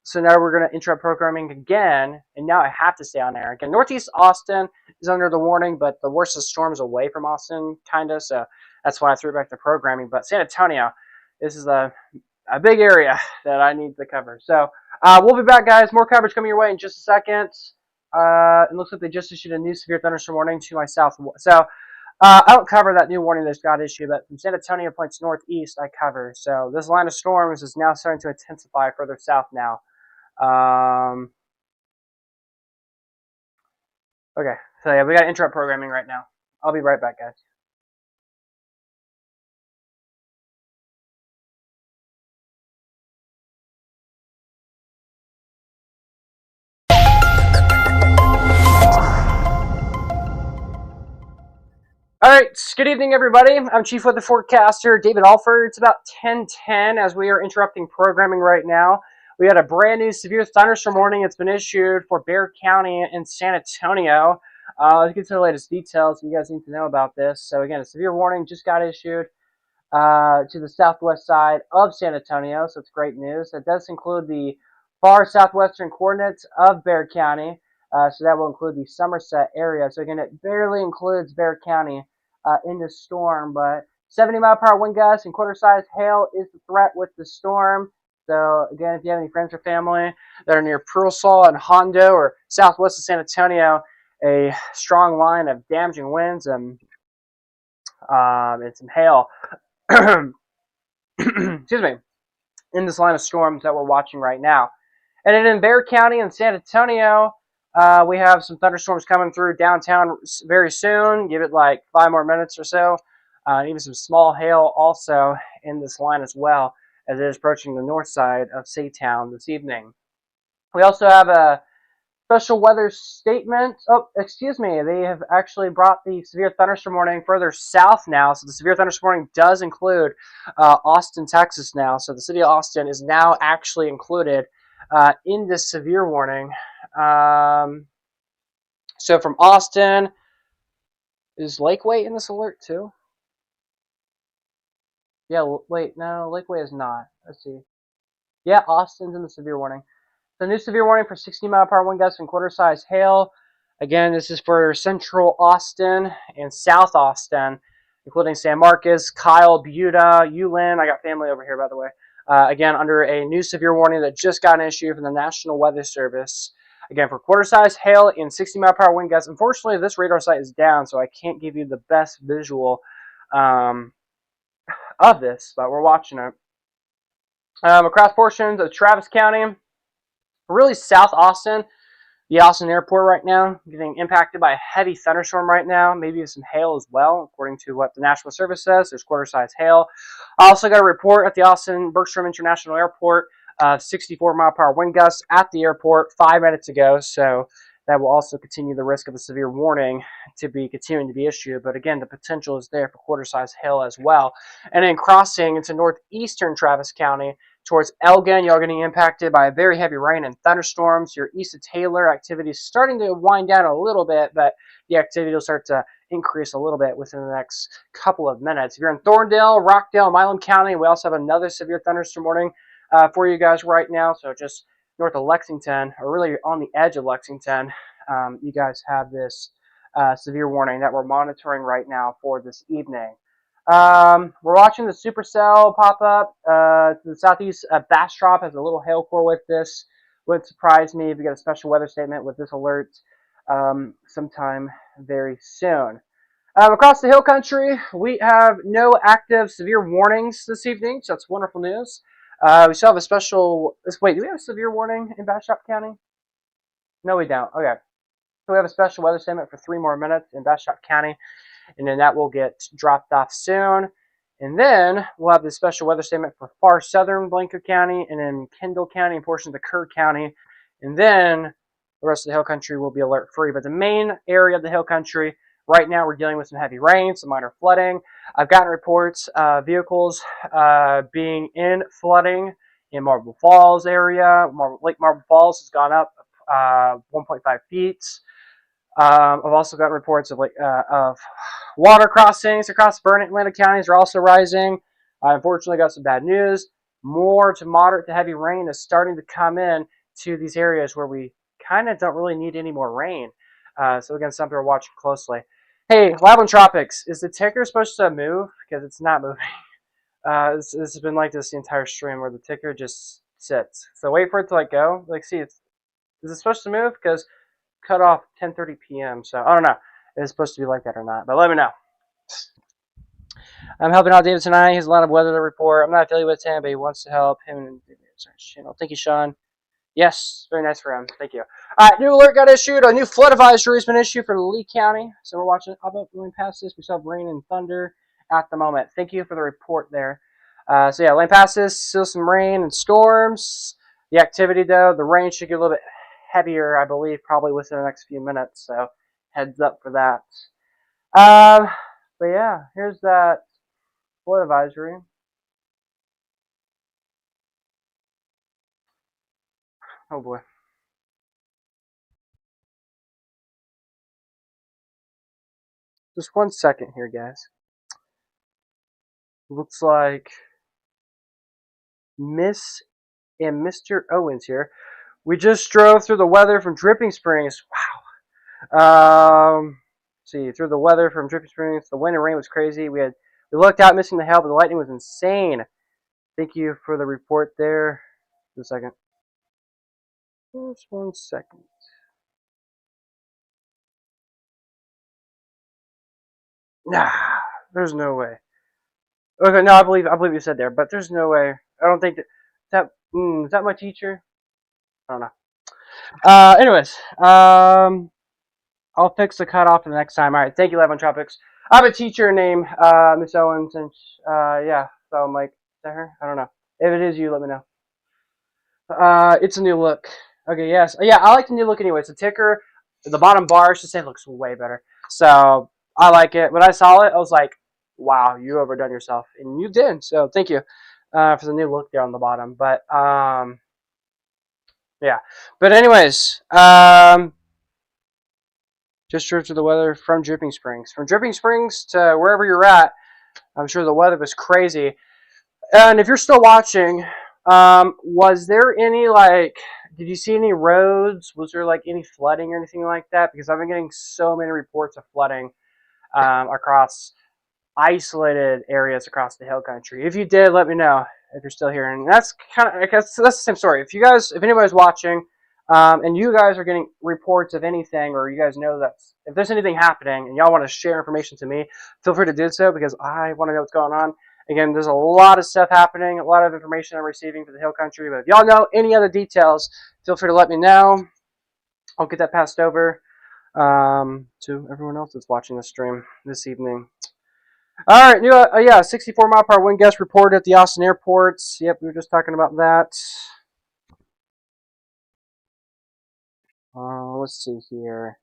So now we're going to interrupt programming again, and now I have to stay on air. Again, Northeast Austin is under the warning, but the worst of the storm's away from Austin, kind of, so that's why I threw it back to programming. But San Antonio, this is a big area that I need to cover. So we'll be back, guys. More coverage coming your way in just a second. It looks like they just issued a new severe thunderstorm warning to my south. So I don't cover that new warning that's got issued, but from San Antonio points northeast, I cover. So this line of storms is now starting to intensify further south now. Okay, so yeah, we got interrupt programming right now. I'll be right back, guys. All right, good evening, everybody. I'm Chief Forecaster David Alford. It's about 10:10 as we are interrupting programming right now. We had a brand new severe thunderstorm warning that's been issued for Bexar County and San Antonio. Let's get to the latest details. You guys need to know about this. So again, a severe warning just got issued to the southwest side of San Antonio, so it's great news. It does include the far southwestern coordinates of Bexar County, so that will include the Somerset area. So again, it barely includes Bexar County in the storm, but 70 mile per hour wind gusts and quarter-sized hail is the threat with the storm. So again, if you have any friends or family that are near Pearsall and Hondo or southwest of San Antonio, a strong line of damaging winds and some hail excuse me, in this line of storms that we're watching right now. And then in Bexar County and San Antonio, we have some thunderstorms coming through downtown very soon. Give it like 5 more minutes or so. Even some small hail also in this line as well as it is approaching the north side of Saytown this evening. We also have a Special weather statement. Oh, excuse me. They have actually brought the severe thunderstorm warning further south now. So the severe thunderstorm warning does include Austin, Texas now. So the city of Austin is now actually included in this severe warning. So from Austin, is Lakeway in this alert too? Yeah, wait, no, Lakeway is not. Let's see. Yeah, Austin's in the severe warning. The new severe warning for 60-mile-per-hour wind gusts and quarter-size hail. Again, this is for central Austin and south Austin, including San Marcos, Kyle, Buda, Ulen. I got family over here, by the way. Again, under a new severe warning that just got issued from the National Weather Service. Again, for quarter-size hail and 60-mile-per-hour wind gusts. Unfortunately, this radar site is down, so I can't give you the best visual of this, but we're watching it. Across portions of Travis County, really South Austin, the Austin airport right now, getting impacted by a heavy thunderstorm right now, maybe some hail as well, according to what the National Service says. There's quarter-size hail. I also got a report at the Austin Bergstrom International Airport of 64-mile-per-hour wind gusts at the airport 5 minutes ago, so that will also continue the risk of a severe warning to be continuing to be issued. But again, the potential is there for quarter-size hail as well. And then crossing into northeastern Travis County towards Elgin, you're getting impacted by very heavy rain and thunderstorms. Your east of Taylor activity is starting to wind down a little bit, but the activity will start to increase a little bit within the next couple of minutes. If you're in Thorndale, Rockdale, Milam County, we also have another severe thunderstorm warning for you guys right now. So just north of Lexington, or really on the edge of Lexington, you guys have this severe warning that we're monitoring right now for this evening. We're watching the supercell pop up to the southeast. Bastrop has a little hail core with this. Wouldn't surprise me if we get a special weather statement with this alert sometime very soon. Across the hill country, we have no active severe warnings this evening, so that's wonderful news. We still have a special. Wait, do we have a severe warning in Bastrop County? No, we don't. Okay. So we have a special weather statement for 3 more minutes in Bastrop County, and then that will get dropped off soon. And then we'll have the special weather statement for far southern Blanco County, and then Kendall County and portions of Kerr County. And then the rest of the hill country will be alert free. But the main area of the hill country, right now we're dealing with some heavy rain, some minor flooding. I've gotten reports of vehicles being in flooding in Marble Falls area. Lake Marble Falls has gone up 1.5 feet. I've also gotten reports of water crossings across Burnett and Atlanta counties are also rising. I unfortunately got some bad news. More to moderate to heavy rain is starting to come in to these areas where we kind of don't really need any more rain. So again, something we're watching closely. Hey, Lab on Tropics, is the ticker supposed to move? Because it's not moving. This has been like this the entire stream where the ticker just sits. So wait for it to go. See, is it supposed to move? Because cut off 10:30 p.m. So I don't know if it's supposed to be like that or not, but let me know. I'm helping out David tonight. He has a lot of weather to report. I'm not affiliated with him, but he wants to help him and channel. Thank you, Sean. Yes, very nice for him. Thank you. All right, new alert got issued. A new flood advisory has been issued for Lee County. So we're watching. How about going past this? We still have rain and thunder at the moment. Thank you for the report there. So yeah, lane passes, still some rain and storms. The activity though, the rain should get a little bit heavier, I believe, probably within the next few minutes. So heads up for that. But yeah, here's that flood advisory. Oh boy. Just 1 second here, guys. Looks like Miss and Mr. Owens here. We just drove through the weather from Dripping Springs. Wow. See, through the weather from Dripping Springs, the wind and rain was crazy. We looked out missing the hail, but the lightning was insane. Thank you for the report there. Just a second. Just 1 second. Nah, there's no way. Okay, no, I believe you said there, but there's no way. I don't think is that my teacher? I don't know. Anyways, I'll fix the cutoff for the next time. All right, thank you, Live on Tropics. I have a teacher named Miss Owens, and yeah, so I'm like, is that her? I don't know. If it is you, let me know. It's a new look. Okay, yes. Yeah, I like the new look anyway. It's a ticker. The bottom bar, I should say, looks way better. So I like it. When I saw it, I was like, wow, you overdone yourself. And you did. So thank you for the new look there on the bottom. But yeah. But anyways, just true to the weather from Dripping Springs. From Dripping Springs to wherever you're at, I'm sure the weather was crazy. And if you're still watching, was there any did you see any roads? Was there like any flooding or anything like that? Because I've been getting so many reports of flooding across isolated areas across the hill country. If you did, let me know if you're still here. And that's kind of, I guess that's the same story. If anybody's watching, and you guys are getting reports of anything, or you guys know that if there's anything happening and y'all want to share information to me, feel free to do so because I want to know what's going on. Again, there's a lot of stuff happening, a lot of information I'm receiving for the hill country. But if y'all know any other details, feel free to let me know. I'll get that passed over to everyone else that's watching the stream this evening. All right, new, yeah, 64-mile-per-hour wind gust reported at the Austin airport. Yep, we were just talking about that. Let's see here.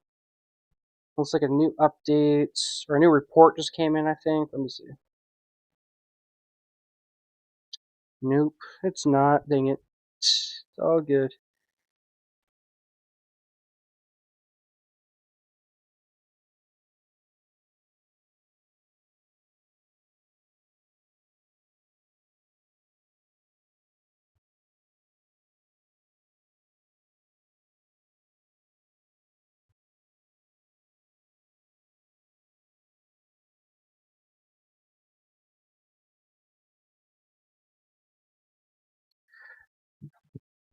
Looks like a new update or a new report just came in, I think. Let me see. Nope, it's not. Dang it. It's all good.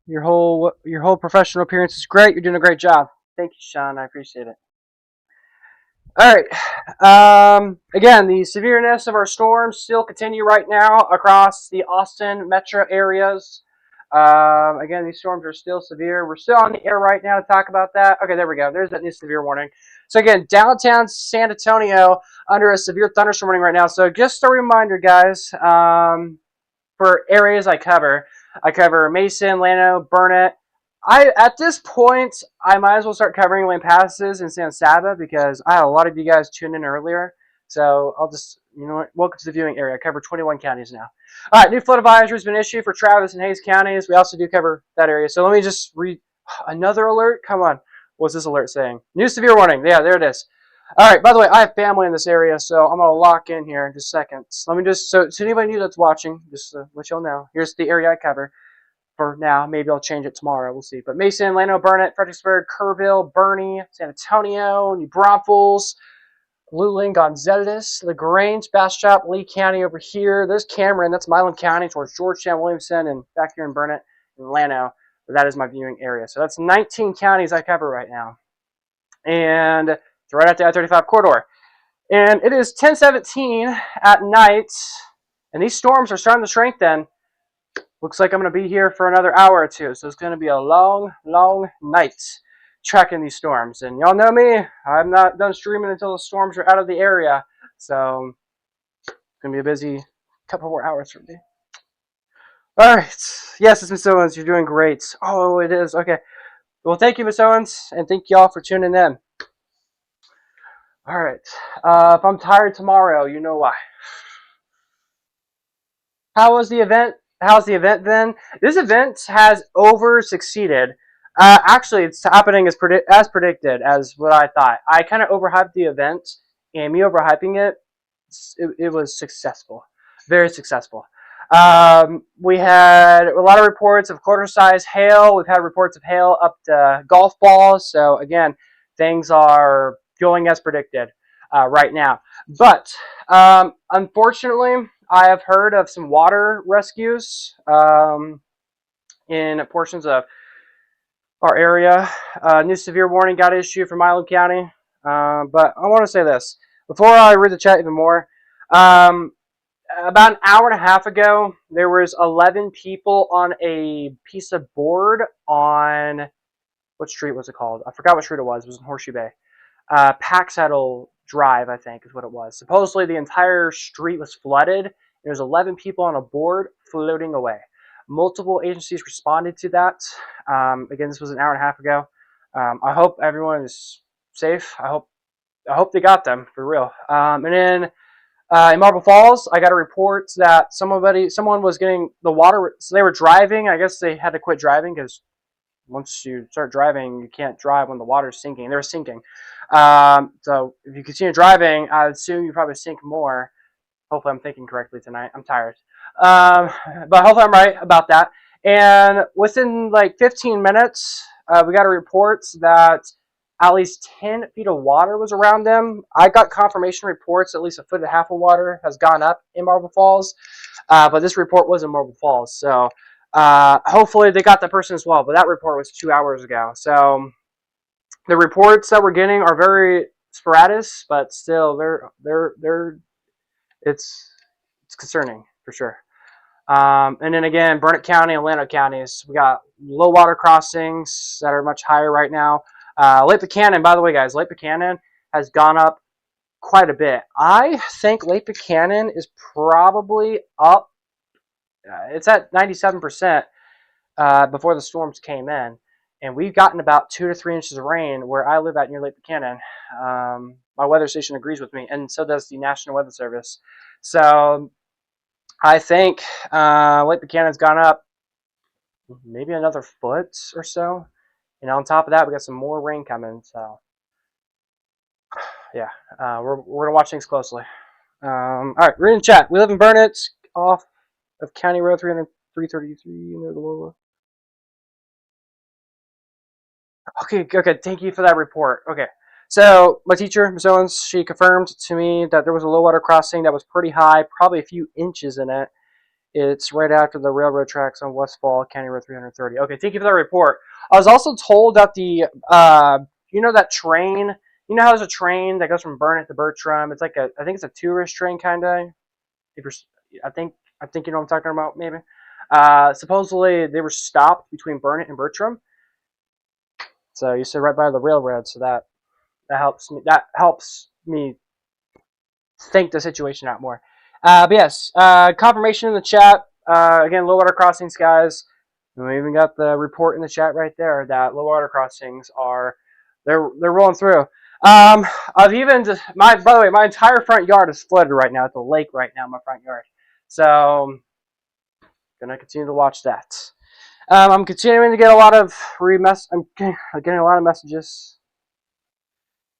Your whole professional appearance is great. You're doing a great job. Thank you, Sean. I appreciate it. All right. Again, the severeness of our storms still continue right now across the Austin metro areas. Again, these storms are still severe. We're still on the air right now to talk about that. Okay, there we go. There's that new severe warning. So again, downtown San Antonio under a severe thunderstorm warning right now. So just a reminder, guys, for areas I cover Mason, Llano, Burnett. At this point, I might as well start covering lane passes in San Saba because I had a lot of you guys tune in earlier. So I'll just, you know what, welcome to the viewing area. I cover 21 counties now. All right, new flood advisory has been issued for Travis and Hayes counties. We also do cover that area. So let me just read another alert. Come on. What's this alert saying? New severe warning. Yeah, there it is. All right, by the way, I have family in this area, so I'm going to lock in here in just seconds. Let me just, so anybody new that's watching, just to let y'all know, here's the area I cover for now. Maybe I'll change it tomorrow. We'll see. But Mason, Llano, Burnett, Fredericksburg, Kerrville, Bernie, San Antonio, New Braunfels, Luling, Gonzales, LaGrange, Bastrop, Lee County over here. There's Cameron. That's Milam County towards Georgetown, Williamson, and back here in Burnett and Llano. That is my viewing area. So that's 19 counties I cover right now. And it's right at the I-35 corridor. And it is 10:17 at night, and these storms are starting to strengthen. Looks like I'm going to be here for another hour or two, so it's going to be a long, long night tracking these storms. And y'all know me, I'm not done streaming until the storms are out of the area, so it's going to be a busy couple more hours for me. All right. Yes, it's Miss Owens. You're doing great. Oh, it is. Okay. Well, thank you, Miss Owens, and thank y'all for tuning in. All right. If I'm tired tomorrow, you know why. How was the event? How's the event then? This event has over succeeded. Actually, it's happening as predicted, as what I thought. I kind of overhyped the event, and me overhyping it was successful, very successful. We had a lot of reports of quarter-size hail. We've had reports of hail up to golf balls. So again, things are going as predicted right now. But unfortunately, I have heard of some water rescues in portions of our area. New severe warning got issued for Milam County. But I want to say this. Before I read the chat even more, about an hour and a half ago, there was 11 people on a piece of board on, what street was it called? I forgot what street it was. It was in Horseshoe Bay. Packsaddle Drive, I think, is what it was. Supposedly, the entire street was flooded. There was 11 people on a board floating away. Multiple agencies responded to that. Again, this was an hour and a half ago. I hope everyone is safe. I hope they got them for real. And then in Marble Falls, I got a report that someone was getting the water. So they were driving. I guess they had to quit driving because once you start driving, you can't drive when the water's sinking. They were sinking. So if you continue driving, I assume you probably sink more. Hopefully, I'm thinking correctly tonight. I'm tired. Um, but hopefully, I'm right about that. And within like 15 minutes, we got a report that at least 10 feet of water was around them. I got confirmation reports at least a foot and a half of water has gone up in Marble Falls. But this report was in Marble Falls. So hopefully they got that person as well. But that report was 2 hours ago. So the reports that we're getting are very sporadic, but still they're it's concerning for sure. And then again, Burnett County and Llano counties, we got low water crossings that are much higher right now. Lake Buchanan, by the way, guys, Lake Buchanan has gone up quite a bit. I think Lake Buchanan is probably up. It's at 97% before the storms came in. And we've gotten about 2 to 3 inches of rain where I live at near Lake Buchanan. My weather station agrees with me, and so does the National Weather Service. So I think Lake Buchanan's gone up maybe another foot or so. And on top of that, we got some more rain coming. So yeah, we're gonna watch things closely. All right, we're in chat. We live in Burnett, off of County Road 333 near the Lola. Okay. Thank you for that report. Okay. So my teacher, Ms. Owens, she confirmed to me that there was a low water crossing that was pretty high, probably a few inches in it. It's right after the railroad tracks on Westfall, County Road 330. Okay, thank you for that report. I was also told that that train, how there's a train that goes from Burnett to Bertram. It's like I think it's a tourist train kind of. If you're, I think you know what I'm talking about, maybe. Supposedly they were stopped between Burnett and Bertram. So you said right by the railroad, so that helps me. That helps me think the situation out more. But yes, confirmation in the chat. Again, low water crossings, guys. And we even got the report in the chat right there that low water crossings are they're rolling through. I've even by the way, my entire front yard is flooded right now. It's a lake right now in my front yard. So gonna continue to watch that. I'm continuing to get a lot of I'm getting a lot of messages.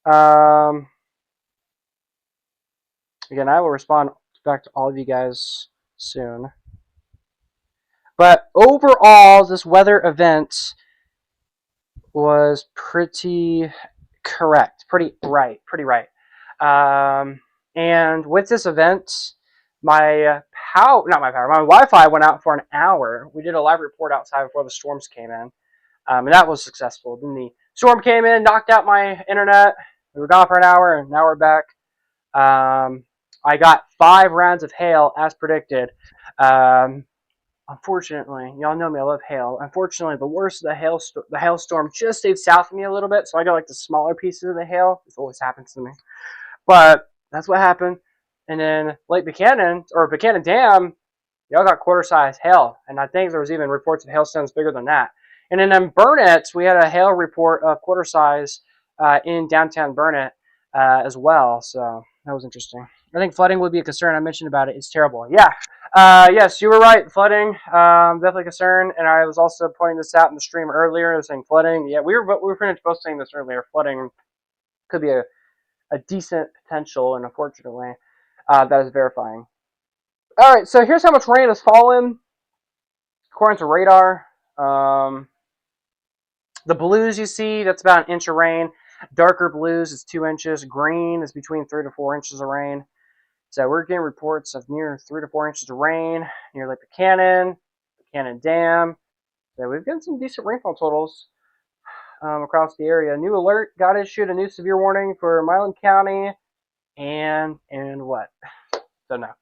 Again, I will respond back to all of you guys soon. But overall, this weather event was pretty correct, pretty right. And with this event, my Wi-Fi went out for an hour. We did a live report outside before the storms came in, and that was successful. Then the storm came in, knocked out my internet. We were gone for an hour, and now we're back. I got 5 rounds of hail as predicted. Unfortunately, y'all know me, I love hail. Unfortunately, the worst of the hailstorm just stayed south of me a little bit, so I got like the smaller pieces of the hail. This always happens to me. But that's what happened. And then Lake Buchanan, or Buchanan Dam, y'all got quarter-size hail. And I think there was even reports of hailstones bigger than that. And then in Burnett, we had a hail report of quarter-size in downtown Burnett as well. So that was interesting. I think flooding would be a concern. I mentioned about it. It's terrible. Yeah. Yes, you were right. Flooding, definitely a concern. And I was also pointing this out in the stream earlier, saying flooding. Yeah, we were pretty much both saying this earlier. Flooding could be a decent potential, and unfortunately, that is verifying. All right, so here's how much rain has fallen according to radar. The blues you see, that's about an inch of rain. Darker blues is 2 inches. Green is between 3 to 4 inches of rain. So we're getting reports of near 3 to 4 inches of rain near Lake Buchanan, Buchanan Dam. So we've gotten some decent rainfall totals across the area. New alert got issued, a new severe warning for Milan County, and what? Don't know.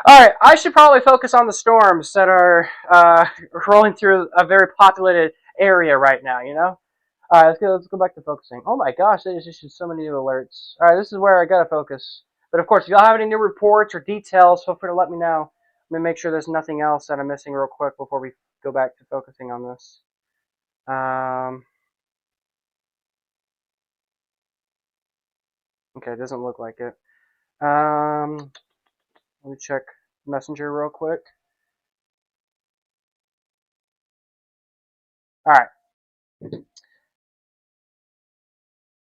All right, I should probably focus on the storms that are rolling through a very populated area right now. All right, let's go back to focusing. Oh my gosh, they just issued so many new alerts. All right, this is where I gotta focus. But of course, if y'all have any new reports or details, feel free to let me know. Let me make sure there's nothing else that I'm missing real quick before we go back to focusing on this. Okay, it doesn't look like it. Let me check Messenger real quick. All right.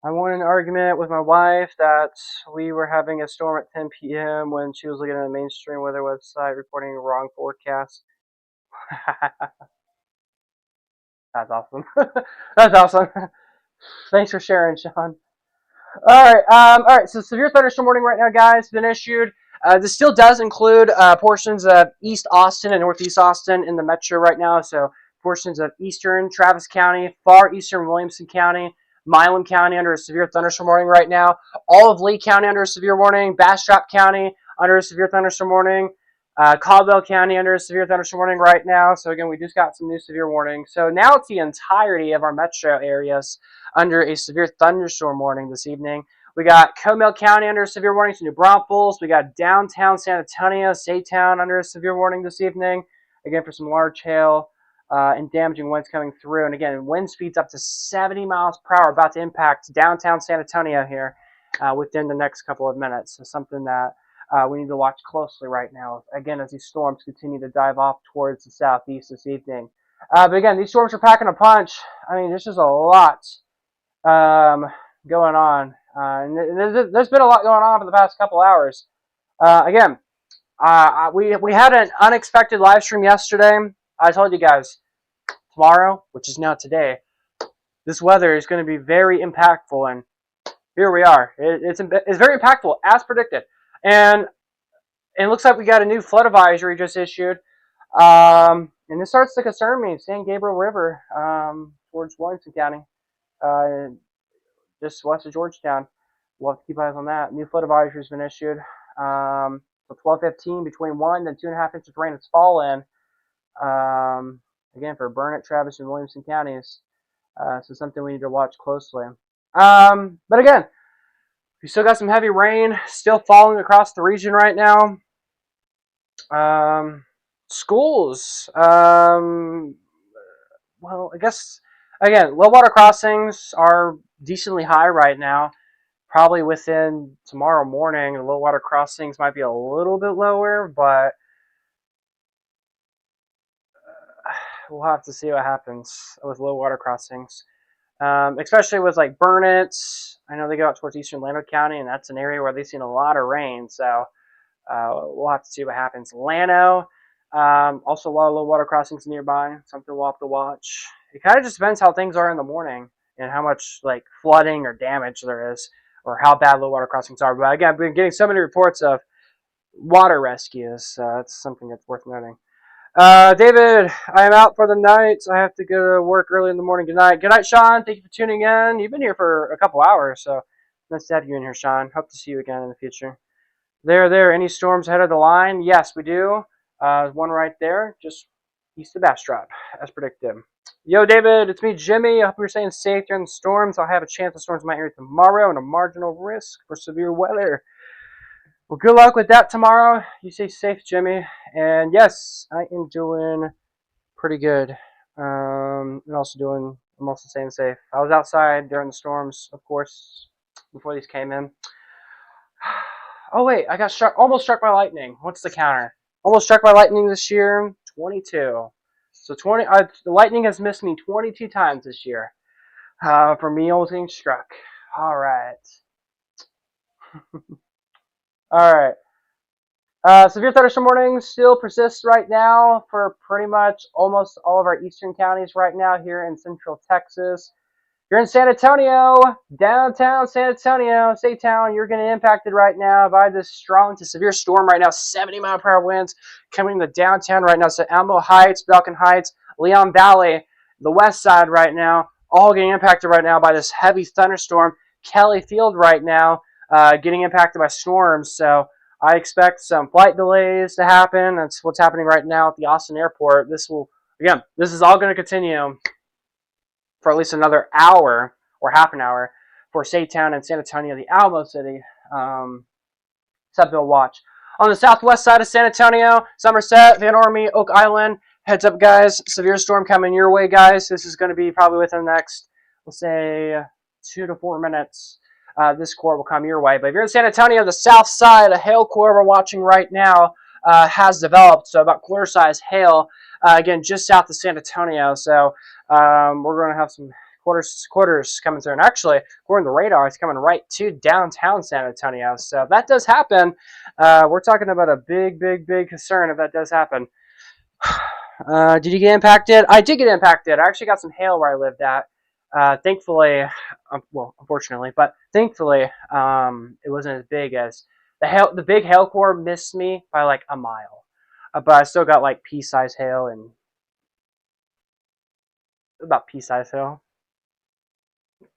I won an argument with my wife that we were having a storm at 10 p.m. when she was looking at a mainstream weather website reporting a wrong forecast. That's awesome. That's awesome. Thanks for sharing, Sean. All right. So severe thunderstorm warning right now, guys, been issued. This still does include portions of East Austin and Northeast Austin in the metro right now. So portions of eastern Travis County, far eastern Williamson County, Milam County under a severe thunderstorm warning right now. All of Lee County under a severe warning. Bastrop County under a severe thunderstorm warning. Caldwell County under a severe thunderstorm warning right now. So again, we just got some new severe warnings. So now it's the entirety of our metro areas under a severe thunderstorm warning this evening. We got Comal County under a severe warning to New Braunfels. We got downtown San Antonio, Saytown under a severe warning this evening. Again, for some large hail and damaging winds coming through. And again, wind speeds up to 70 miles per hour about to impact downtown San Antonio here within the next couple of minutes. So something that we need to watch closely right now. Again, as these storms continue to dive off towards the southeast this evening. But again, these storms are packing a punch. I mean, there's just a lot going on. And there's been a lot going on for the past couple hours. Again, we had an unexpected live stream yesterday. I told you guys, tomorrow, which is now today, this weather is going to be very impactful, and here we are. It's very impactful, as predicted. And it looks like we got a new flood advisory just issued. And this starts to concern me. San Gabriel River towards Williamson County, just west of Georgetown. We'll have to keep eyes on that. New flood advisory has been issued. So 12:15, between 1 and 2.5 inches of rain has fallen. Again, for Burnett, Travis, and Williamson counties. So something we need to watch closely. But again, we still got some heavy rain still falling across the region right now. Schools. Well, I guess, again, low water crossings are decently high right now. Probably within tomorrow morning, the low water crossings might be a little bit lower, but we'll have to see what happens with low water crossings. Especially with like Burnett. I know they go out towards eastern Llano County, and that's an area where they've seen a lot of rain. So we'll have to see what happens. Llano, also a lot of low water crossings nearby. Something we'll have to watch. It kind of just depends how things are in the morning and how much like flooding or damage there is, or how bad low water crossings are. But again, I've been getting so many reports of water rescues. So that's something that's worth noting. David, I am out for the night. I have to go to work early in the morning. Good night. Good night, Sean. Thank you for tuning in. You've been here for a couple hours, so nice to have you in here, Sean. Hope to see you again in the future. There. Any storms ahead of the line? Yes, we do. One right there, just east of Bastrop, as predicted. Yo, David, it's me, Jimmy. I hope you're staying safe during the storms. I'll have a chance of storms in my area tomorrow and a marginal risk for severe weather. Well, good luck with that tomorrow. You stay safe, Jimmy. And yes, I am doing pretty good. And I'm also staying safe. I was outside during the storms, of course, before these came in. Oh, wait, I got almost struck by lightning. What's the counter? Almost struck by lightning this year, 22. So the lightning has missed me 22 times this year for me almost getting struck. All right. All right. Severe thunderstorm warnings still persist right now for pretty much almost all of our eastern counties right now here in central Texas. You're in San Antonio, downtown San Antonio, Saytown. You're getting impacted right now by this strong to severe storm right now. 70-mile-per-hour winds coming to downtown right now. So Alamo Heights, Balkan Heights, Leon Valley, the west side right now, all getting impacted right now by this heavy thunderstorm. Kelly Field right now getting impacted by storms. So I expect some flight delays to happen. That's what's happening right now at the Austin airport. This is all going to continue for at least another hour or half an hour for Saytown and San Antonio, the Alamo City. Something to watch. On the southwest side of San Antonio, Somerset, Van Ormy, Oak Island. Heads up, guys. Severe storm coming your way, guys. This is going to be probably within the next, let's say, 2 to 4 minutes. This core will come your way. But if you're in San Antonio, the south side, a hail core we're watching right now has developed. So about quarter-size hail, again, just south of San Antonio. So we're going to have some quarters coming through. And actually, according to the radar, it's coming right to downtown San Antonio. So if that does happen, we're talking about a big, big, big concern if that does happen. Did you get impacted? I did get impacted. I actually got some hail where I lived at. Thankfully, well, unfortunately, but thankfully, it wasn't as big as the big hail core missed me by like a mile. But I still got like pea-sized hail and about pea-sized hail.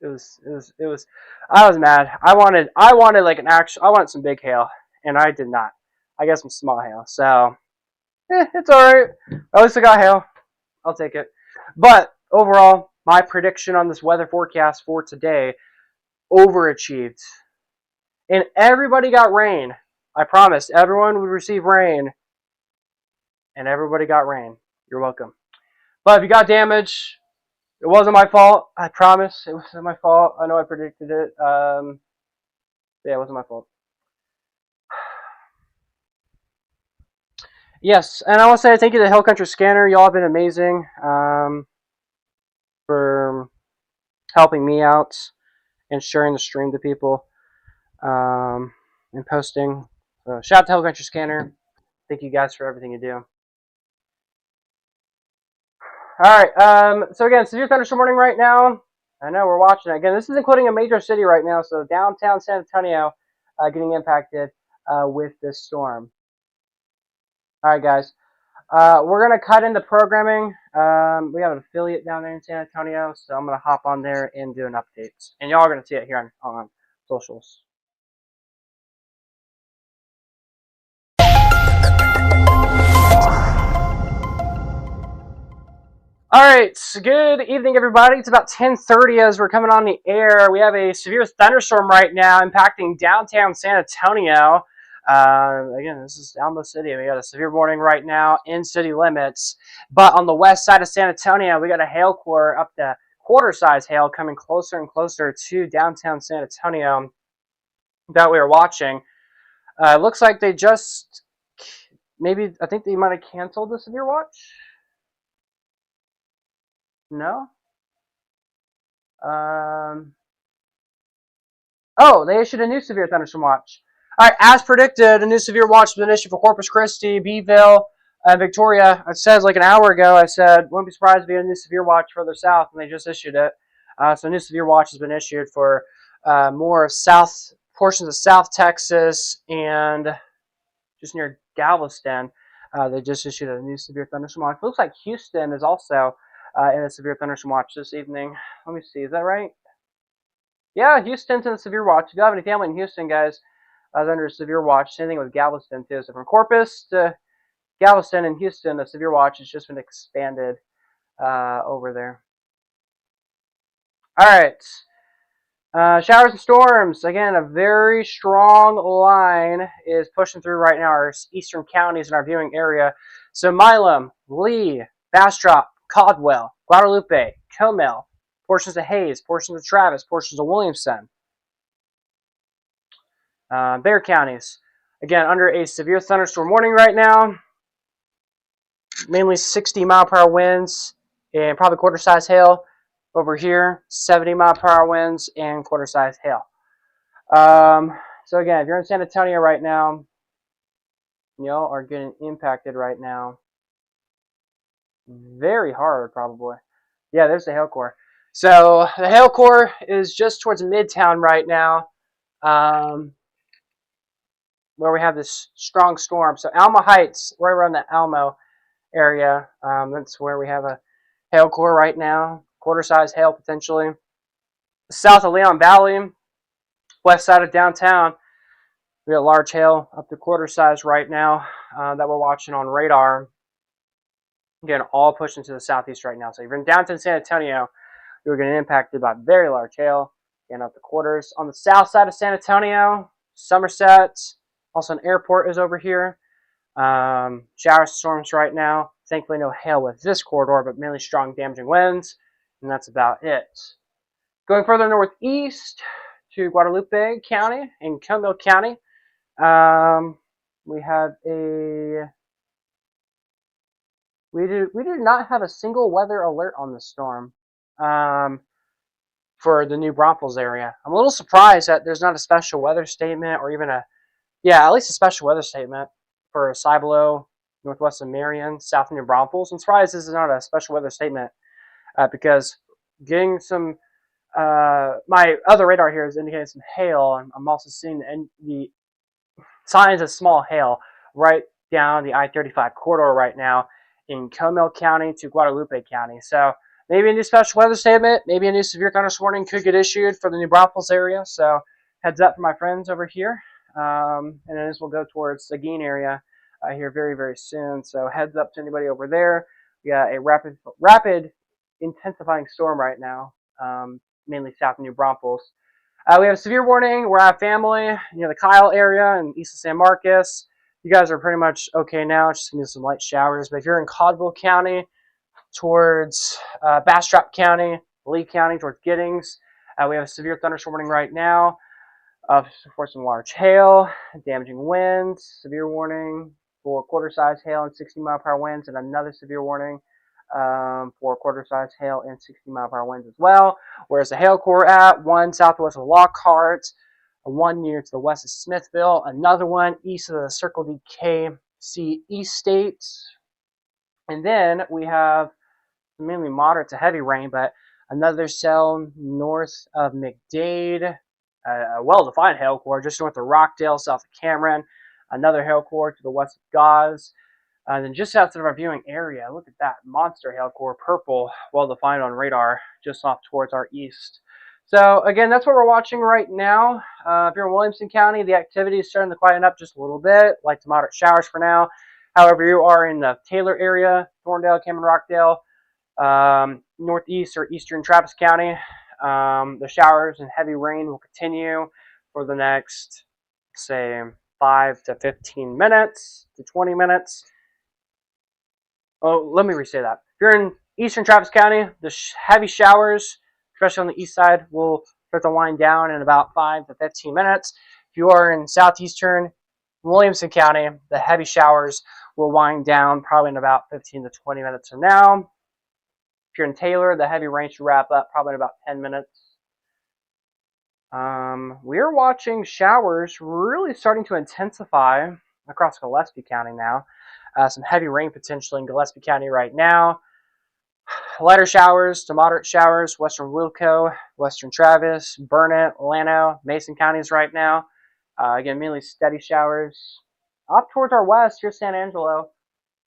It was. I was mad. I wanted like an actual. I wanted some big hail, and I did not. I got some small hail, so it's all right. At least I got hail. I'll take it. But overall, my prediction on this weather forecast for today overachieved, and everybody got rain. I promised everyone would receive rain, and everybody got rain. You're welcome. But if you got damage, it wasn't my fault. I promise it wasn't my fault. I know I predicted it. Yeah, it wasn't my fault. Yes, and I want to say thank you to Hill Country Scanner. Y'all have been amazing for helping me out and sharing the stream to people and posting. So shout out to Hill Country Scanner. Thank you guys for everything you do. All right. So again, severe thunderstorm warning right now. I know we're watching it. Again, this is including a major city right now. So downtown San Antonio getting impacted with this storm. All right, guys. We're going to cut into programming. We have an affiliate down there in San Antonio, so I'm going to hop on there and do an update. And y'all are going to see it here on socials. All right, good evening, everybody. It's about 10:30 as we're coming on the air. We have a severe thunderstorm right now impacting downtown San Antonio. Again, this is Alamo City. We got a severe warning right now in city limits. But on the west side of San Antonio, we got a hail core up to quarter-size hail coming closer and closer to downtown San Antonio that we are watching. Looks like they just I think they might have canceled the severe watch. No? Oh, they issued a new severe thunderstorm watch. All right, as predicted, a new severe watch has been issued for Corpus Christi, Beeville, Victoria. It says like an hour ago, I said, wouldn't be surprised if we had a new severe watch further south, and they just issued it. So a new severe watch has been issued for more south portions of South Texas and just near Galveston. They just issued a new severe thunderstorm watch. It looks like Houston is also in a severe thunderstorm watch this evening. Let me see, is that right? Yeah, Houston's in a severe watch. If you have any family in Houston, guys, is under a severe watch. Same thing with Galveston, too. So from Corpus to Galveston and Houston, the severe watch has just been expanded over there. All right. Showers and storms. Again, a very strong line is pushing through right now our eastern counties in our viewing area. So Milam, Lee, Bastrop, Caldwell, Guadalupe, Comel, portions of Hayes, portions of Travis, portions of Williamson. Bexar counties. Again, under a severe thunderstorm warning right now. Mainly 60-mile-per-hour winds and probably quarter-size hail. Over here, 70-mile-per-hour winds and quarter-size hail. So again, if you're in San Antonio right now, y'all are getting impacted right now. Very hard, probably. Yeah, there's the hail core. So the hail core is just towards Midtown right now, where we have this strong storm. So Alma Heights, right around the Alamo area, that's where we have a hail core right now. Quarter-size hail potentially. South of Leon Valley, west side of downtown, we got large hail up to quarter size right now that we're watching on radar. Again, all pushing to the southeast right now. So if you're in downtown San Antonio, you're getting impacted by very large hail, getting up to quarters. On the south side of San Antonio, Somerset, Also, an airport is over here. Shower storms right now. Thankfully, no hail with this corridor, but mainly strong damaging winds, and that's about it. Going further northeast to Guadalupe County and Comal County, we have a we did not have a single weather alert on this storm for the New Braunfels area. I'm a little surprised that there's not a special weather statement or even at least a special weather statement for Cibolo, northwest of Marion, south of New Braunfels. I'm surprised this is not a special weather statement because getting some my other radar here is indicating some hail. I'm also seeing the signs of small hail right down the I-35 corridor right now in Comal County to Guadalupe County. So maybe a new special weather statement, maybe a new severe thunderstorm warning could get issued for the New Braunfels area. So heads up for my friends over here. And then this will go towards Seguin area here very, very soon. So heads up to anybody over there. We got a rapid intensifying storm right now, mainly south of New Braunfels. We have a severe warning. We're at family near the Kyle area and east of San Marcos. You guys are pretty much okay now. Just gonna do some light showers. But if you're in Caldwell County towards Bastrop County, Lee County towards Giddings, we have a severe thunderstorm warning right now for some large hail, damaging winds, severe warning for quarter-size hail and 60-mile-per-hour winds, and another severe warning for quarter-size hail and 60-mile-per-hour winds as well. Where's the hail core at? One southwest of Lockhart, one near to the west of Smithville, another one east of the Circle D KC East States, and then we have mainly moderate to heavy rain, but another cell north of McDade, a well-defined hail core just north of Rockdale, south of Cameron, another hail core to the west of Gause. And then just outside of our viewing area, look at that monster hail core, purple, well-defined on radar, just off towards our east. So again, that's what we're watching right now. If you're in Williamson County, the activity is starting to quieten up just a little bit, light to moderate showers for now. However, you are in the Taylor area, Thorndale, Cameron, Rockdale, northeast or eastern Travis County, the showers and heavy rain will continue for the next, say, 5 to 15 minutes to 20 minutes. Oh, let me restate that. If you're in eastern Travis County, the heavy showers, especially on the east side, will start to wind down in about 5 to 15 minutes. If you are in southeastern Williamson County, the heavy showers will wind down probably in about 15 to 20 minutes from now. If you're in Taylor, the heavy rain should wrap up probably in about 10 minutes. We're watching showers really starting to intensify across Gillespie County now. Some heavy rain potentially in Gillespie County right now. Lighter showers to moderate showers, western Wilco, western Travis, Burnett, Llano, Mason counties right now. Again, mainly steady showers. Up towards our west, here's San Angelo.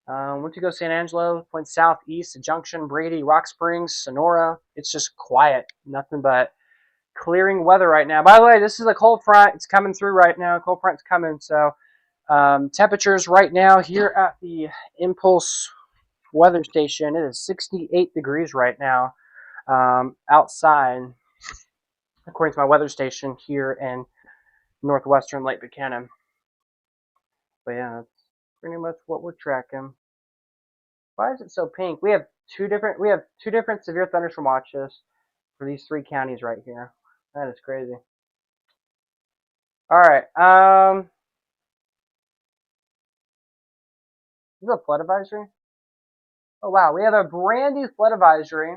Once you go San Angelo, point southeast to Junction, Brady, Rock Springs, Sonora, it's just quiet. Nothing but clearing weather right now. By the way, this is a cold front. It's coming through right now. Cold front's coming, so temperatures right now here at the Impulse weather station, it is 68 degrees right now outside, according to my weather station here in northwestern Lake Buchanan. But yeah, that's pretty much what we're tracking. Why is it so pink? We have two different severe thunderstorm watches for these 3 counties right here. That is crazy. All right. Is this a flood advisory? Oh, wow. We have a brand new flood advisory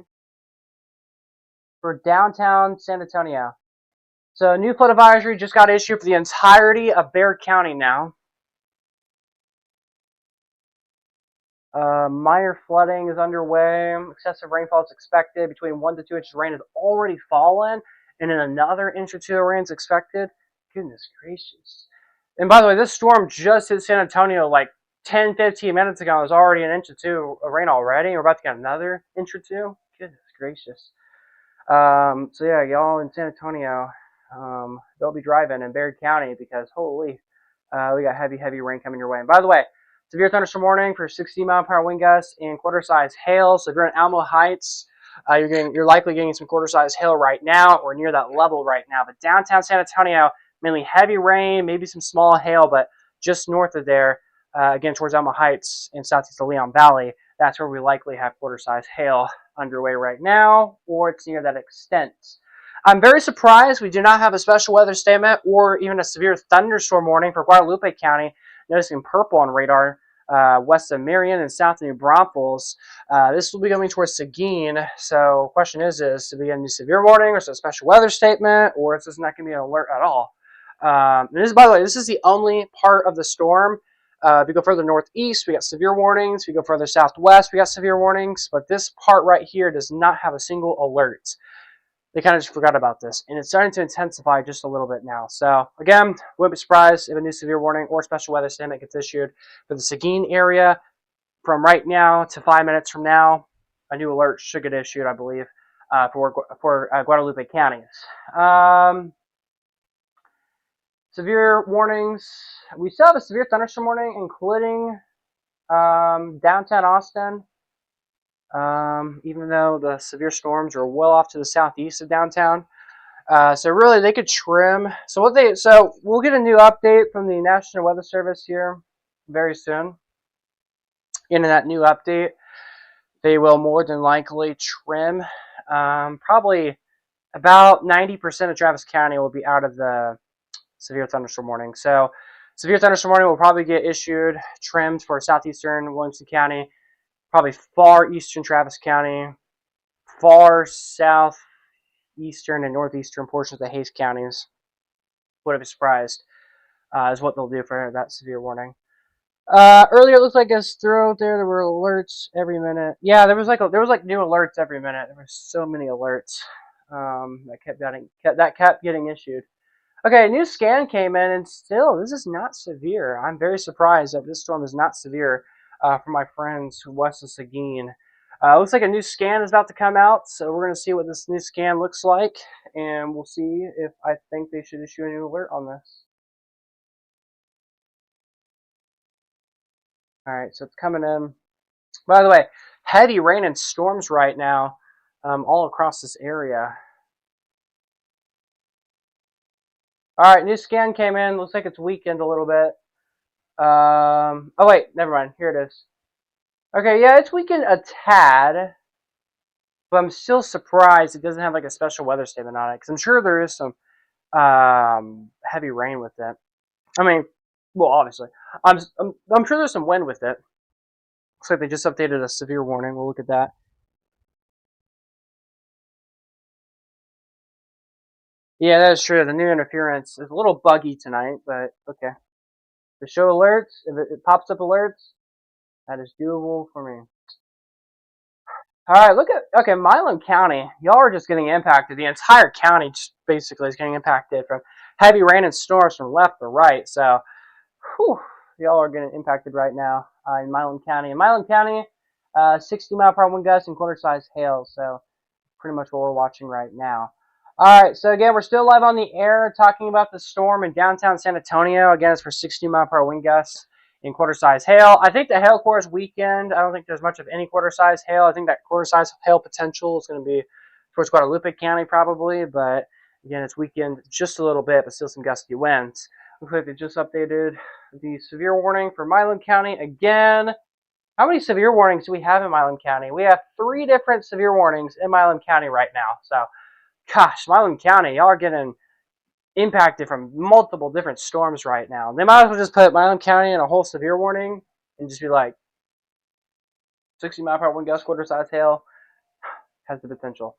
for downtown San Antonio. So, new flood advisory just got issued for the entirety of Bexar County now. Minor flooding is underway. Excessive rainfall is expected. Between 1 to 2 inches of rain has already fallen, and then another inch or 2 of rain is expected. Goodness gracious. And by the way, this storm just hit San Antonio like 10, 15 minutes ago. It was already an inch or 2 of rain already. We're about to get another inch or 2. Goodness gracious. So yeah, y'all in San Antonio, don't be driving in Bexar County because holy, we got heavy rain coming your way. And by the way, severe thunderstorm warning for 60-mile-per-hour wind gusts and quarter-size hail. So if you're in Alamo Heights, you're likely getting some quarter-size hail right now or near that level right now. But downtown San Antonio, mainly heavy rain, maybe some small hail, but just north of there, again towards Alma Heights in southeast of Leon Valley. That's where we likely have quarter-size hail underway right now, or it's near that extent. I'm very surprised we do not have a special weather statement or even a severe thunderstorm warning for Guadalupe County. Noticing purple on radar west of Marion and south of New Braunfels. This will be going towards Seguin. So, question is do we get a new severe warning, or is it a special weather statement, or is this not going to be an alert at all? This, by the way, this is the only part of the storm. If we go further northeast, we got severe warnings. If we go further southwest, we got severe warnings. But this part right here does not have a single alert. They kind of just forgot about this, and it's starting to intensify just a little bit now. So, again, wouldn't be surprised if a new severe warning or special weather statement gets issued for the Seguin area. From right now to 5 minutes from now, a new alert should get issued, I believe, for Guadalupe counties. Severe warnings. We still have a severe thunderstorm warning, including downtown Austin. Even though the severe storms are well off to the southeast of downtown. So really, they could trim. So we'll get a new update from the National Weather Service here very soon. In that new update, they will more than likely trim. Probably about 90% of Travis County will be out of the severe thunderstorm warning. So severe thunderstorm warning will probably get issued, trimmed for southeastern Williamson County, probably far eastern Travis County, far southeastern and northeastern portions of the Hays counties. Wouldn't be surprised, is what they'll do for that severe warning. Earlier, it looked like us throughout there were alerts every minute. Yeah, there was like new alerts every minute. There were so many alerts that kept getting issued. Okay, a new scan came in, and still, this is not severe. I'm very surprised that this storm is not severe for my friends west of Seguin. Looks like a new scan is about to come out, so we're going to see what this new scan looks like, and we'll see if I think they should issue a new alert on this. All right, so it's coming in. By the way, heavy rain and storms right now all across this area. All right, new scan came in. Looks like it's weakened a little bit. Oh, wait, never mind. Here it is. Okay, yeah, it's weakened a tad, but I'm still surprised it doesn't have like a special weather statement on it, because I'm sure there is some heavy rain with it. I mean, well, obviously, I'm sure there's some wind with it. Looks like they just updated a severe warning. We'll look at that. Yeah, that is true. The new interference is a little buggy tonight, but okay. The show alerts, if it pops up alerts, that is doable for me. All right, okay, Milam County. Y'all are just getting impacted. The entire county just basically is getting impacted from heavy rain and storms from left to right. So, whew, y'all are getting impacted right now in Milam County. In Milam County, 60-mile-per-hour wind gusts and quarter-size hail. So, pretty much what we're watching right now. All right, so again, we're still live on the air talking about the storm in downtown San Antonio. Again, it's for 60-mile-per-hour wind gusts in quarter-size hail. I think the hail core is weakened. I don't think there's much of any quarter-size hail. I think that quarter-size hail potential is going to be towards Guadalupe County probably, but again, it's weakened just a little bit, but still some gusty winds. Looks like they just updated the severe warning for Milam County again. How many severe warnings do we have in Milam County? We have 3 different severe warnings in Milam County right now. So, gosh, Milam County, y'all are getting impacted from multiple different storms right now. They might as well just put Milam County in a whole severe warning and just be like, 60-mile-per-hour wind gust, quarter-size hail, has the potential.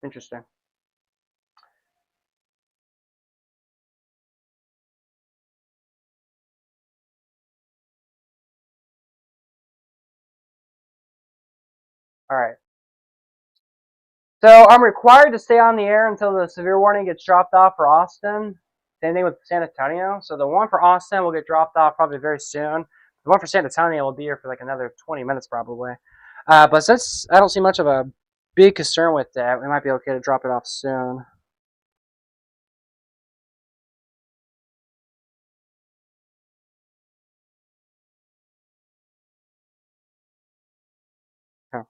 Interesting. All right. So I'm required to stay on the air until the severe warning gets dropped off for Austin. Same thing with San Antonio. So the one for Austin will get dropped off probably very soon. The one for San Antonio will be here for like another 20 minutes probably. But since I don't see much of a big concern with that, we might be okay to drop it off soon. Okay.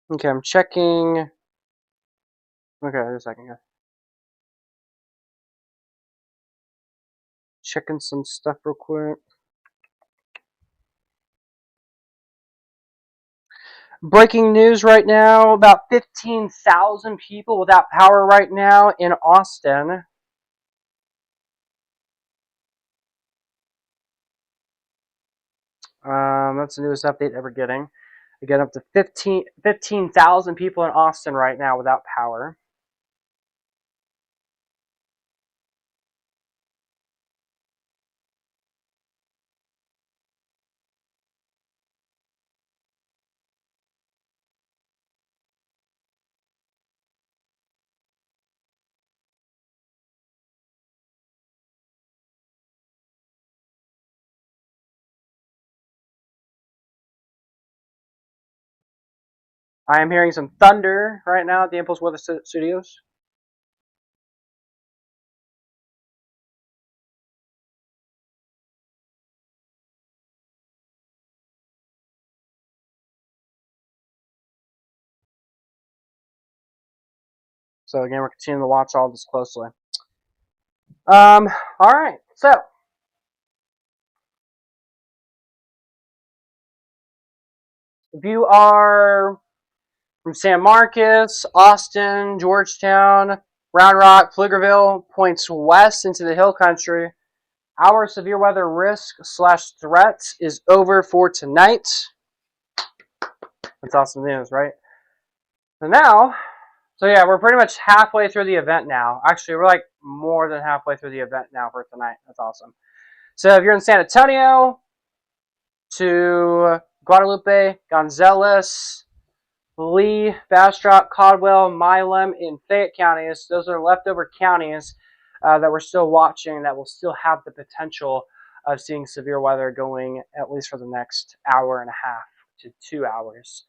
Okay, I'm checking Okay, just a second, guys. Checking some stuff real quick. Breaking news right now, about 15,000 people without power right now in Austin. That's the newest update ever getting. Again, up to 15,000 people in Austin right now without power. I am hearing some thunder right now at the Impulse Weather Studios. So again, we're continuing to watch all this closely. All right. So if you are from San Marcos, Austin, Georgetown, Round Rock, Pflugerville, points west into the hill country, our severe weather risk/threat is over for tonight. That's awesome news, right? So yeah, we're pretty much halfway through the event now. Actually, we're like more than halfway through the event now for tonight. That's awesome. So if you're in San Antonio to Guadalupe, Gonzales, Lee, Bastrop, Caldwell, Milam, and Fayette counties, those are leftover counties that we're still watching that will still have the potential of seeing severe weather going at least for the next hour and a half to 2 hours.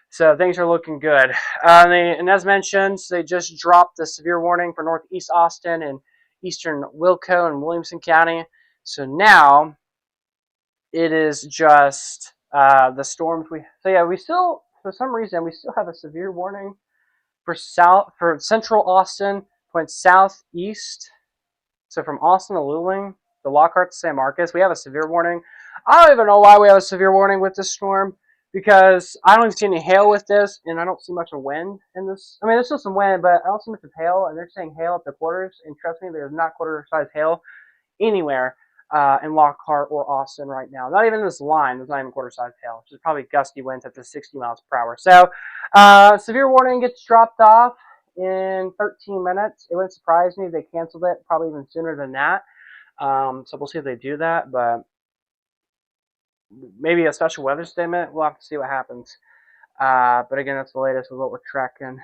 So things are looking good. And as mentioned, they just dropped the severe warning for northeast Austin and eastern Wilco and Williamson County. So now it is just the storms. We still, for some reason, we still have a severe warning for central Austin, points southeast. So from Austin to Luling, the Lockhart to San Marcos, we have a severe warning. I don't even know why we have a severe warning with this storm, because I don't even see any hail with this, and I don't see much of wind in this. I mean, there's still some wind, but I don't see much of hail, and they're saying hail up to quarters, and trust me, there's not quarter-size hail anywhere in Lockhart or Austin right now. Not even this line, there's not even quarter-size hail. There's probably gusty winds up to 60 miles per hour. So, severe warning gets dropped off in 13 minutes. It wouldn't surprise me if they canceled it probably even sooner than that. So we'll see if they do that, but maybe a special weather statement. We'll have to see what happens. But again, that's the latest with what we're tracking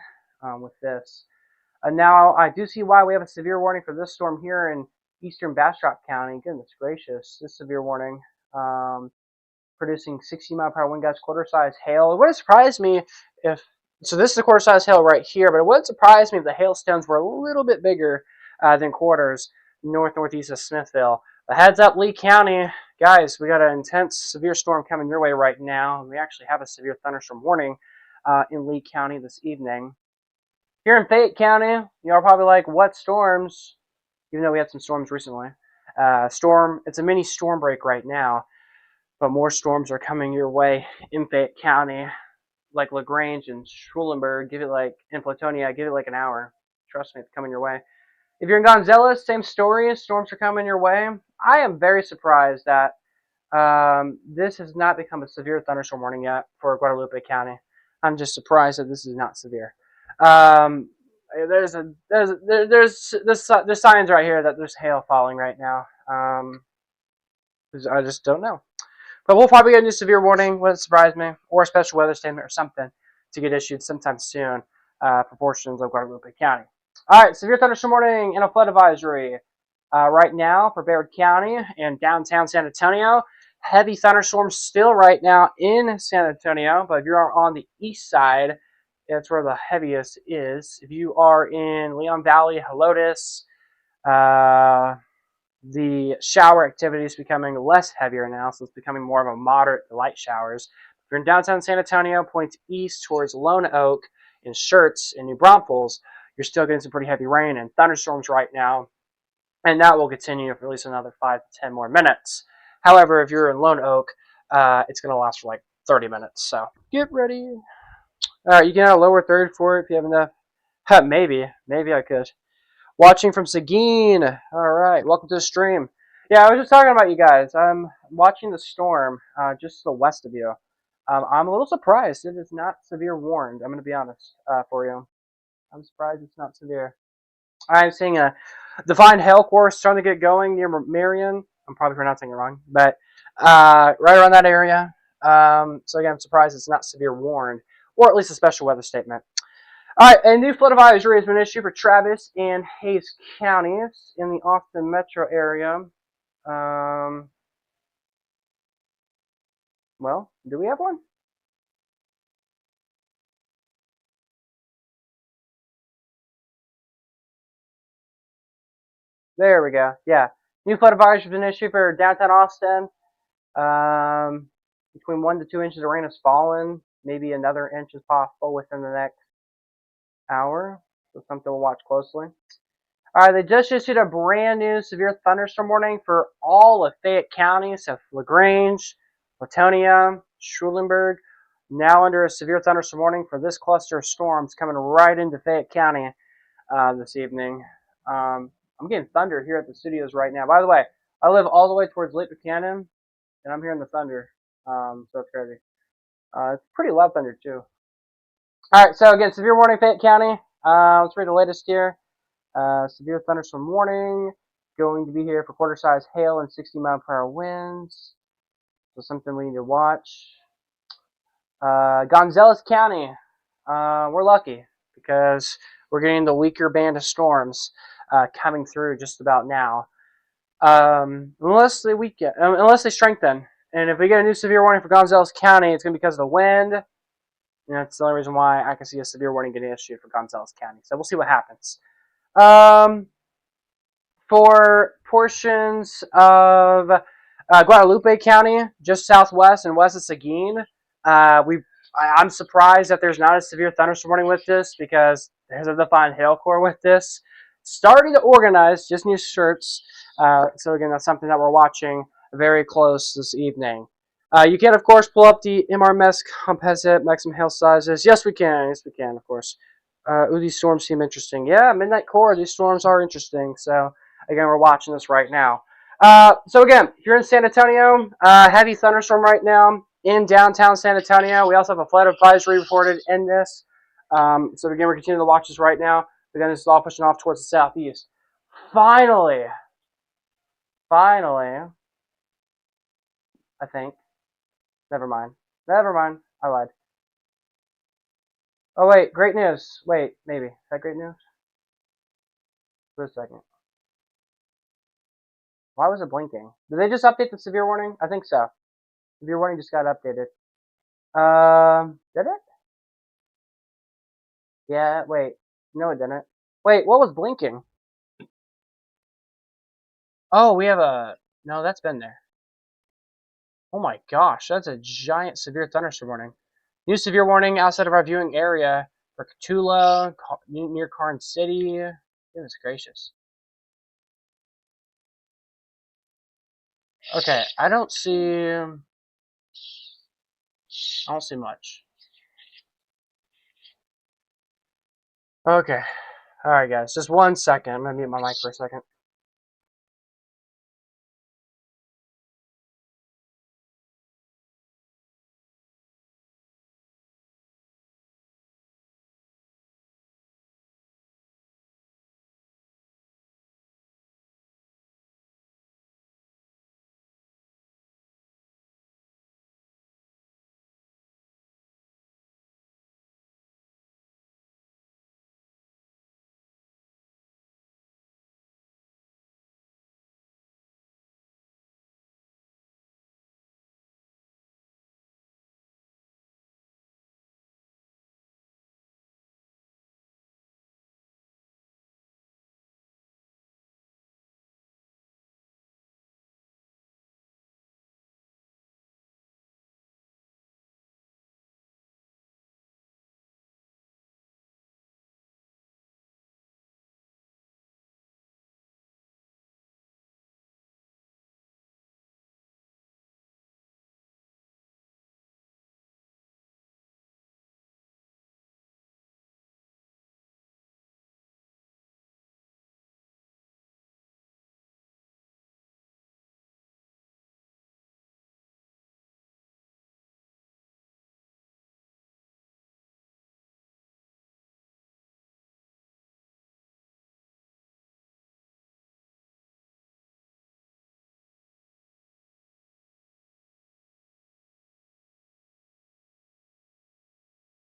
with this. Now, I do see why we have a severe warning for this storm here in eastern Bastrop County. Goodness gracious, this severe warning. Producing 60-mile-per-hour wind gusts, quarter-size hail. It wouldn't surprise me if... So this is the quarter-size hail right here, but it wouldn't surprise me if the hailstones were a little bit bigger than quarters northeast of Smithville. But heads up, Lee County. Guys, we got an intense severe storm coming your way right now. We actually have a severe thunderstorm warning in Lee County this evening. Here in Fayette County, you are probably like, what storms? Even though we had some storms recently. It's a mini storm break right now. But more storms are coming your way in Fayette County, like LaGrange and Schulenburg. In Platonia, give it like an hour. Trust me, it's coming your way. If you're in Gonzales, same story. Storms are coming your way. I am very surprised that this has not become a severe thunderstorm warning yet for Guadalupe County. I'm just surprised that this is not severe. There's signs right here that there's hail falling right now. I just don't know. But we'll probably get a new severe warning, wouldn't surprise me, or a special weather statement or something to get issued sometime soon for portions of Guadalupe County. All right, severe thunderstorm warning and a flood advisory right now for Bayard County and downtown San Antonio. Heavy thunderstorms still right now in San Antonio, but if you're on the east side, that's where the heaviest is. If you are in Leon Valley, Helotes, the shower activity is becoming less heavier now, so it's becoming more of a moderate to light showers. If you're in downtown San Antonio, points east towards Lone Oak and Schertz and New Braunfels, you're still getting some pretty heavy rain and thunderstorms right now, and that will continue for at least another 5 to 10 more minutes. However, if you're in Lone Oak, it's going to last for like 30 minutes. So get ready. All right, you can add a lower third for it if you have enough. Maybe I could. Watching from Seguin. All right, welcome to the stream. Yeah, I was just talking about you guys. I'm watching the storm just to the west of you. I'm a little surprised it is not severe warned. I'm going to be honest for you. I'm surprised it's not severe. I'm seeing a defined hail course starting to get going near Marion. I'm probably pronouncing it wrong, but right around that area. So again, I'm surprised it's not severe warned, or at least a special weather statement. All right, a new flood advisory has been issued for Travis and Hayes counties in the Austin metro area. Well, do we have one? There we go. Yeah, new flood advisory has been issued for downtown Austin. Between 1 to 2 inches of rain has fallen. Maybe another inch is possible within the next hour. So something we'll watch closely. All right, they just issued a brand new severe thunderstorm warning for all of Fayette County, so LaGrange, Latonia, Schulenburg, now under a severe thunderstorm warning for this cluster of storms coming right into Fayette County this evening. I'm getting thunder here at the studios right now. By the way, I live all the way towards Lake Buchanan, and I'm hearing the thunder, so it's crazy. It's pretty loud thunder, too. All right, so again, severe warning, Fayette County. Let's read the latest here. Severe thunderstorm warning. Going to be here for quarter-size hail and 60-mile-per-hour winds. So something we need to watch. Gonzales County. We're lucky because we're getting the weaker band of storms coming through just about now. Unless they strengthen. And if we get a new severe warning for Gonzales County, it's going to be because of the wind. And that's the only reason why I can see a severe warning getting issued for Gonzales County. So we'll see what happens. For portions of Guadalupe County, just southwest and west of Seguin, I'm surprised that there's not a severe thunderstorm warning with this because there's a defined hail core with this. Starting to organize, just new shirts. So again, that's something that we're watching very close this evening. You can, of course, pull up the MRMS composite maximum hail sizes. Yes, we can. Yes, we can, of course. These storms seem interesting. Yeah, Midnight Core, these storms are interesting. So, again, we're watching this right now. So, again, if you're in San Antonio, heavy thunderstorm right now in downtown San Antonio. We also have a flood advisory reported in this. So, again, we're continuing to watch this right now. Again, this is all pushing off towards the southeast. Finally, I think. Never mind. I lied. Oh, wait, great news. Wait, maybe. Is that great news? Wait a second. Why was it blinking? Did they just update the severe warning? I think so. Severe warning just got updated. Did it? Yeah, wait. No, it didn't. Wait, what was blinking? Oh, we have a... No, that's been there. Oh my gosh, that's a giant severe thunderstorm warning. New severe warning outside of our viewing area for Catula, near Karn City. Goodness gracious. Okay, I don't see much. Okay. Alright, guys. Just 1 second. I'm going to mute my mic for a second.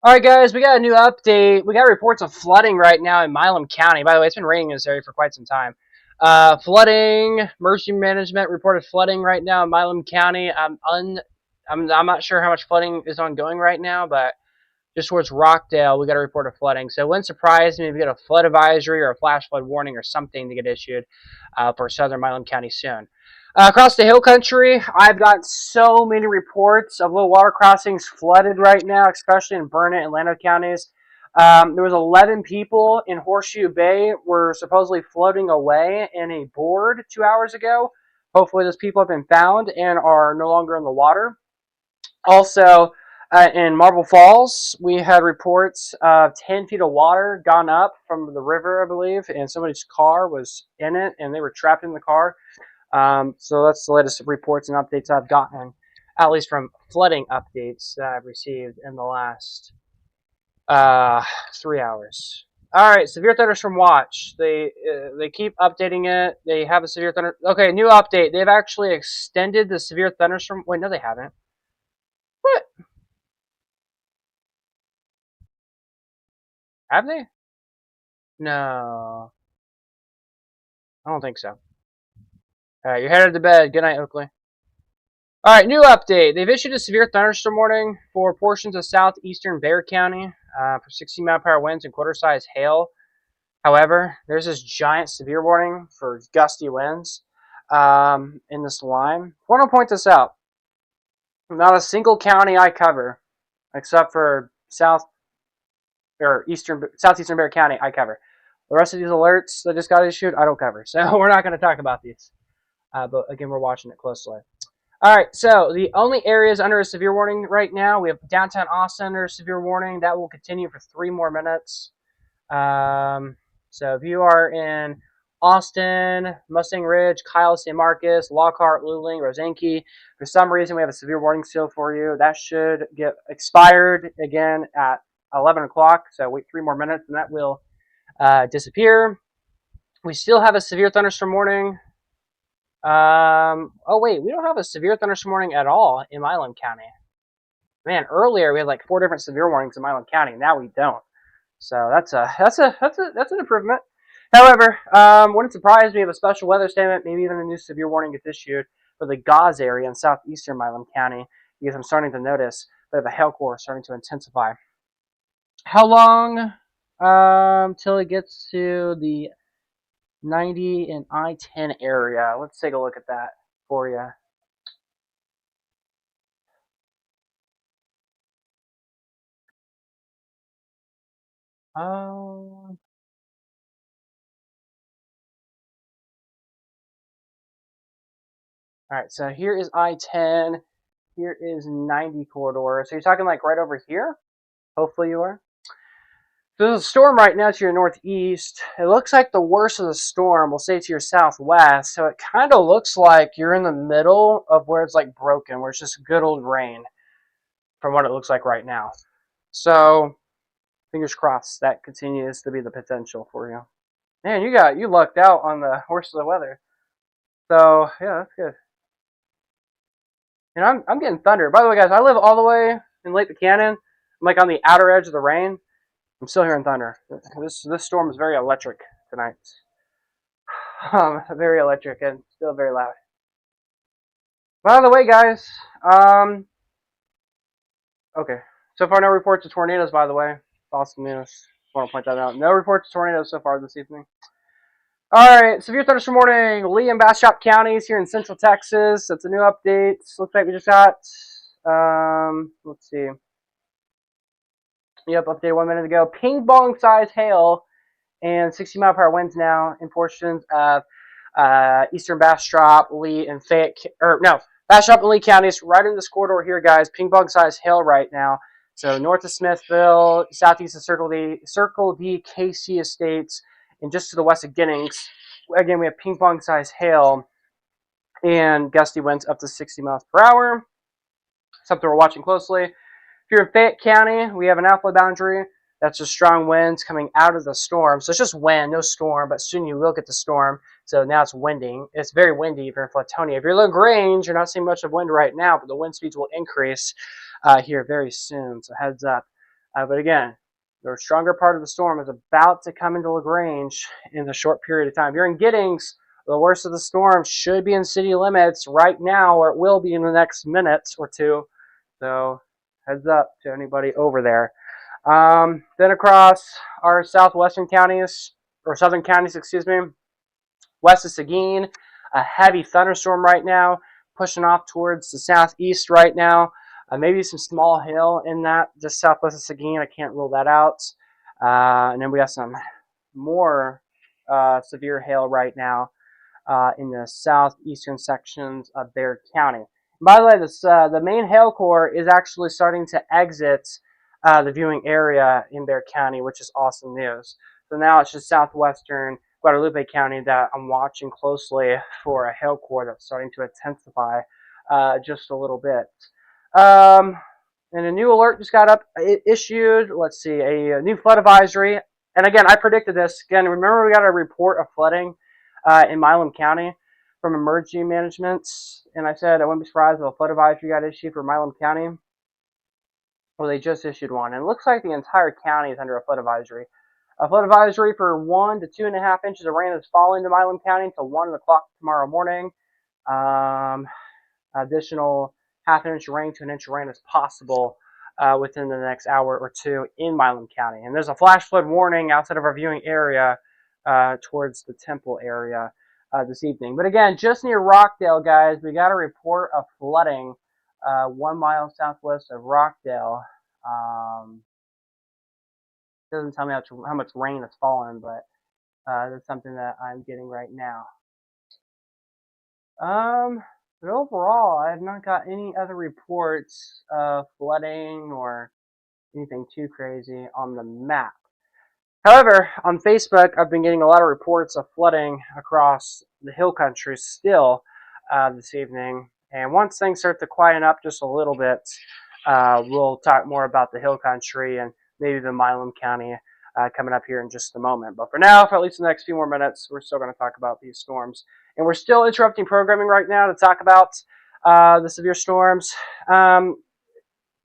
All right, guys, we got a new update. We got reports of flooding right now in Milam County. By the way, it's been raining in this area for quite some time. Flooding, emergency management reported flooding right now in Milam County. I'm not sure how much flooding is ongoing right now, but just towards Rockdale, we got a report of flooding. So it wouldn't surprise me if we get a flood advisory or a flash flood warning or something to get issued for southern Milam County soon. Across the hill country, I've got so many reports of low water crossings flooded right now, especially in Burnett and Llano counties. There was 11 people in Horseshoe Bay were supposedly floating away in a board 2 hours ago. Hopefully those people have been found and are no longer in the water. Also, in Marble Falls, we had reports of 10 feet of water gone up from the river, I believe, and somebody's car was in it, and they were trapped in the car. So that's the latest reports and updates I've gotten, at least from flooding updates that I've received in the last 3 hours. All right, severe thunderstorm watch. They keep updating it. They have a severe thunder. Okay, new update. They've actually extended the severe thunderstorm. Wait, no, they haven't. What? Have they? No, I don't think so. All right, you're headed to bed. Good night, Oakley. All right, new update. They've issued a severe thunderstorm warning for portions of southeastern Bexar County for 60-mile-per-hour winds and quarter-size hail. However, there's this giant severe warning for gusty winds in this line. I want to point this out. Not a single county I cover, except for southeastern Bexar County, I cover. The rest of these alerts that just got issued, I don't cover. So we're not going to talk about these. But again, we're watching it closely. All right, so the only areas under a severe warning right now, we have downtown Austin under a severe warning. That will continue for 3 more minutes. So if you are in Austin, Mustang Ridge, Kyle, San Marcos, Lockhart, Luling, Rosenke, for some reason we have a severe warning still for you. That should get expired again at 11 o'clock. So wait 3 more minutes and that will disappear. We still have a severe thunderstorm warning. Oh wait, we don't have a severe thunderstorm warning at all in Milam County. Man, earlier we had like 4 different severe warnings in Milam County. Now we don't. So that's an improvement. However, wouldn't surprise me if a special weather statement, maybe even a new severe warning gets issued for the Gauze area in southeastern Milam County, because I'm starting to notice that the hail core is starting to intensify. How long till it gets to the 90 and I-10 area? Let's take a look at that for you. All right, so here is I-10. Here is 90 corridor. So you're talking like right over here? Hopefully you are. So there's a storm right now to your northeast. It looks like the worst of the storm will stay to your southwest. So it kind of looks like you're in the middle of where it's like broken, where it's just good old rain from what it looks like right now. So fingers crossed that continues to be the potential for you. Man, you lucked out on the worst of the weather. So yeah, that's good. And I'm getting thunder. By the way, guys, I live all the way in Lake Buchanan. I'm like on the outer edge of the rain. I'm still hearing thunder. This storm is very electric tonight. Very electric and still very loud. By the way, guys, okay. So far, no reports of tornadoes, by the way. Awesome news. Just want to point that out. No reports of tornadoes so far this evening. All right, severe thunderstorm warning. Lee and Bastrop counties here in central Texas. That's a new update. Looks like we just got, let's see. Yep, updated 1 minute ago. Ping pong size hail and 60-mile-per-hour winds now in portions of eastern Bastrop, Lee, and Bastrop and Lee counties, right in this corridor here, guys. Ping pong size hail right now. So north of Smithville, southeast of Circle D, KC Estates, and just to the west of Giddings. Again, we have ping pong size hail and gusty winds up to 60 miles per hour. Something we're watching closely. If you're in Fayette County, we have an outflow boundary. That's just strong winds coming out of the storm. So it's just wind, no storm, but soon you will get the storm. So now it's winding. It's very windy if you're in Flatonia. If you're in LaGrange, you're not seeing much of wind right now, but the wind speeds will increase here very soon. So heads up. But again, the stronger part of the storm is about to come into LaGrange in a short period of time. If you're in Giddings, the worst of the storm should be in city limits right now, or it will be in the next minute or two. So heads up to anybody over there. Then across our southwestern counties, or southern counties, excuse me, west of Seguin, a heavy thunderstorm right now, pushing off towards the southeast right now. Maybe some small hail in that, just southwest of Seguin. I can't rule that out. And then we have some more severe hail right now in the southeastern sections of Bexar County. By the way, the main hail core is actually starting to exit the viewing area in Bexar County, which is awesome news. So now it's just southwestern Guadalupe County that I'm watching closely for a hail core that's starting to intensify just a little bit. And a new alert just got issued. Let's see, a new flood advisory. And again, I predicted this. Again, remember we got a report of flooding in Milam County from emergency management, and I said I wouldn't be surprised if a flood advisory got issued for Milam County. Well, they just issued one, and it looks like the entire county is under a flood advisory. A flood advisory for 1 to 2.5 inches of rain is falling to Milam County until 1 o'clock tomorrow morning. Additional half an inch of rain to an inch of rain is possible within the next hour or two in Milam County. And there's a flash flood warning outside of our viewing area towards the Temple area this evening. But again, just near Rockdale, guys, we got a report of flooding 1 mile southwest of Rockdale. Doesn't tell me how much rain has fallen, but that's something that I'm getting right now. But overall, I have not got any other reports of flooding or anything too crazy on the map. However, on Facebook, I've been getting a lot of reports of flooding across the hill country still this evening. And once things start to quieten up just a little bit, we'll talk more about the hill country and maybe the Milam County coming up here in just a moment. But for now, for at least the next few more minutes, we're still going to talk about these storms. And we're still interrupting programming right now to talk about the severe storms.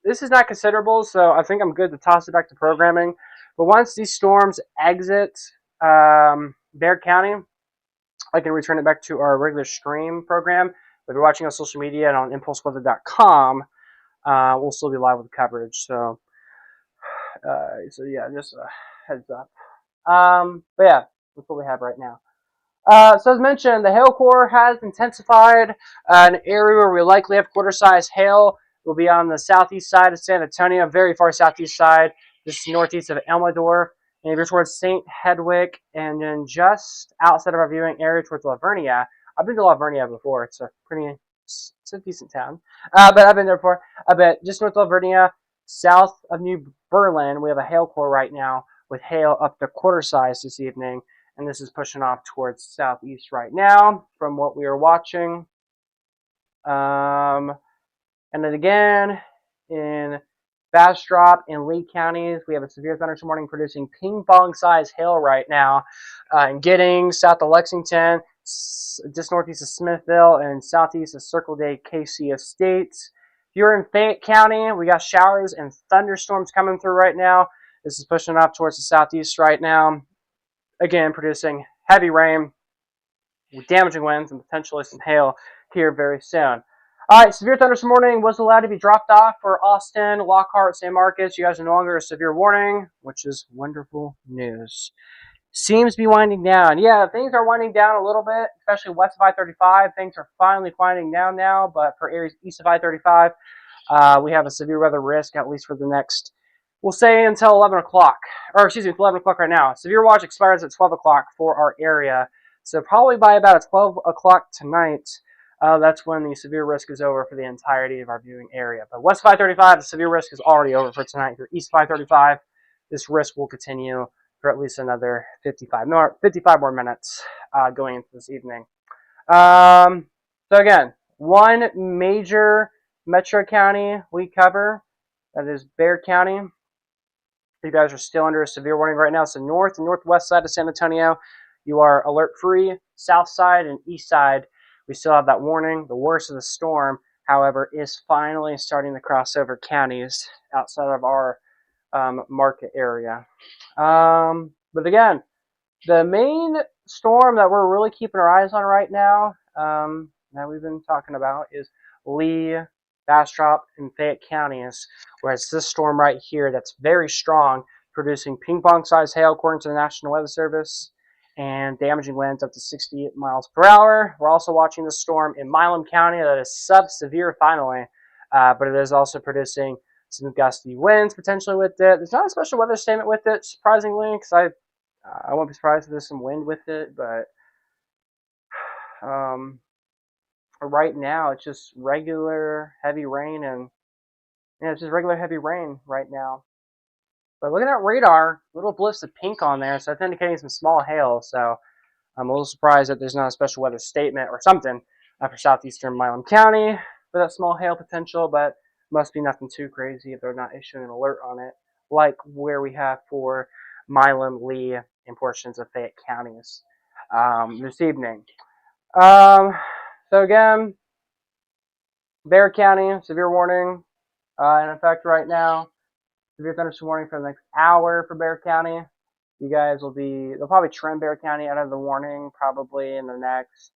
This is not considerable, so I think I'm good to toss it back to programming. But once these storms exit Bexar County, I can return it back to our regular stream program. If you're watching on social media and on impulseweather.com, we'll still be live with coverage. So yeah, just a heads up. But yeah, that's what we have right now. So as mentioned, the hail core has intensified. An area where we likely have quarter-size hail will be on the southeast side of San Antonio, very far southeast side, just northeast of Elmendorf. And if you're towards St. Hedwig, and then just outside of our viewing area towards La Vernia. I've been to La Vernia before. It's a decent town. But I've been there before. But just north of La Vernia, south of New Berlin, we have a hail core right now with hail up to quarter size this evening. And this is pushing off towards southeast right now from what we are watching. And then again, in Bastrop and Lee counties, we have a severe thunderstorm warning producing ping-pong-sized hail right now in Giddings, south of Lexington, just northeast of Smithville, and southeast of Circle Day, KC Estates. If you're in Fayette County, we got showers and thunderstorms coming through right now. This is pushing up towards the southeast right now. Again, producing heavy rain with damaging winds and potentially some hail here very soon. All right, severe thunderstorm warning was allowed to be dropped off for Austin, Lockhart, San Marcos. You guys are no longer a severe warning, which is wonderful news. Seems to be winding down. Yeah, things are winding down a little bit, especially west of I-35. Things are finally quieting down now, but for areas east of I-35, we have a severe weather risk, at least for the next, we'll say until 11 o'clock. Or excuse me, it's 11 o'clock right now. Severe watch expires at 12 o'clock for our area. So probably by about 12 o'clock tonight, that's when the severe risk is over for the entirety of our viewing area. But west of I-35, the severe risk is already over for tonight. If you're east of I-35, this risk will continue for at least another 55 more minutes going into this evening. So again, one major metro county we cover, that is Bexar County. You guys are still under a severe warning right now. So north and northwest side of San Antonio, you are alert free. South side and east side, we still have that warning. The worst of the storm, however, is finally starting to cross over counties outside of our market area. But again, the main storm that we're really keeping our eyes on right now, that we've been talking about, is Lee, Bastrop, and Fayette counties, where it's this storm right here that's very strong, producing ping-pong-sized hail according to the National Weather Service, and damaging winds up to 68 miles per hour. We're also watching the storm in Milam County that is sub-severe finally, but it is also producing some gusty winds potentially with it. There's not a special weather statement with it, surprisingly, because I won't be surprised if there's some wind with it, but right now it's just regular heavy rain, and it's just regular heavy rain right now. But looking at radar, little blips of pink on there, so it's indicating some small hail. So I'm a little surprised that there's not a special weather statement or something for southeastern Milam County for that small hail potential, but must be nothing too crazy if they're not issuing an alert on it, like where we have for Milam, Lee, and portions of Fayette counties this evening. So again, Bexar County, severe warning in effect right now. Severe thunderstorm warning for the next hour for Bexar County. You guys they'll probably trim Bexar County out of the warning probably in the next,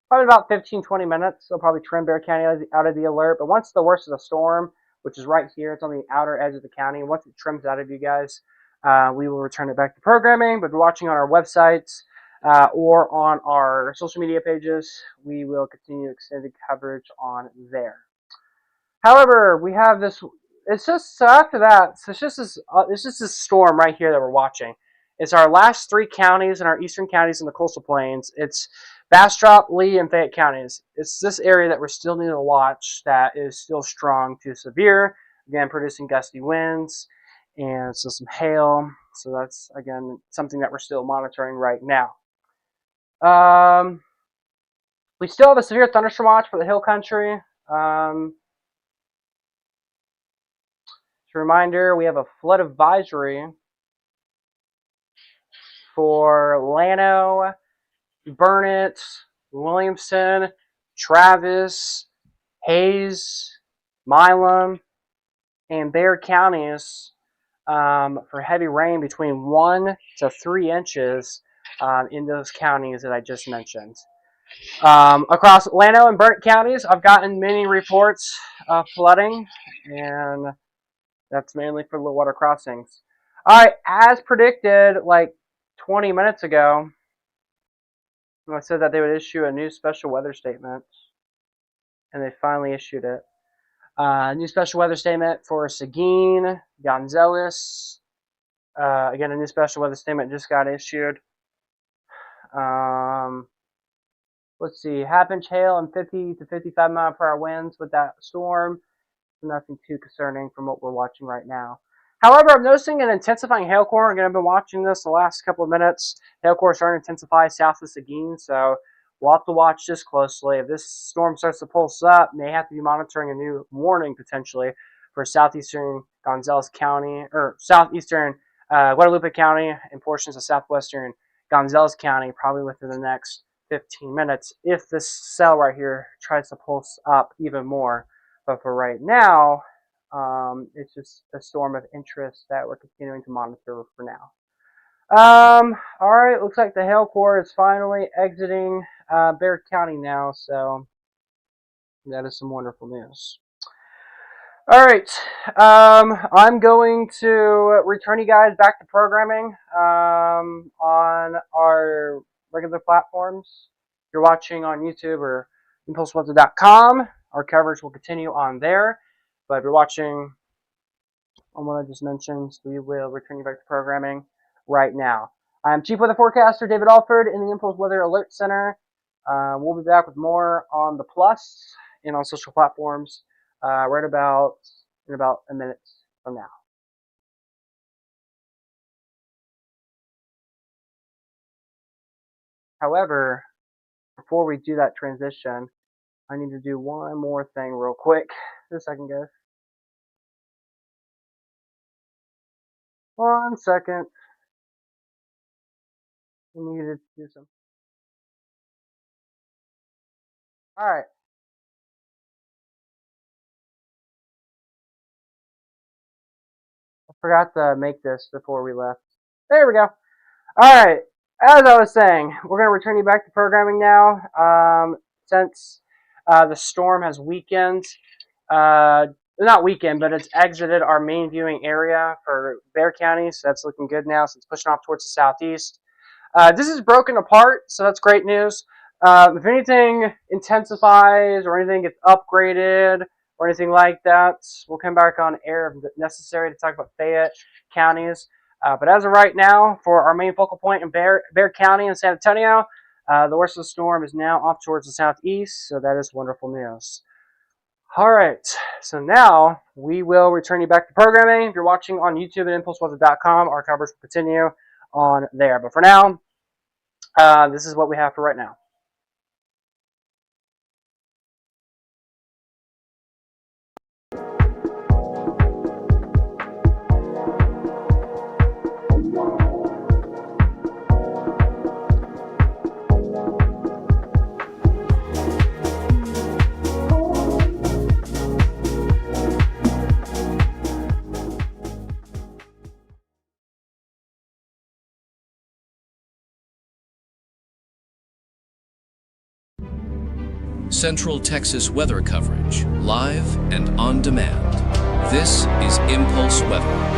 probably about 15-20 minutes. They'll probably trim Bexar County out of the alert. But once the worst of the storm, which is right here, it's on the outer edge of the county, once it trims out of you guys, we will return it back to programming. But if you're watching on our websites or on our social media pages, we will continue extended coverage on there. However, we have this. It's just so after that. So it's just this storm right here that we're watching. It's our last three counties in our eastern counties in the coastal plains. It's Bastrop, Lee, and Fayette counties. It's this area that we're still needing to watch that is still strong to severe. Again, producing gusty winds and still some hail. So that's again something that we're still monitoring right now. We still have a severe thunderstorm watch for the hill country. As a reminder, we have a flood advisory for Llano, Burnett, Williamson, Travis, Hayes, Milam, and Bexar counties for heavy rain between 1 to 3 inches in those counties that I just mentioned. Across Llano and Burnett counties, I've gotten many reports of flooding, and that's mainly for low water crossings. All right, as predicted, like 20 minutes ago, I said that they would issue a new special weather statement, and they finally issued it. New special weather statement for Seguin, Gonzales. Again, a new special weather statement just got issued. Let's see, half-inch hail and 50 to 55 mile per hour winds with that storm. Nothing too concerning from what we're watching right now. However, I'm noticing an intensifying hail core. Again, I've been watching this the last couple of minutes. Hail core starting to intensify south of Seguin, so we'll have to watch this closely. If this storm starts to pulse up, may have to be monitoring a new warning potentially for southeastern Gonzales County, or southeastern Guadalupe County and portions of southwestern Gonzales County, probably within the next 15 minutes, if this cell right here tries to pulse up even more. But for right now, it's just a storm of interest that we're continuing to monitor for now. All right, looks like the hail core is finally exiting Bexar County now, so that is some wonderful news. All right, I'm going to return you guys back to programming on our regular platforms. If you're watching on YouTube or impulseweather.com, our coverage will continue on there. But if you're watching on what I just mentioned, we will return you back to programming right now. I'm Chief Weather Forecaster David Alford in the Impulse Weather Alert Center. We'll be back with more on the Plus and on social platforms right about in about a minute from now. However, before we do that transition, I need to do one more thing real quick. Just a second, guys. 1 second. I needed to do some. All right. Forgot to make this before we left. There we go. All right. As I was saying, we're going to return you back to programming now. Since the storm has weakened, not weakened, but it's exited our main viewing area for Bexar County, so that's looking good now. So it's pushing off towards the southeast. This is broken apart, so that's great news. If anything intensifies or anything gets upgraded or anything like that, we'll come back on air if necessary to talk about Fayette counties. But as of right now, for our main focal point in Bexar County and San Antonio, the worst of the storm is now off towards the southeast, so that is wonderful news. All right, so now we will return you back to programming. If you're watching on YouTube at ImpulseWeather.com, our coverage will continue on there. But for now, this is what we have for right now. Central Texas weather coverage, live and on demand. This is Impulse Weather.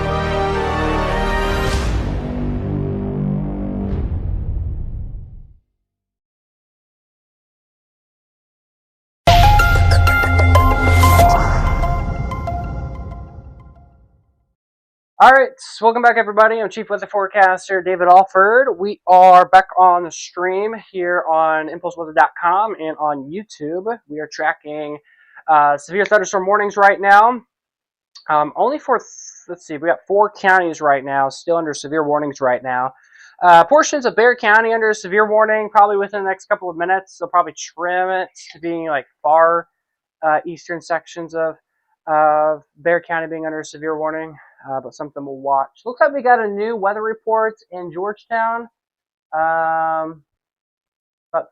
All right, welcome back, everybody. I'm Chief Forecaster David Alford. We are back on the stream here on ImpulseWeather.com and on YouTube. We are tracking severe thunderstorm warnings right now. Only for, let's see, we got 4 counties right now, still under severe warnings right now. Portions of Bexar County under a severe warning, probably within the next couple of minutes. They'll probably trim it to being like far eastern sections of Bexar County being under a severe warning. But something we'll watch. Looks like we got a new weather report in Georgetown. About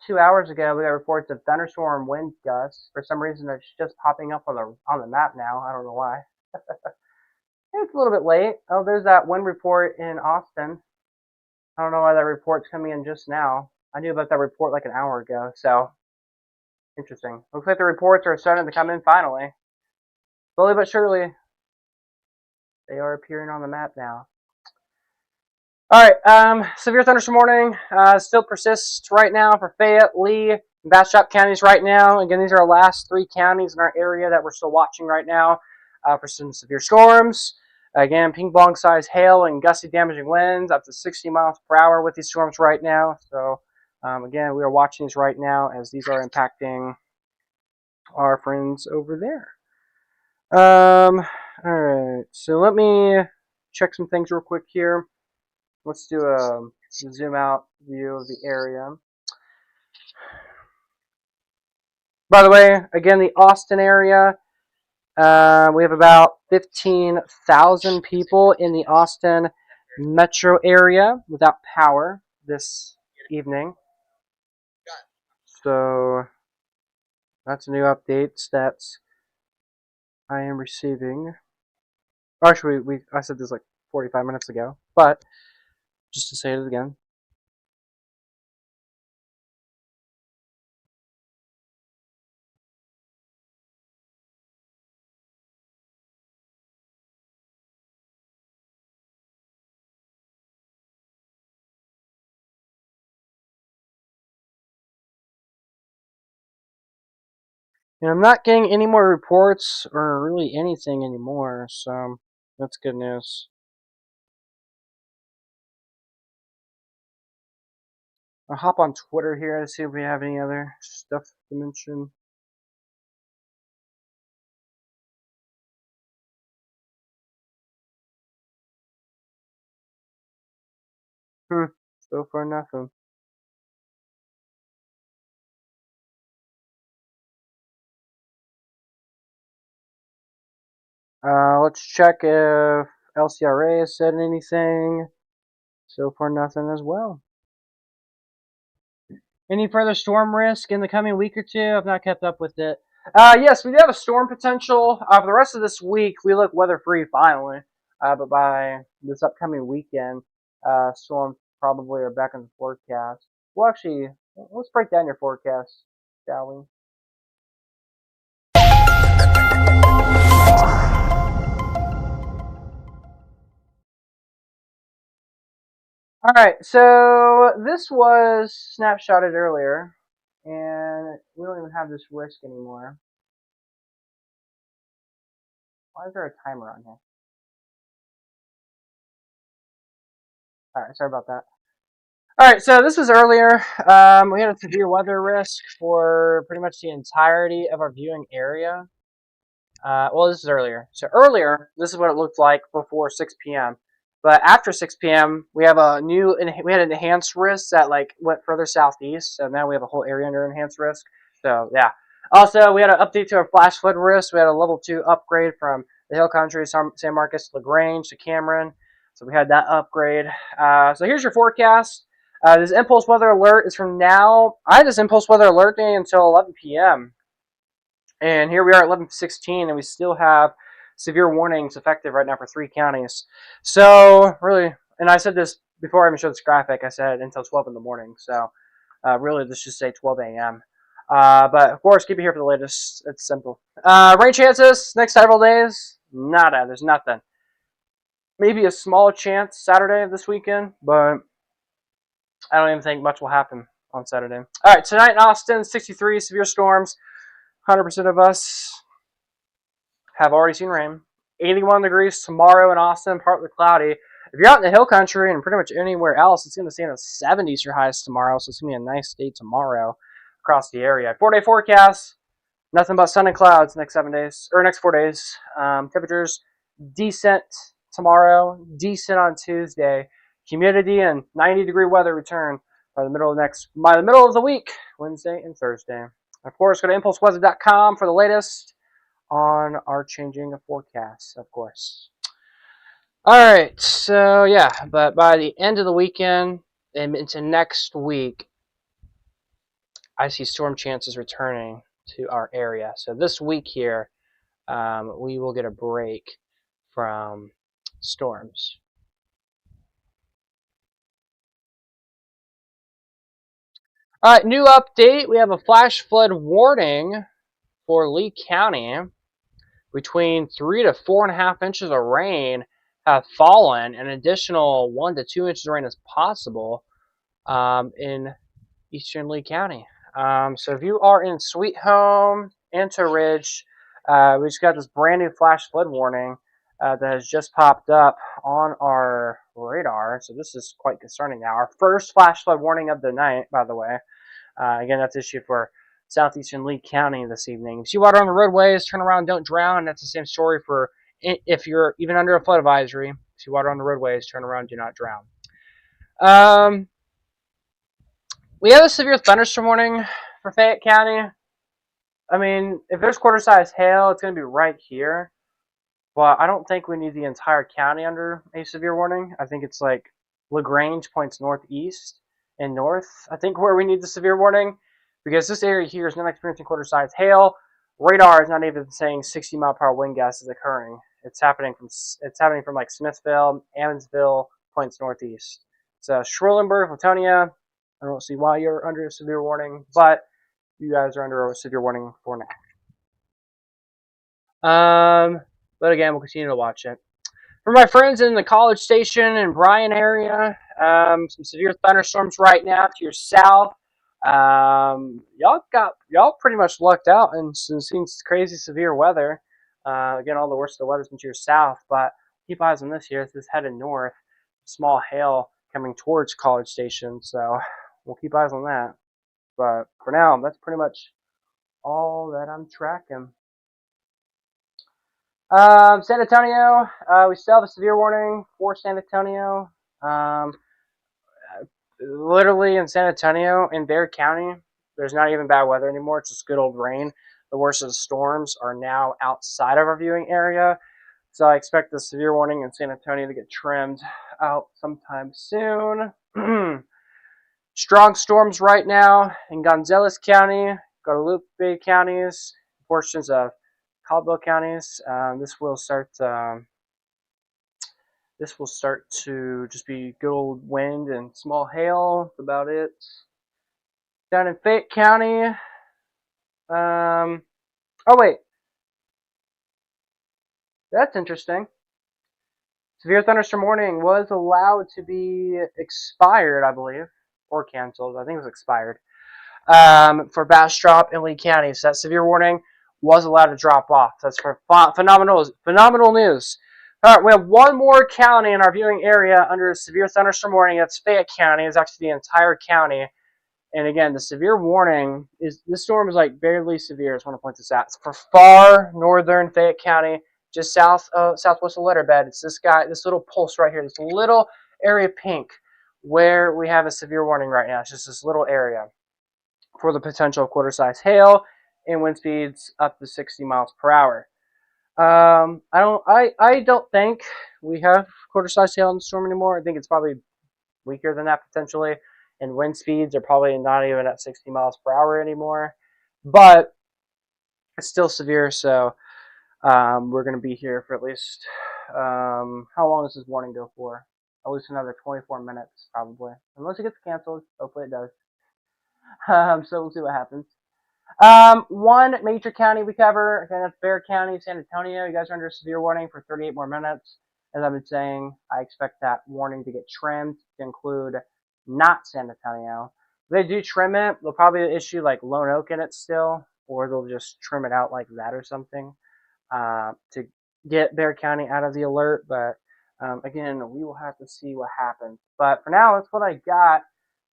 2 hours ago, we got reports of thunderstorm wind gusts. For some reason, it's just popping up on the map now. I don't know why. It's a little bit late. Oh, there's that wind report in Austin. I don't know why that report's coming in just now. I knew about that report like an hour ago. So interesting. Looks like the reports are starting to come in finally, slowly but surely. They are appearing on the map now. All right, severe thunderstorm warning still persists right now for Fayette, Lee, and Bastrop counties right now. Again, these are our last 3 counties in our area that we're still watching right now for some severe storms. Again, ping pong size hail and gusty damaging winds up to 60 miles per hour with these storms right now. So again, we are watching these right now as these are impacting our friends over there. All right, so let me check some things real quick here. Let's do a zoom out view of the area. By the way, again, the Austin area, we have about 15,000 people in the Austin metro area without power this evening. So that's a new update stats I am receiving. Actually, I said this like 45 minutes ago, but just to say it again. And I'm not getting any more reports or really anything anymore, so that's good news. I'll hop on Twitter here to see if we have any other stuff to mention. So far nothing. Let's check if LCRA has said anything. So far nothing as well. Any further storm risk in the coming week or two? I've not kept up with it. Yes, we do have a storm potential. For the rest of this week, we look weather-free finally. But by this upcoming weekend, storms probably are back in the forecast. Well, actually, let's break down your forecast, shall we? All right, so this was snapshotted earlier, and we don't even have this risk anymore. Why is there a timer on here? All right, sorry about that. All right, so this was earlier. We had a severe weather risk for pretty much the entirety of our viewing area. Well, this is earlier. So earlier, this is what it looked like before 6 p.m. But after 6 p.m., we have we had an enhanced risk that like went further southeast. So now we have a whole area under enhanced risk. So yeah. Also, we had an update to our flash flood risk. We had a level 2 upgrade from the Hill Country, San Marcos, LaGrange to Cameron. So we had that upgrade. So here's your forecast. This impulse weather alert is from now. I had this impulse weather alert day until 11 p.m. And here we are at 11:16, and we still have severe warnings effective right now for 3 counties. So really, and I said this before I even showed this graphic. I said until 12 in the morning. So really, this should say 12 a.m. But of course, keep it here for the latest. It's simple. Rain chances next several days? Nada. There's nothing. Maybe a small chance Saturday of this weekend, but I don't even think much will happen on Saturday. All right, tonight in Austin, 63 severe storms. 100% of us have already seen rain. 81 degrees tomorrow in Austin, partly cloudy. If you're out in the hill country and pretty much anywhere else, it's going to stay in the 70s for highs tomorrow, so it's going to be a nice day tomorrow across the area. 4-day forecast, nothing but sun and clouds next 7 days, or next 4 days. Temperatures decent tomorrow, decent on Tuesday. Humidity and 90-degree weather return by the middle of the week, Wednesday and Thursday. Of course, go to impulseweather.com for the latest on our changing forecasts, of course. All right, so yeah, but by the end of the weekend and into next week, I see storm chances returning to our area. So this week here, we will get a break from storms. All right, new update. We have a flash flood warning for Lee County. Between 3 to 4.5 inches of rain have fallen. An additional 1 to 2 inches of rain is possible in eastern Lee County. So if you are in Sweet Home, Ridge, we just got this brand new flash flood warning that has just popped up on our radar. So this is quite concerning now. Our first flash flood warning of the night, by the way. Again, that's issued for southeastern Lee County this evening. If you see water on the roadways, turn around, don't drown. That's the same story for if you're even under a flood advisory. If you see water on the roadways, turn around, do not drown. We have a severe thunderstorm warning for Fayette County. I mean, if there's quarter-size hail, it's going to be right here. But I don't think we need the entire county under a severe warning. I think it's like LaGrange points northeast and north, I think, where we need the severe warning. Because this area here is not experiencing quarter-size hail. Radar is not even saying 60-mile-per-hour wind gusts is occurring. It's happening from like Smithville, Emmonsville, points northeast. So Schrolenberg, Latonia, I don't see why you're under a severe warning, but you guys are under a severe warning for now. But again, we'll continue to watch it. For my friends in the College Station and Bryan area, some severe thunderstorms right now to your south. Y'all pretty much lucked out and seen crazy severe weather. Again, all the worst of the weather's been to your south, but keep eyes on this here. This is headed north. Small hail coming towards College Station, so we'll keep eyes on that. But for now, that's pretty much all that I'm tracking. San Antonio, we still have a severe warning for San Antonio. Literally in San Antonio, in Bexar County, there's not even bad weather anymore. It's just good old rain. The worst of the storms are now outside of our viewing area. So I expect the severe warning in San Antonio to get trimmed out sometime soon. Strong storms right now in Gonzales County, Guadalupe counties, portions of Caldwell counties. This will start this will start to just be good old wind and small hail. That's about it. Down in Fayette County, oh wait, that's interesting. Severe thunderstorm warning was allowed to be expired, I believe, or canceled. I think it was expired. For Bastrop and Lee County. So that severe warning was allowed to drop off. That's for phenomenal news. All right, we have one more county in our viewing area under a severe thunderstorm warning. That's Fayette County. It's actually the entire county. And again, the severe warning is this storm is like barely severe. I just want to point this out. It's for far northern Fayette County, just southwest of Letterbed. It's this little pulse right here, this little area pink, where we have a severe warning right now. It's just this little area for the potential of quarter-size hail and wind speeds up to 60 miles per hour. I don't think we have quarter-size hail in the storm anymore. I think it's probably weaker than that potentially, and wind speeds are probably not even at 60 miles per hour anymore. But it's still severe, so we're going to be here for at least, how long does this warning go for? At least another 24 minutes, probably. Unless it gets canceled. Hopefully it does. So we'll see what happens. One major county we cover, again, that's Bexar County, San Antonio. You guys are under severe warning for 38 more minutes. As I've been saying, I expect that warning to get trimmed to include not San Antonio. If they do trim it, they'll probably issue like Lone Oak in it still, or they'll just trim it out like that or something to get Bexar County out of the alert. But again, we will have to see what happens. But for now, that's what I got.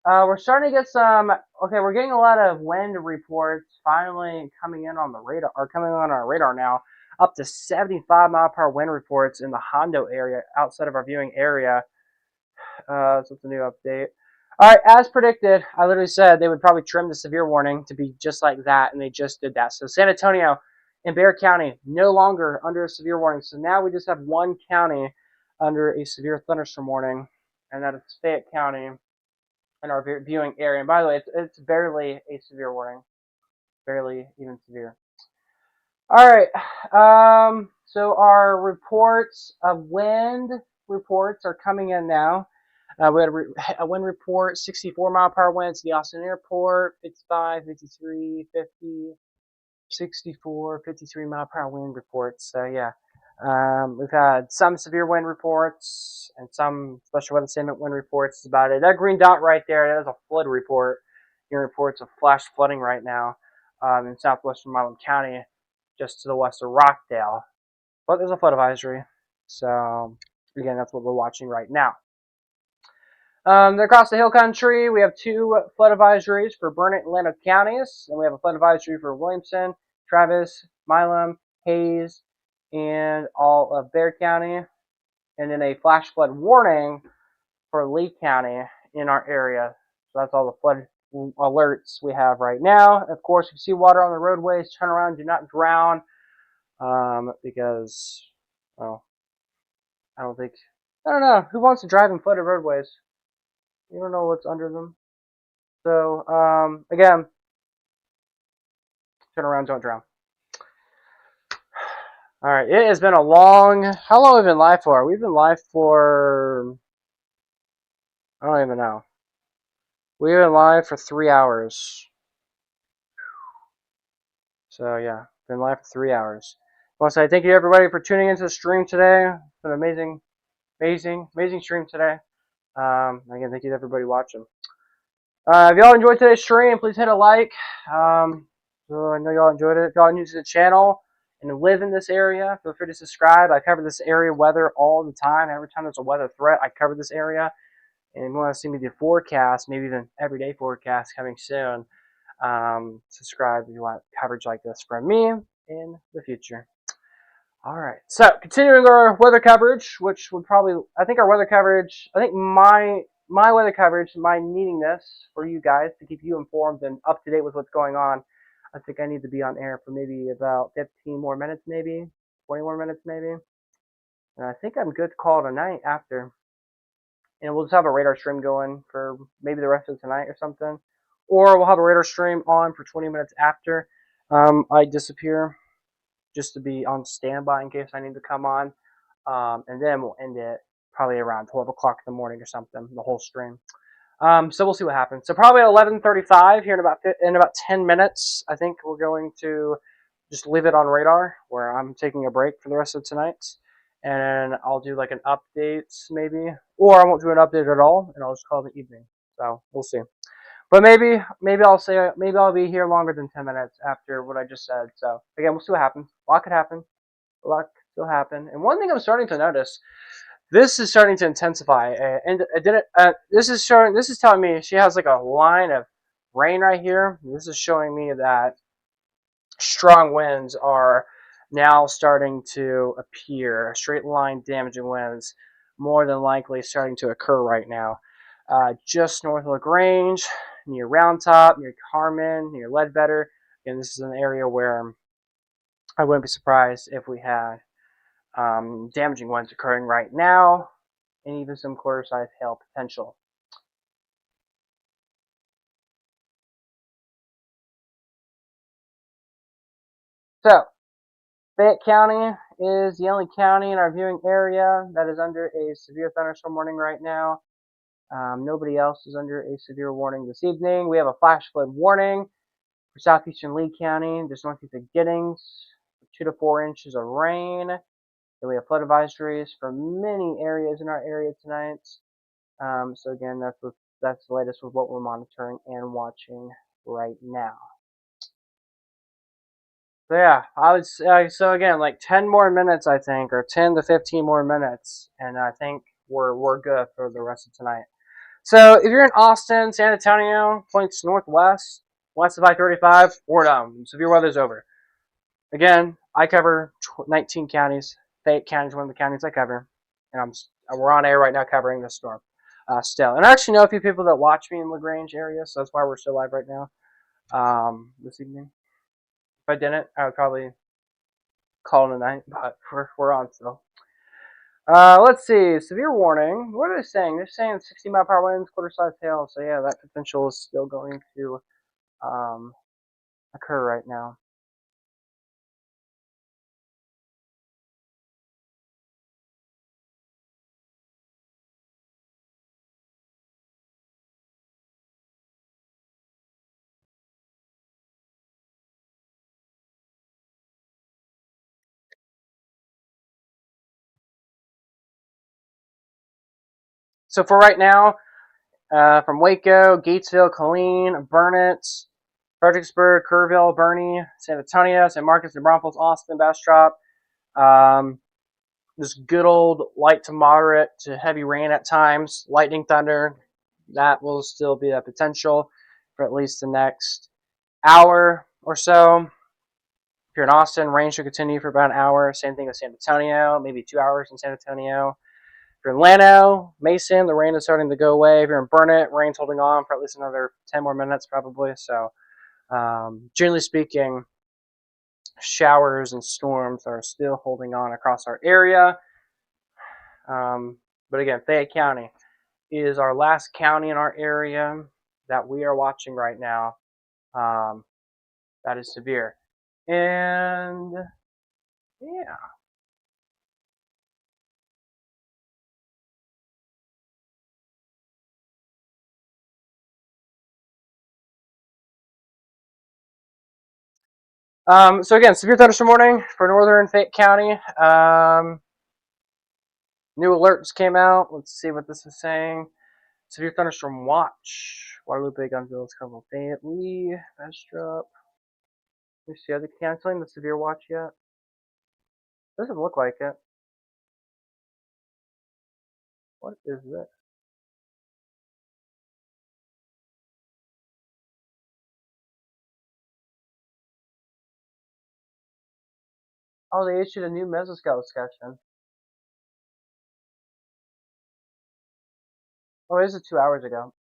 We're starting to get we're getting a lot of wind reports finally coming in on the radar, or coming on our radar now, up to 75 mile per hour wind reports in the Hondo area outside of our viewing area. So it's a new update. All right, as predicted, I literally said they would probably trim the severe warning to be just like that, and they just did that. So San Antonio and Bexar County no longer under a severe warning. So now we just have one county under a severe thunderstorm warning, and that is Fayette County in our viewing area. And by the way, it's barely a severe warning. Barely even severe. All right. So our reports of wind reports are coming in now. We had a wind report, 64 mile per hour winds to the Austin Airport, 55, 53, 50, 64, 53 mile per hour wind reports. So yeah. We've had some severe wind reports and some special weather statement wind reports. That's about it. That green dot right there, that is a flood report. Your reports of flash flooding right now in southwestern Marlin County, just to the west of Rockdale. But there's a flood advisory. So, again, that's what we're watching right now. Across the hill country, we have two flood advisories for Burnett and Llano counties. And we have a flood advisory for Williamson, Travis, Milam, Hayes, and all of Bexar County, and then a flash flood warning for Lee County in our area. So that's all the flood alerts we have right now. Of course, if you see water on the roadways, turn around, do not drown, because, well, I don't know, who wants to drive in flooded roadways? You don't know what's under them. So, again, turn around, don't drown. All right, it has been a long. How long have we been live for? We've been live for. I don't even know. We've been live for 3 hours. So yeah, been live for 3 hours. I want to say thank you everybody for tuning into the stream today. It's been an amazing stream today. Again, thank you to everybody watching. If y'all enjoyed today's stream, please hit a like. So I know y'all enjoyed it. If y'all are new to the channel and live in this area, feel free to subscribe. I cover this area weather all the time. Every time there's a weather threat, I cover this area. And if you want to see me do forecast, maybe even everyday forecast coming soon, subscribe if you want coverage like this from me in the future. All right, so continuing our weather coverage, which would probably, I think our weather coverage, I think my weather coverage, my needing this for you guys to keep you informed and up to date with what's going on, I think I need to be on air for maybe about 15 more minutes, maybe 20 more minutes, maybe. And I think I'm good to call it a night after. And we'll just have a radar stream going for maybe the rest of tonight or something. Or we'll have a radar stream on for 20 minutes after I disappear, just to be on standby in case I need to come on. And then we'll end it probably around 12 o'clock in the morning or something, the whole stream. So we'll see what happens. So probably at 11:35 here in about 10 minutes, I think we're going to just leave it on radar where I'm taking a break for the rest of tonight. And I'll do like an update maybe, or I won't do an update at all, and I'll just call it the evening. So we'll see. But maybe I'll be here longer than 10 minutes after what I just said. So again, we'll see what happens. A lot could happen. A lot could still happen. And one thing I'm starting to notice, this is starting to intensify, and it didn't. This is telling me she has like a line of rain right here. This is showing me that strong winds are now starting to appear. Straight line damaging winds more than likely starting to occur right now. Just north of LaGrange, near Round Top, near Carmen, near Ledbetter. And this is an area where I wouldn't be surprised if we had damaging winds occurring right now, and even some quarter-sized hail potential. So, Fayette County is the only county in our viewing area that is under a severe thunderstorm warning right now. Nobody else is under a severe warning this evening. We have a flash flood warning for southeastern Lee County, just northeast of Giddings, 2 to 4 inches of rain. Then we have flood advisories for many areas in our area tonight. So again, that's the latest with what we're monitoring and watching right now. So yeah, I would so again like 10 more minutes I think, or 10 to 15 more minutes, and I think we're good for the rest of tonight. So if you're in Austin, San Antonio, points northwest, west of I-35, we're done. Severe weather's over. Again, I cover 19 counties. Fayette County is one of the counties I cover, and we're on air right now covering this storm still. And I actually know a few people that watch me in LaGrange area, so that's why we're still live right now this evening. If I didn't, I would probably call it a night, but we're on still. Let's see. Severe warning. What are they saying? They're saying 60-mile-per-hour winds, quarter-sized hail. So yeah, that potential is still going to occur right now. So for right now, from Waco, Gatesville, Killeen, Burnett, Fredericksburg, Kerrville, Bernie, San Antonio, San Marcos, New Braunfels, Austin, Bastrop. Just good old light to moderate to heavy rain at times, lightning, thunder. That will still be a potential for at least the next hour or so. If you're in Austin, rain should continue for about an hour. Same thing with San Antonio, maybe 2 hours in San Antonio. If you're in Llano, Mason, the rain is starting to go away. If you're in Burnett, rain's holding on for at least another 10 more minutes probably. So generally speaking, showers and storms are still holding on across our area. But again, Fayette County is our last county in our area that we are watching right now. That is severe. And yeah. So again, severe thunderstorm warning for northern Fayette County. New alerts came out. Let's see what this is saying. Severe thunderstorm watch. Guadalupe, Gunville, Carmel, Fayette, Lee, Bastrop. Let me see. Are they canceling the severe watch yet? Doesn't look like it. What is this? Oh, they issued a new mesoscale discussion. Oh, this is 2 hours ago.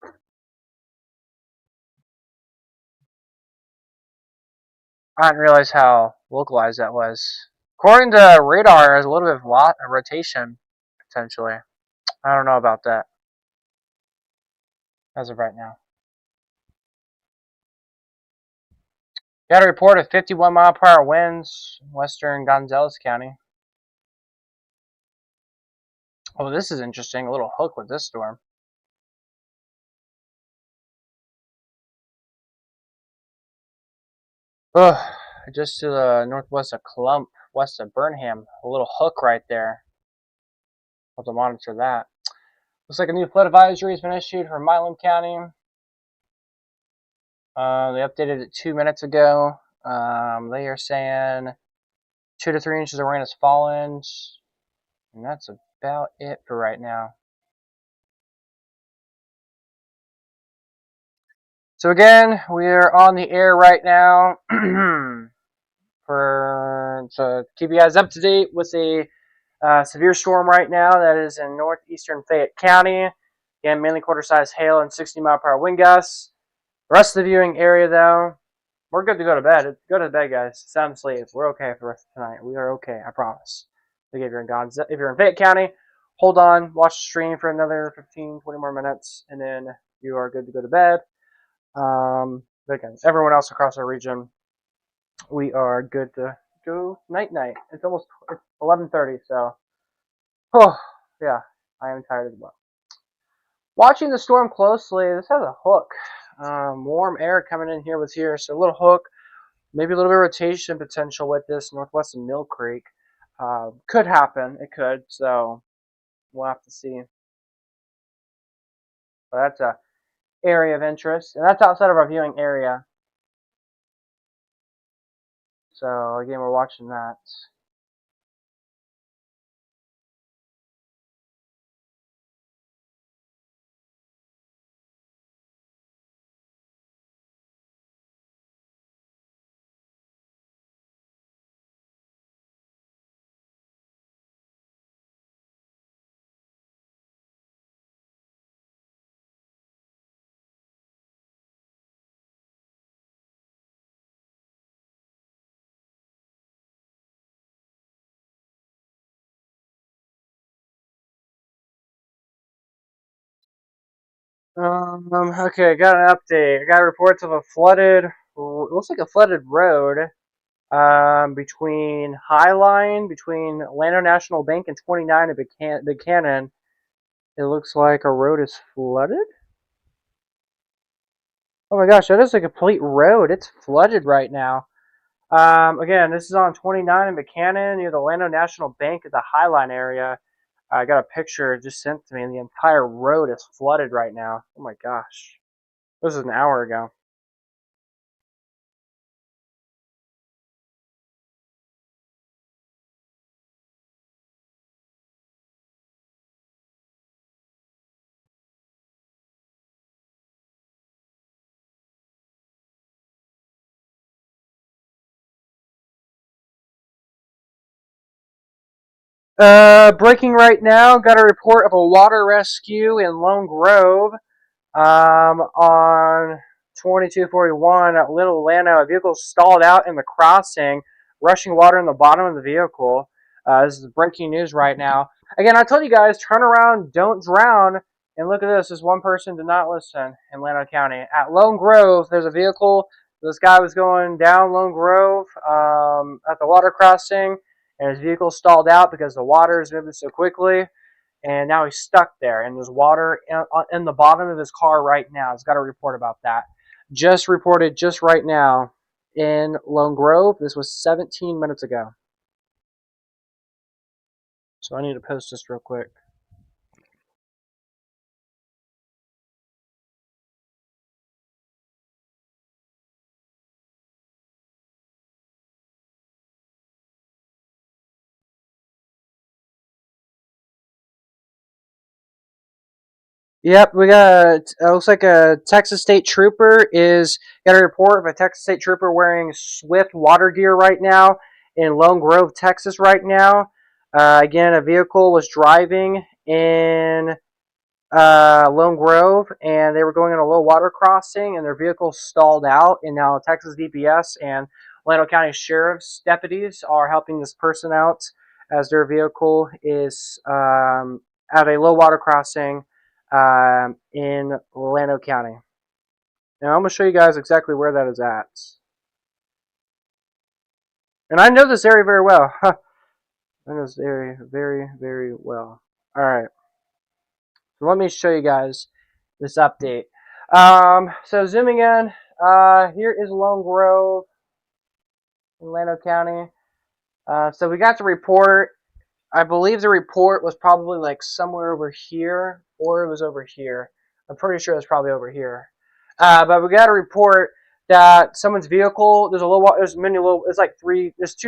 I didn't realize how localized that was. According to radar, there's a little bit of rotation, potentially. I don't know about that as of right now. Got a report of 51-mile-per-hour winds in western Gonzales County. Oh, this is interesting. A little hook with this storm. Ugh, just to the northwest of Clump, west of Burnham. A little hook right there. I'll have to monitor that. Looks like a new flood advisory has been issued for Milam County. They updated it 2 minutes ago. They are saying 2 to 3 inches of rain has fallen. And that's about it for right now. So again, we are on the air right now to keep you guys up to date with a severe storm right now that is in northeastern Fayette County. Again, mainly quarter-size hail and 60-mile-per-hour wind gusts. The rest of the viewing area, though, we're good to go to bed. Go to bed, guys. Sound asleep. We're okay for the rest of tonight. We are okay, I promise. Like if you're in Fayette County, hold on, watch the stream for another 15, 20 more minutes, and then you are good to go to bed. Again, everyone else across our region, we are good to go night-night. It's 11:30, so, yeah, I am tired as well. Watching the storm closely, this has a hook. Warm air coming in here with here, so a little hook, maybe a little bit of rotation potential with this northwest of Mill Creek. Could happen, it could, so we'll have to see. But that's a area of interest, and that's outside of our viewing area. So again, we're watching that. Okay, got an update. I got reports of a flooded, looks like a flooded road between Highline, between Lano National Bank and 29 and Buchanan. It looks like a road is flooded. Oh my gosh, that is a complete road. It's flooded right now. Again, this is on 29 and Buchanan near the Lano National Bank at the Highline area. I got a picture just sent to me, and the entire road is flooded right now. Oh my gosh. This is an hour ago. Breaking right now, got a report of a water rescue in Lone Grove on 2241 at Little Lano. A vehicle stalled out in the crossing, rushing water in the bottom of the vehicle. This is breaking news right now. Again, I told you guys, turn around, don't drown. And look at this. This one person did not listen in Lano County. At Lone Grove, there's a vehicle. This guy was going down Lone Grove at the water crossing, and his vehicle stalled out because the water is moving so quickly. And now he's stuck there, and there's water in the bottom of his car right now. He's got a report about that. Just reported just right now in Lone Grove. This was 17 minutes ago. So I need to post this real quick. Yep, we got. Looks like a Texas State Trooper got a report of a Texas State Trooper wearing Swift water gear right now in Lone Grove, Texas. Right now, again, a vehicle was driving in Lone Grove, and they were going on a low water crossing, and their vehicle stalled out. And now Texas DPS and Lano County Sheriff's deputies are helping this person out as their vehicle is at a low water crossing in Lano County. Now I'm going to show you guys exactly where that is at. And I know this area very well. I know this area very, very well. All right. So let me show you guys this update. So zooming in, here is Lone Grove in Llano County. So we got the report. I believe the report was probably like somewhere over here, or it was over here. I'm pretty sure it's probably over here. But we got a report that someone's vehicle. There's two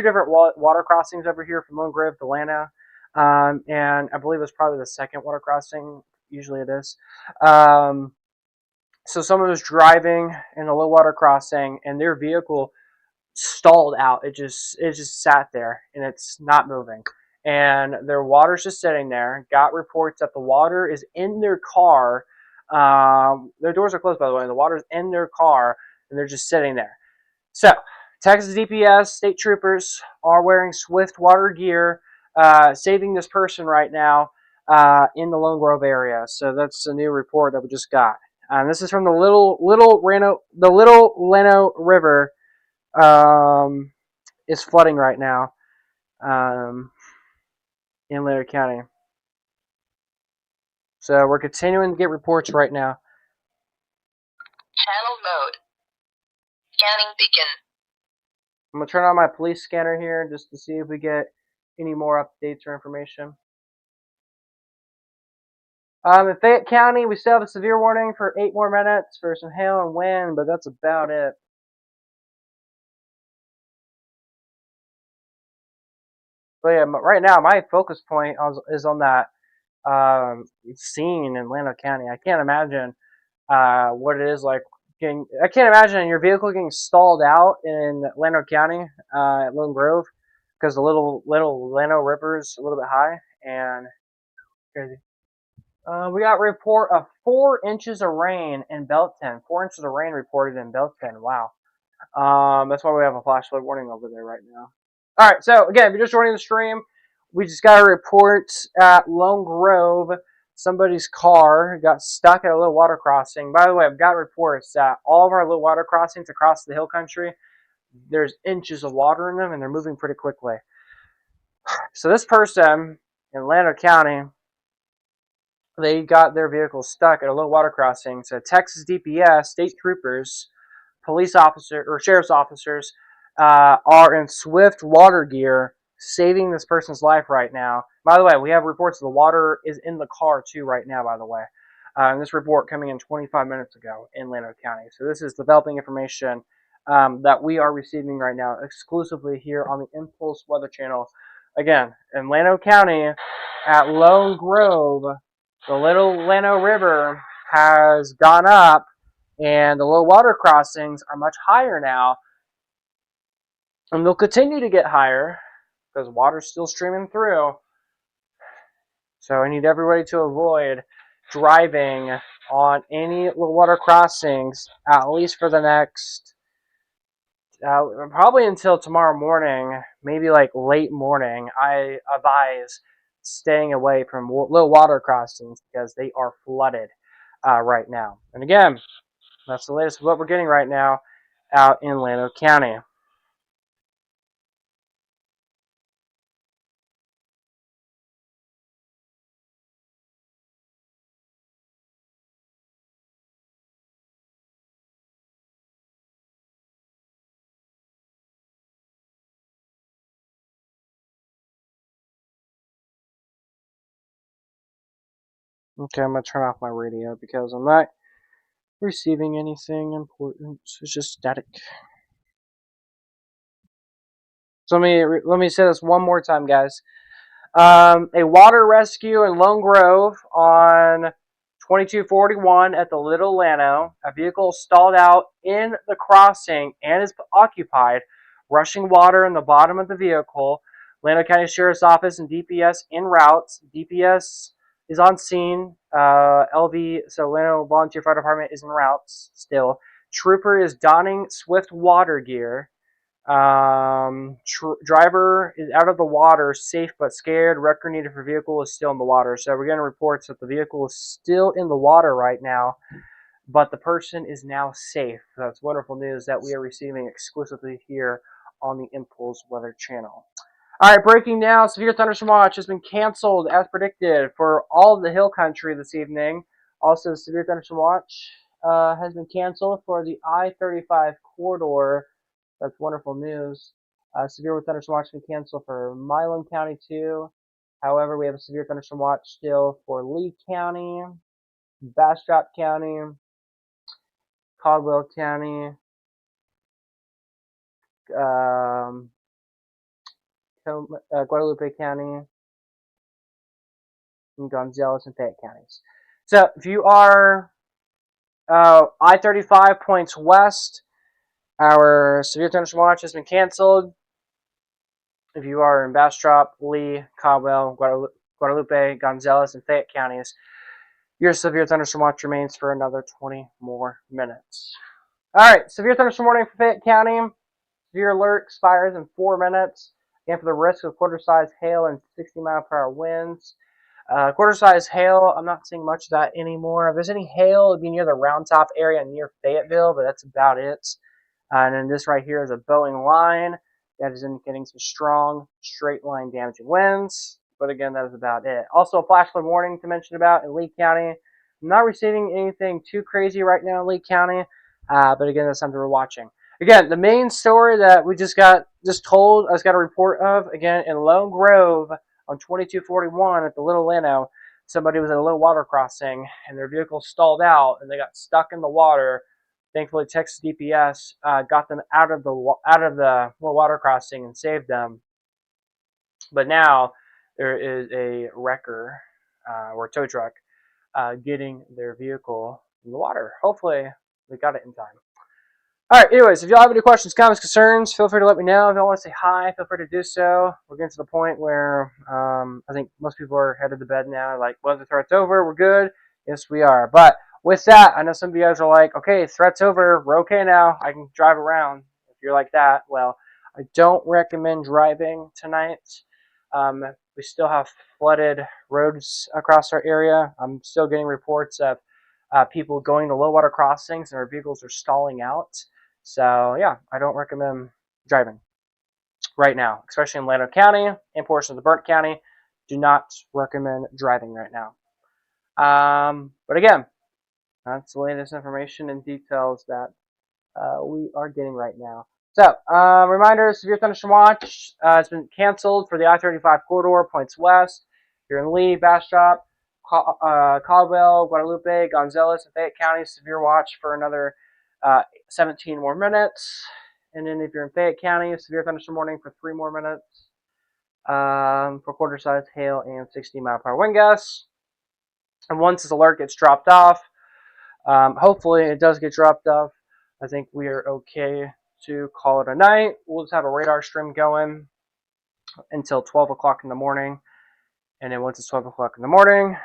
different water crossings over here from Lone Grove to Llano, and I believe it's probably the second water crossing. Usually it is. So someone was driving in a low water crossing, and their vehicle stalled out. It just sat there and it's not moving. And their water's just sitting there. Got reports that the water is in their car. Their doors are closed, by the way. The water's in their car and they're just sitting there. So, Texas DPS state troopers are wearing swift water gear, saving this person right now in the Lone Grove area. So that's a new report that we just got. This is from the Little Llano River is flooding right now in Llano County. So we're continuing to get reports right now. Channel mode. Scanning begin. I'm going to turn on my police scanner here just to see if we get any more updates or information. In Fayette County, we still have a severe warning for 8 more minutes for some hail and wind, but that's about it. But yeah, right now my focus point is on that scene in Llano County. I can't imagine what it is like. I can't imagine your vehicle getting stalled out in Llano County at Lone Grove because the little Llano River is a little bit high and crazy. We got a report of 4 inches of rain in Belton. 4 inches of rain reported in Belton. Wow. That's why we have a flash flood warning over there right now. All right, so again, if you're just joining the stream, we just got a report at Lone Grove. Somebody's car got stuck at a little water crossing. By the way, I've got reports that all of our little water crossings across the hill country, there's inches of water in them, and they're moving pretty quickly. So this person in Llano County, they got their vehicle stuck at a little water crossing. So Texas DPS, state troopers, police officer or sheriff's officers are in swift water gear, saving this person's life right now. By the way, we have reports the water is in the car too right now, by the way. And this report coming in 25 minutes ago in Llano County. So this is developing information that we are receiving right now exclusively here on the Impulse Weather Channel. Again, in Llano County at Lone Grove, the Little Llano River has gone up and the low water crossings are much higher now. And they'll continue to get higher because water's still streaming through. So I need everybody to avoid driving on any low water crossings, at least for the next, probably until tomorrow morning, maybe like late morning. I advise staying away from low water crossings because they are flooded right now. And again, that's the latest of what we're getting right now out in Llano County. Okay, I'm going to turn off my radio because I'm not receiving anything important. It's just static. So let me say this one more time, guys. A water rescue in Lone Grove on 2241 at the Little Llano. A vehicle stalled out in the crossing and is occupied, rushing water in the bottom of the vehicle. Llano County Sheriff's Office and DPS en route. DPS is on scene. LV, so Llano Volunteer Fire Department is en route still. Trooper is donning swift water gear. Driver is out of the water, safe but scared. Record needed for vehicle is still in the water. So we're getting reports that the vehicle is still in the water right now, but the person is now safe. That's wonderful news that we are receiving exclusively here on the Impulse Weather Channel. All right, breaking now. Severe thunderstorm watch has been canceled as predicted for all of the hill country this evening. Also, severe thunderstorm watch has been canceled for the I-35 corridor. That's wonderful news. Severe thunderstorm watch has been canceled for Milam County too. However, we have a severe thunderstorm watch still for Lee County, Bastrop County, Caldwell County, um, Guadalupe County, and Gonzales and Fayette counties. So if you are I-35 points west, our severe thunderstorm watch has been canceled. If you are in Bastrop, Lee, Caldwell, Guadalupe, Gonzales, and Fayette counties, your severe thunderstorm watch remains for another 20 more minutes. All right, severe thunderstorm warning for Fayette County. Severe alert expires in 4 minutes. Again, for the risk of quarter-size hail and 60-mile-per-hour winds. Quarter-size hail, I'm not seeing much of that anymore. If there's any hail, it'd be near the Round Top area near Fayetteville, but that's about it. And then this right here is a Boeing line that is indicating some strong straight line damaging winds. But again, that is about it. Also, a flash flood warning to mention about in Lee County. I'm not receiving anything too crazy right now in Lee County, but again, that's something we're watching. Again, the main story that we just got told, I just got a report of, again, in Lone Grove on 2241 at the Little Lino, somebody was at a low water crossing and their vehicle stalled out and they got stuck in the water. Thankfully, Texas DPS got them out of the little water crossing and saved them. But now there is a wrecker or tow truck getting their vehicle in the water. Hopefully, they got it in time. All right, anyways, if y'all have any questions, comments, concerns, feel free to let me know. If y'all want to say hi, feel free to do so. We're getting to the point where I think most people are headed to bed now. Like, well, the threat's over, we're good. Yes, we are. But with that, I know some of you guys are like, okay, threat's over, we're okay now, I can drive around. If you're like that, well, I don't recommend driving tonight. We still have flooded roads across our area. I'm still getting reports of people going to low water crossings and their vehicles are stalling out. So, yeah, I don't recommend driving right now, especially in Llano County and portions of Burnt County. Do not recommend driving right now. But again, that's the latest information and details that we are getting right now. So, reminder, severe thunderstorm watch has been canceled for the I-35 corridor, points west. You're in Lee, Bastrop, Caldwell, Guadalupe, Gonzales, and Fayette County, severe watch for another 17 more minutes. And then if you're in Fayette County, severe thunderstorm warning for 3 more minutes for quarter-size hail and 60-mile-per-hour wind gusts. And once this alert gets dropped off, hopefully it does get dropped off, I think we are okay to call it a night. We'll just have a radar stream going until 12 o'clock in the morning. And then once it's 12 o'clock in the morning,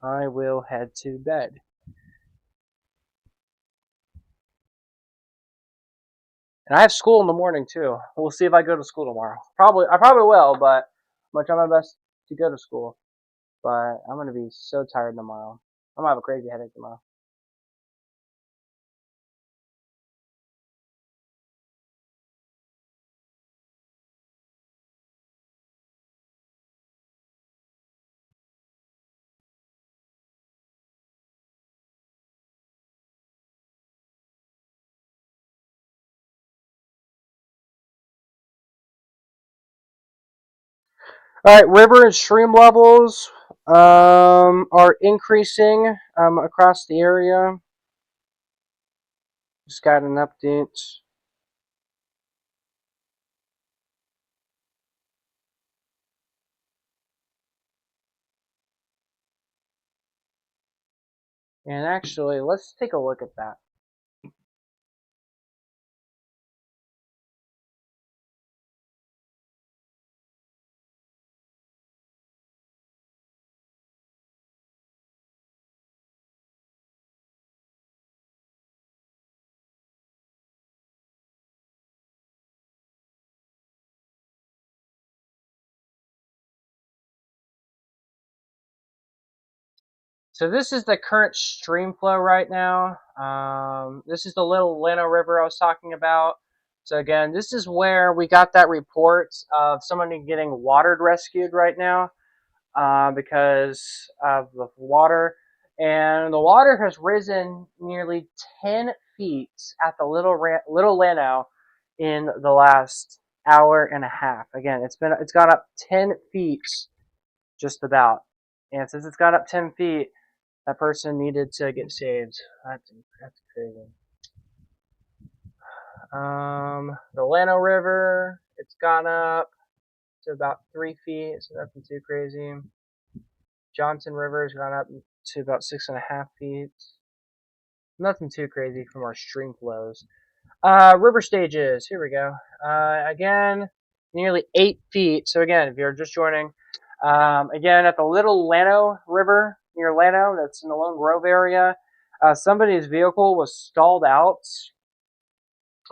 I will head to bed. And I have school in the morning too. We'll see if I go to school tomorrow. I probably will, but I'm gonna try my best to go to school. But I'm gonna be so tired tomorrow. I'm gonna have a crazy headache tomorrow. All right, river and stream levels are increasing across the area. Just got an update. And actually, let's take a look at that. So this is the current stream flow right now. This is the Little Lino River I was talking about. So again, this is where we got that report of somebody getting watered rescued right now because of the water. And the water has risen nearly 10 feet at the Little Lano in the last hour and a half. Again, it's gone up 10 feet just about. And since it's gone up 10 feet, that person needed to get saved. That's crazy. The Llano River, it's gone up to about 3 feet, so nothing too crazy. Johnson River has gone up to about 6.5 feet. Nothing too crazy from our stream flows. River stages, here we go. Again, nearly 8 feet. So again, if you're just joining, again at the Little Llano River near Llano, that's in the Lone Grove area, somebody's vehicle was stalled out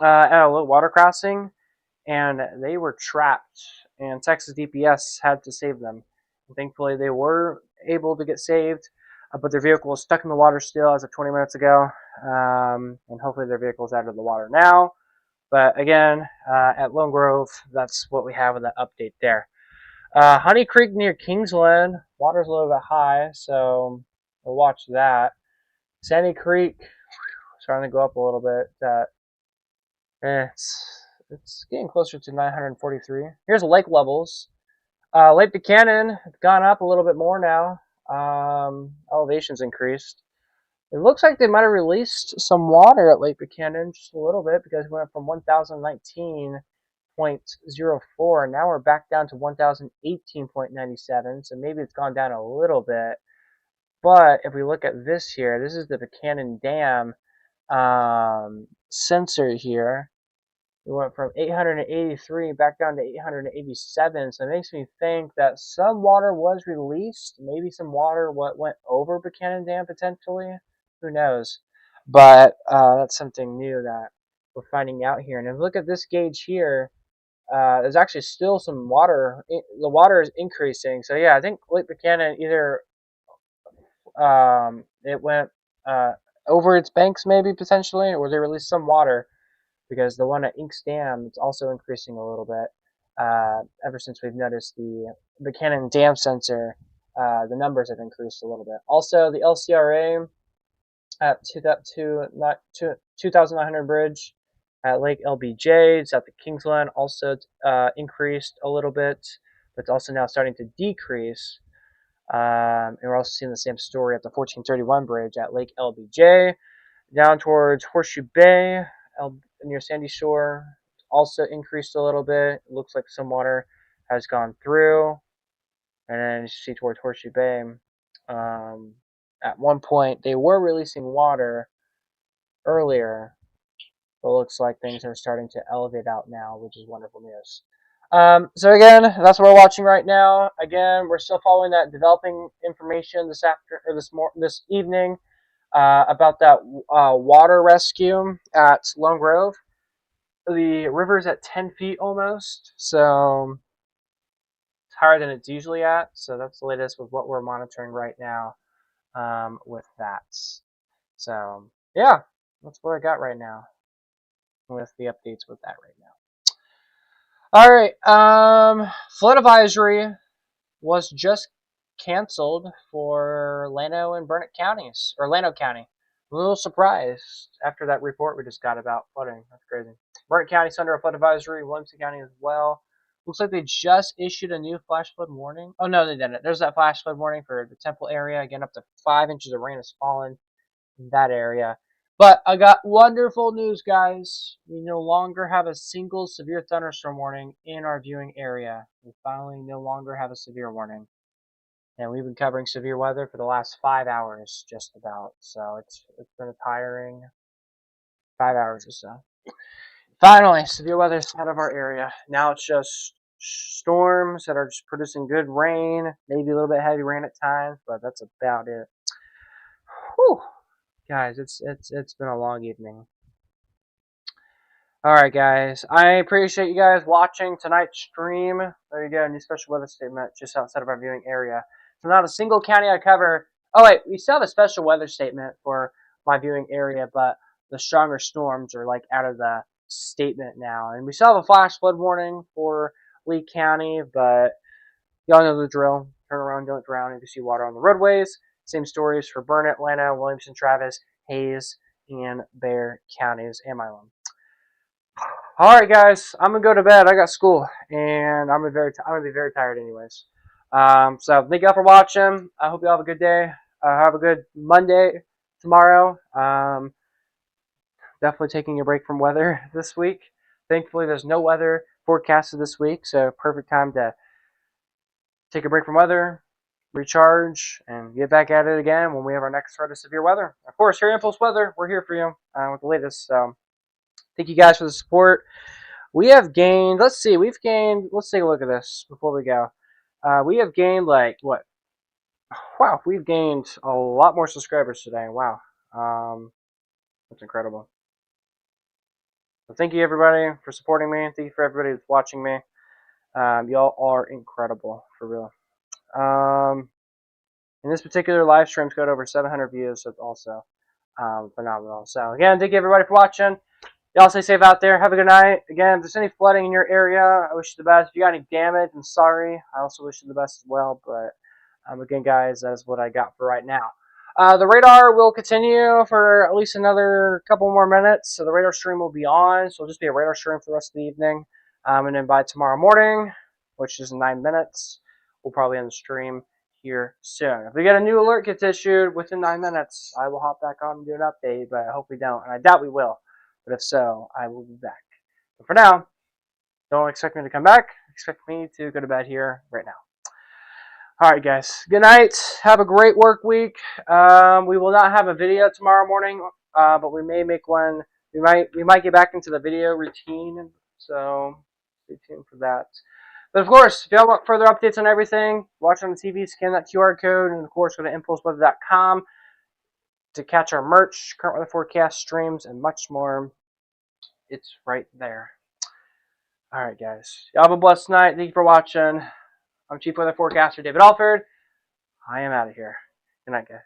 at a little water crossing, and they were trapped, and Texas DPS had to save them. And thankfully, they were able to get saved, but their vehicle was stuck in the water still as of 20 minutes ago, and hopefully their vehicle is out of the water now. But again, at Lone Grove, that's what we have with the update there. Honey Creek near Kingsland, water's a little bit high, so we'll watch that. Sandy Creek, starting to go up a little bit. It's getting closer to 943. Here's lake levels. Lake Buchanan has gone up a little bit more now. Elevation's increased. It looks like they might have released some water at Lake Buchanan just a little bit because we went from 1,019.04 and now we're back down to 1,018.97. So maybe it's gone down a little bit. But if we look at this here, this is the Buchanan Dam sensor here. We went from 883 back down to 887, so it makes me think that some water was released. Maybe some water went over Buchanan Dam potentially. Who knows? But that's something new that we're finding out here. And if you look at this gauge here, there's actually still some water. The water is increasing. So yeah, I think Lake Buchanan either it went over its banks maybe potentially, or they released some water. Because the one at Inks Dam, it's also increasing a little bit. Ever since we've noticed the Buchanan Dam sensor, the numbers have increased a little bit. Also, the LCRA at 2,900 bridge at Lake LBJ, it's at the Kingsland, also increased a little bit, but it's also now starting to decrease. And we're also seeing the same story at the 1431 bridge at Lake LBJ, down towards Horseshoe Bay, near Sandy Shore, also increased a little bit. It looks like some water has gone through. And then you see towards Horseshoe Bay. At one point, they were releasing water earlier, but it looks like things are starting to elevate out now, which is wonderful news. So again, that's what we're watching right now. Again, we're still following that developing information this evening. About that water rescue at Lone Grove. The river's at 10 feet almost, so it's higher than it's usually at. So that's the latest with what we're monitoring right now with that. So yeah, that's what I got right now with the updates with that right now. All right, flood advisory was just canceled for Llano and Burnett counties, or Llano County. A little surprised after that report we just got about flooding. That's crazy. Burnett County's under a flood advisory. Williamson County as well. Looks like they just issued a new flash flood warning. Oh, no, they didn't. There's that flash flood warning for the Temple area. Again, up to 5 inches of rain has fallen in that area. But I got wonderful news, guys. We no longer have a single severe thunderstorm warning in our viewing area. We finally no longer have a severe warning. And we've been covering severe weather for the last 5 hours, just about. So it's been a tiring 5 hours or so. Finally, severe weather's out of our area. Now it's just storms that are just producing good rain, maybe a little bit heavy rain at times, but that's about it. Whew. Guys, it's been a long evening. Alright guys, I appreciate you guys watching tonight's stream. There you go, new special weather statement just outside of our viewing area. So not a single county I cover. Oh wait, we still have a special weather statement for my viewing area, but the stronger storms are like out of the statement now. And we still have a flash flood warning for Lee County, but y'all know the drill. Turn around, don't drown. If you see water on the roadways, same stories for Burnett, Atlanta, Williamson, Travis, Hayes, and Bexar counties, and Milam. All right, guys, I'm gonna go to bed. I got school, and I'm gonna be very tired, anyways. So thank y'all for watching. I hope you all have a good day. Have a good Monday tomorrow. Definitely taking a break from weather this week. Thankfully, there's no weather forecasted this week, so perfect time to take a break from weather, recharge, and get back at it again when we have our next threat of severe weather. Of course, here at Impulse Weather, we're here for you with the latest. So thank you guys for the support. We have gained, let's take a look at this before we go. We have gained we've gained a lot more subscribers today. Wow. That's incredible. So thank you everybody for supporting me. Thank you for everybody that's watching me. Y'all are incredible, for real. In this particular live stream's got over 700 views, so it's also phenomenal. So again, thank you everybody for watching. Y'all stay safe out there. Have a good night. Again, if there's any flooding in your area, I wish you the best. If you got any damage, I'm sorry. I also wish you the best as well. But again, guys, that's what I got for right now. The radar will continue for at least another couple more minutes. So the radar stream will be on. So it'll just be a radar stream for the rest of the evening. And then by tomorrow morning, which is 9 minutes, we'll probably end the stream here soon. If we get a new alert gets issued within 9 minutes, I will hop back on and do an update. But I hope we don't. And I doubt we will. But if so, I will be back. But for now, don't expect me to come back. Expect me to go to bed here right now. Alright guys, good night. Have a great work week. We will not have a video tomorrow morning, but we may make one. We might get back into the video routine, so stay tuned for that. But of course, if y'all want further updates on everything, watch on the TV, scan that QR code, and of course go to impulseweather.com to catch our merch, current weather forecast streams, and much more. It's right there. Alright guys, y'all have a blessed night. Thank you for watching. I'm Chief Weather Forecaster David Alford. I am out of here. Good night, guys.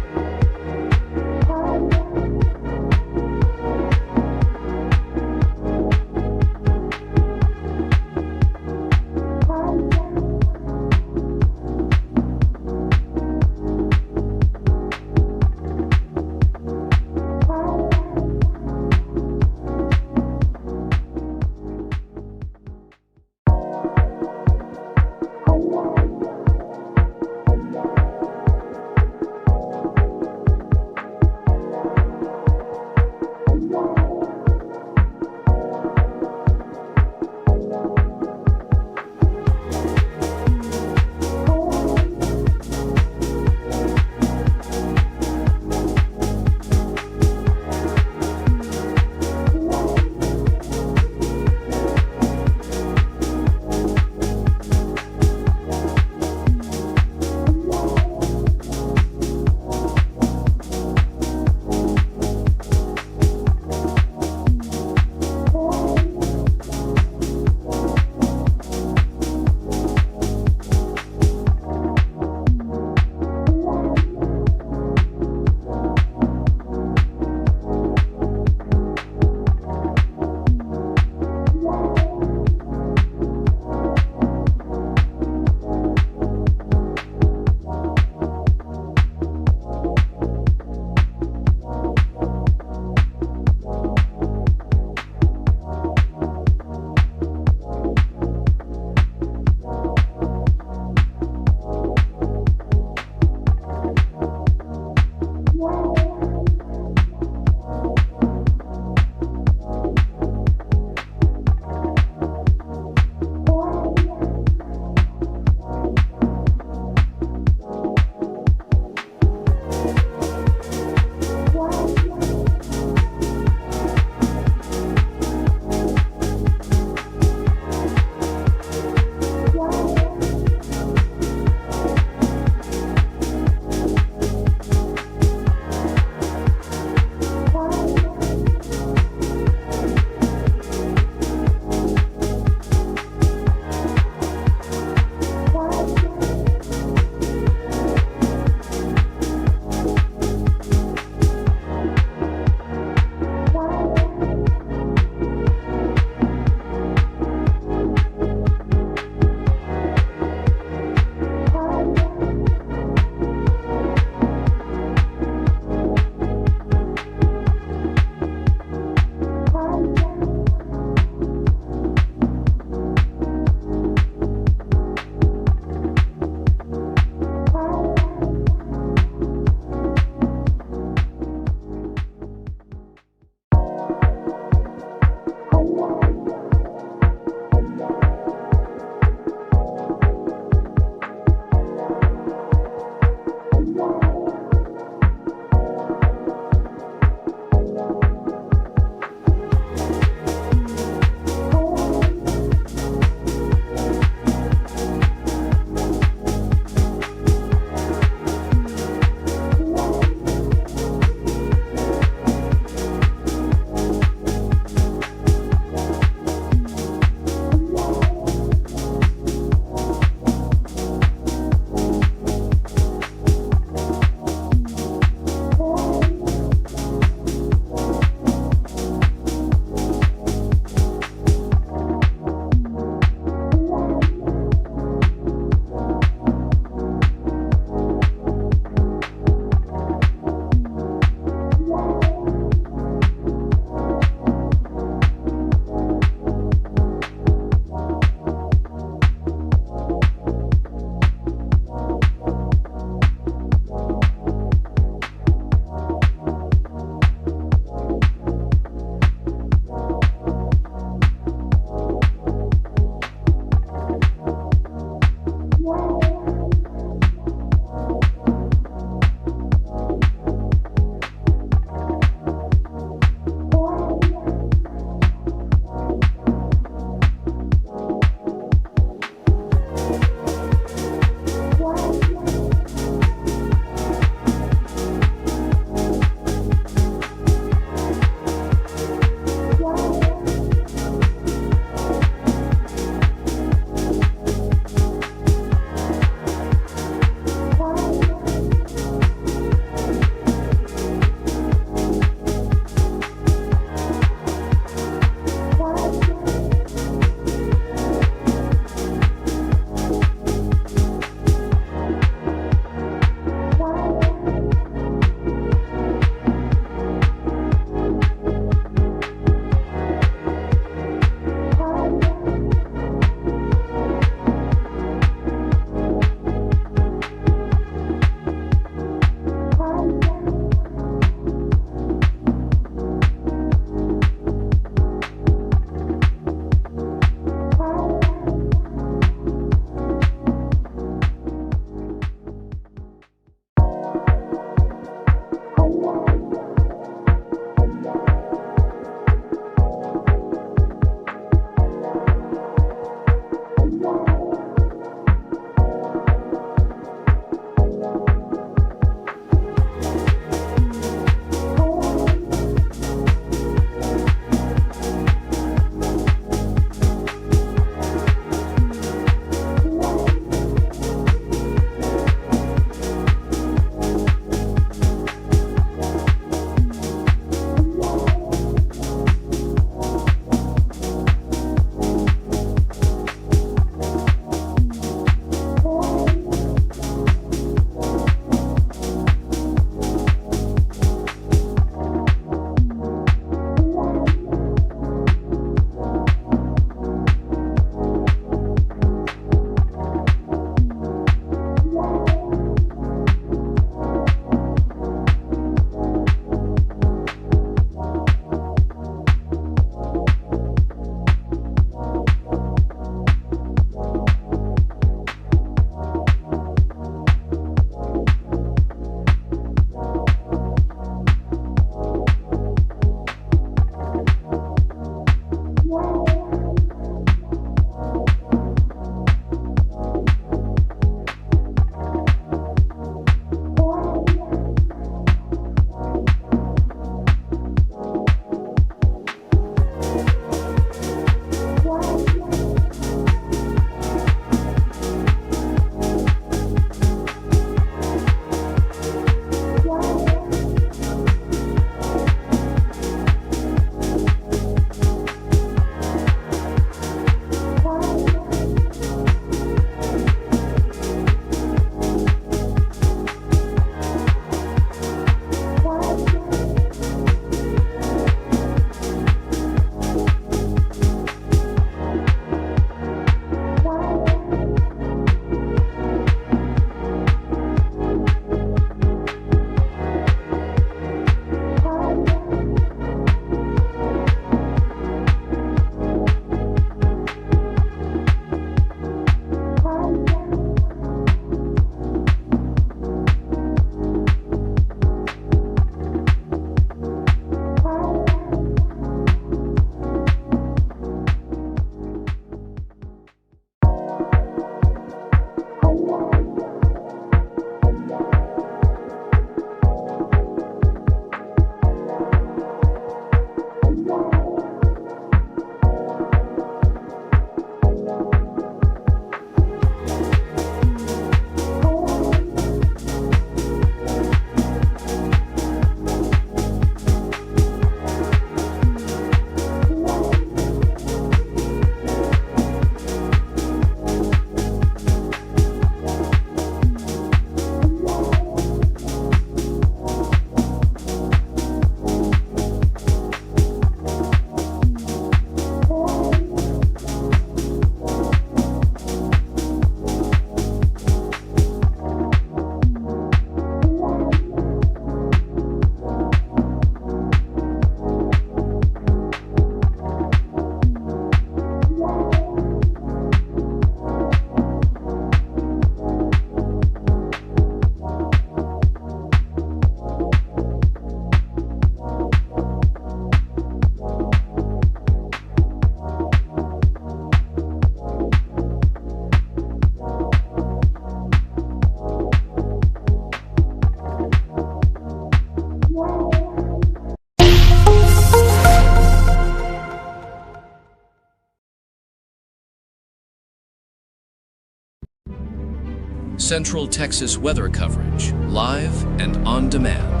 Central Texas weather coverage, live and on demand.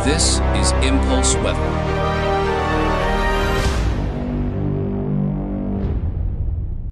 This is Impulse Weather.